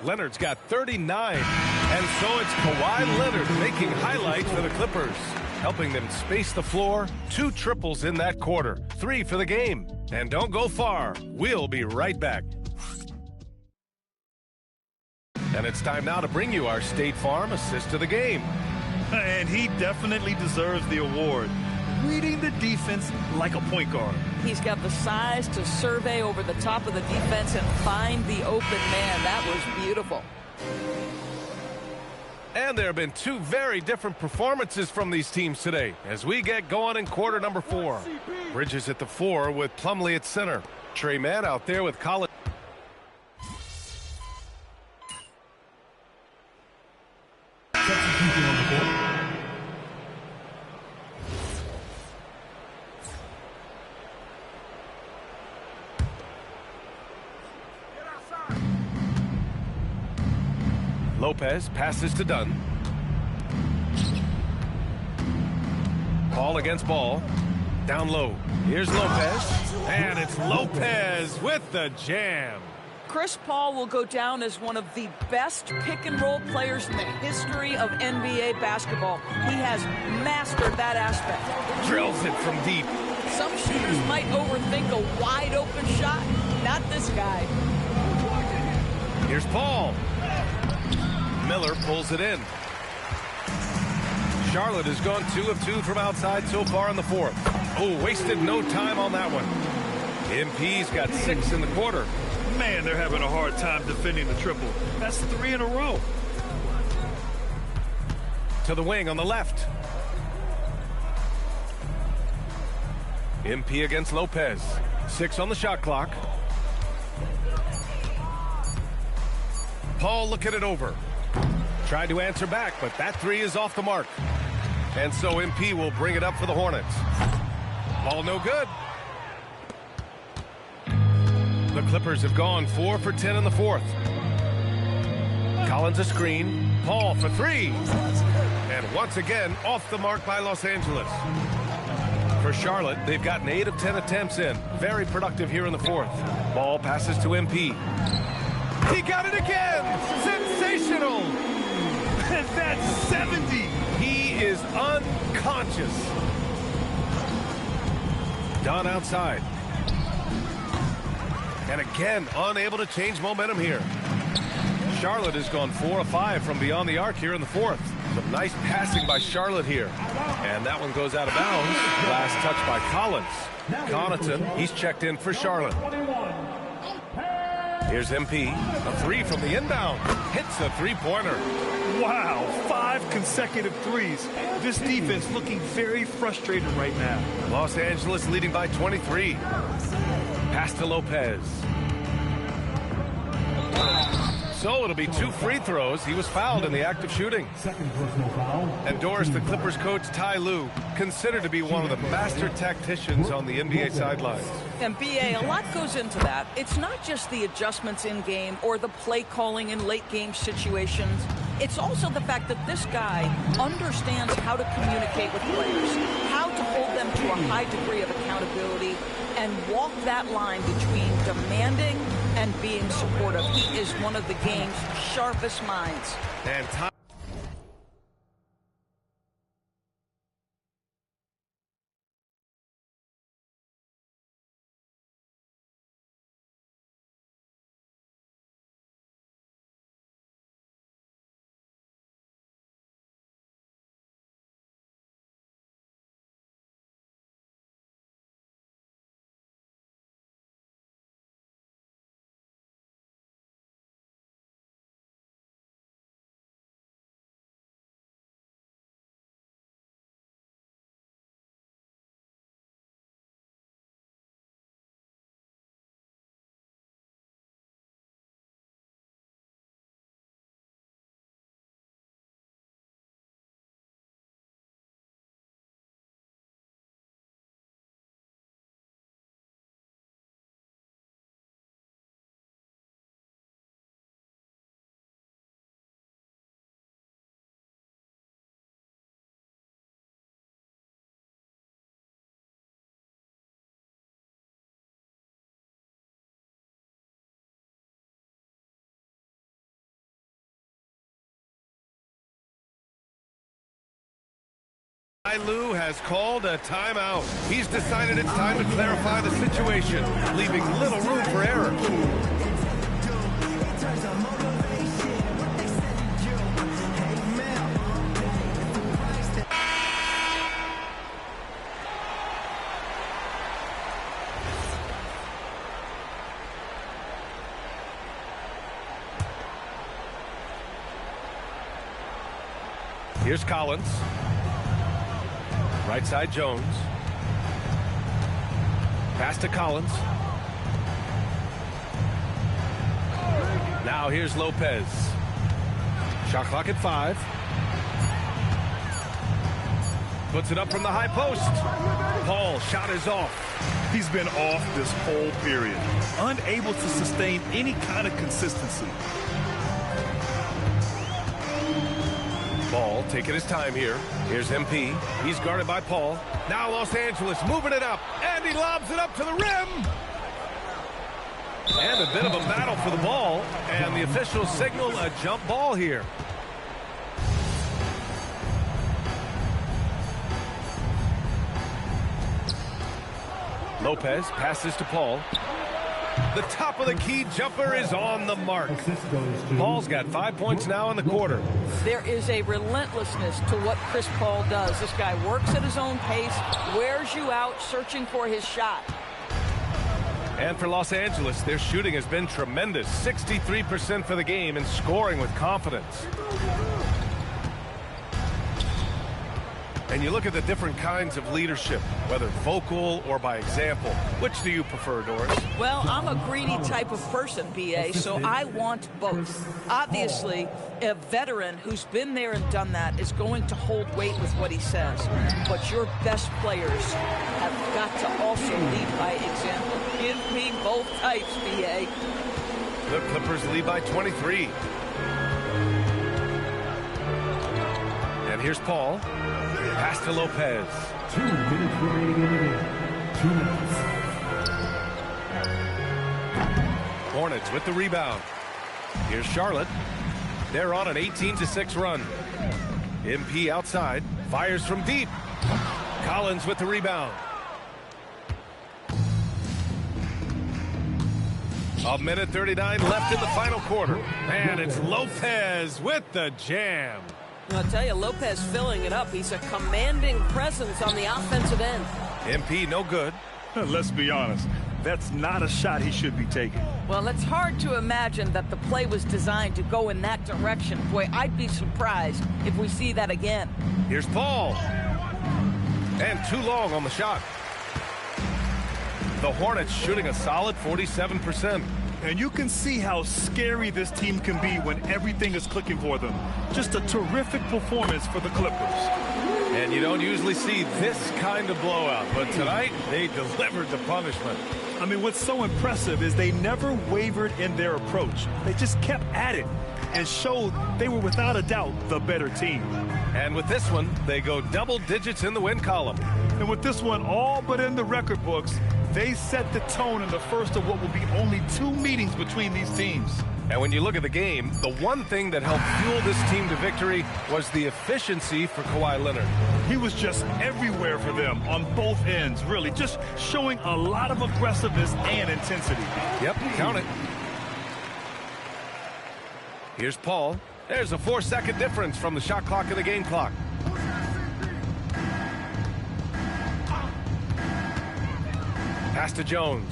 Leonard's got 39. And so it's Kawhi Leonard making highlights for the Clippers, helping them space the floor. 2 triples in that quarter. 3 for the game. And don't go far. We'll be right back. And it's time now to bring you our State Farm assist of the game. And he definitely deserves the award. Reading the defense like a point guard. He's got the size to survey over the top of the defense and find the open man. That was beautiful. And there have been 2 very different performances from these teams today as we get going in quarter number 4. Bridges at the 4 with Plumlee at center. Trey Mann out there with Collins. Lopez passes to Dunn. Ball against Ball. Down low. Here's Lopez. And it's Lopez with the jam. Chris Paul will go down as one of the best pick-and-roll players in the history of NBA basketball. He has mastered that aspect. Drills it from deep. Some shooters might overthink a wide-open shot. Not this guy. Here's Paul. Miller pulls it in. Charlotte has gone 2 of 2 from outside so far in the fourth. Oh, wasted no time on that one. MP's got 6 in the quarter. Man, they're having a hard time defending the triple. That's 3 in a row. To the wing on the left. MP against Lopez. 6 on the shot clock. Paul looking it over. Tried to answer back, but that 3 is off the mark. And so MP will bring it up for the Hornets. Ball no good. The Clippers have gone 4 for 10 in the fourth. Collins a screen. Paul for 3. And once again, off the mark by Los Angeles. For Charlotte, they've gotten 8 of 10 attempts in. Very productive here in the fourth. Ball passes to MP. He got it again! Sensational! That's 70! He is unconscious. Dunn outside. And again, unable to change momentum here. Charlotte has gone 4 of 5 from beyond the arc here in the fourth. Some nice passing by Charlotte here. And that one goes out of bounds. Last touch by Collins. Connaughton, he's checked in for Charlotte. Here's MP. A 3 from the inbound. Hits a 3-pointer. Wow, 5 consecutive threes. This defense looking very frustrated right now. Los Angeles leading by 23. Pass to Lopez. So it'll be 2 free throws. He was fouled in the act of shooting. And Doris, the Clippers coach Ty Lue, considered to be one of the master tacticians on the NBA sidelines. And BA, a lot goes into that. It's not just the adjustments in game or the play calling in late game situations. It's also the fact that this guy understands how to communicate with players, how to hold them to a high degree of accountability, and walk that line between demanding and being supportive. He is one of the game's sharpest minds. And time. Ty Lue has called a timeout. He's decided it's time to clarify the situation, leaving little room for error. Here's Collins. Right side, Jones. Pass to Collins. Now here's Lopez. Shot clock at 5. Puts it up from the high post. Paul, shot is off. He's been off this whole period. Unable to sustain any kind of consistency. Ball taking his time here. Here's MP. He's guarded by Paul. Now Los Angeles moving it up. And he lobs it up to the rim. And a bit of a battle for the ball. And the officials signal a jump ball here. Lopez passes to Paul. The top of the key jumper is on the mark. Paul's got 5 points now in the quarter. There is a relentlessness to what Chris Paul does. This guy works at his own pace, wears you out, searching for his shot. And for Los Angeles, their shooting has been tremendous. 63% for the game and scoring with confidence. And you look at the different kinds of leadership, whether vocal or by example. Which do you prefer, Doris? Well, I'm a greedy type of person, B.A., so I want both. Obviously, a veteran who's been there and done that is going to hold weight with what he says. But your best players have got to also lead by example. Give me both types, B.A. The Clippers lead by 23. And here's Paul. Pass to Lopez. 2 minutes remaining in the game. 2 minutes. Hornets with the rebound. Here's Charlotte. They're on an 18-6 run. MP outside. Fires from deep. Collins with the rebound. A minute 39 left in the final quarter. And it's Lopez with the jam. I'll tell you, Lopez filling it up. He's a commanding presence on the offensive end. MP no good. Let's be honest. That's not a shot he should be taking. Well, it's hard to imagine that the play was designed to go in that direction. Boy, I'd be surprised if we see that again. Here's Paul. And too long on the shot. The Hornets shooting a solid 47%. And you can see how scary this team can be when everything is clicking for them. Just a terrific performance for the Clippers. And you don't usually see this kind of blowout, but tonight they delivered the punishment. I mean, what's so impressive is they never wavered in their approach. They just kept at it and showed they were without a doubt the better team. And with this one, they go double digits in the win column. And with this one all but in the record books, they set the tone in the first of what will be only 2 meetings between these teams. And when you look at the game, the one thing that helped fuel this team to victory was the efficiency for Kawhi Leonard. He was just everywhere for them on both ends, really, just showing a lot of aggressiveness and intensity. Yep, count it. Here's Paul. There's a 4-second difference from the shot clock and the game clock. Pass to Jones.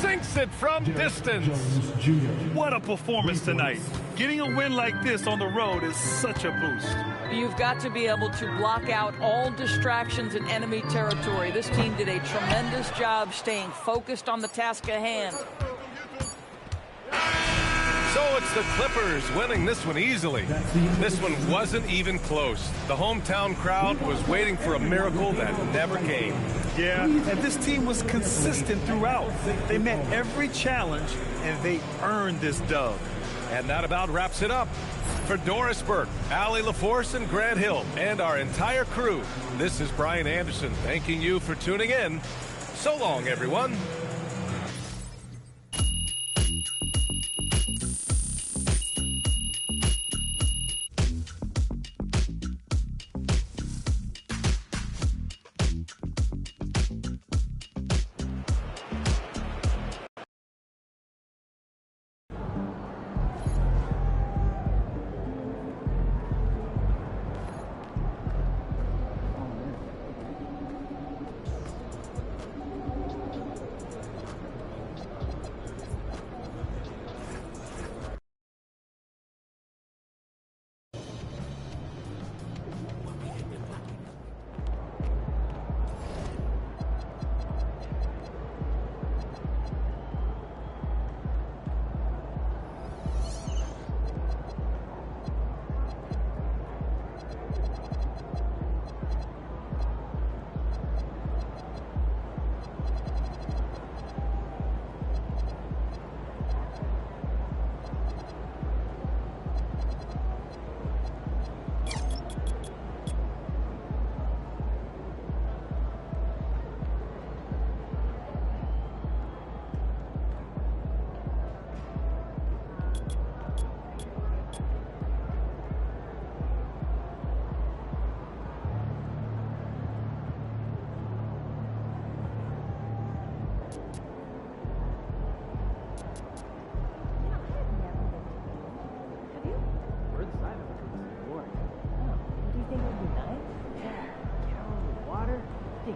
Sinks it from distance. What a performance tonight. Getting a win like this on the road is such a boost. You've got to be able to block out all distractions in enemy territory. This team did a tremendous job staying focused on the task at hand. So it's the Clippers winning this one easily. This one wasn't even close. The hometown crowd was waiting for a miracle that never came. Yeah, and this team was consistent throughout. They met every challenge, and they earned this dub. And that about wraps it up. For Doris Burke, Allie LaForce, and Grant Hill, and our entire crew, this is Brian Anderson thanking you for tuning in. So long, everyone.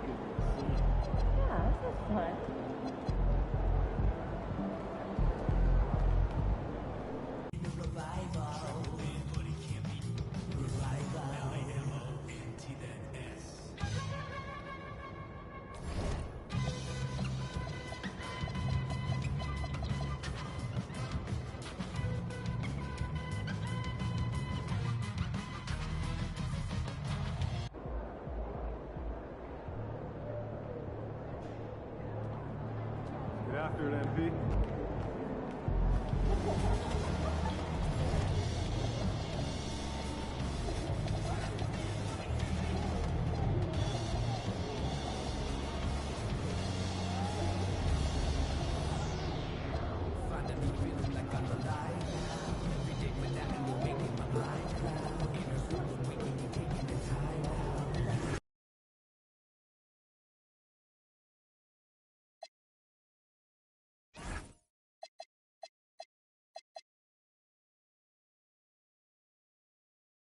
good scene. Yeah, this is fun. Get after it, MP.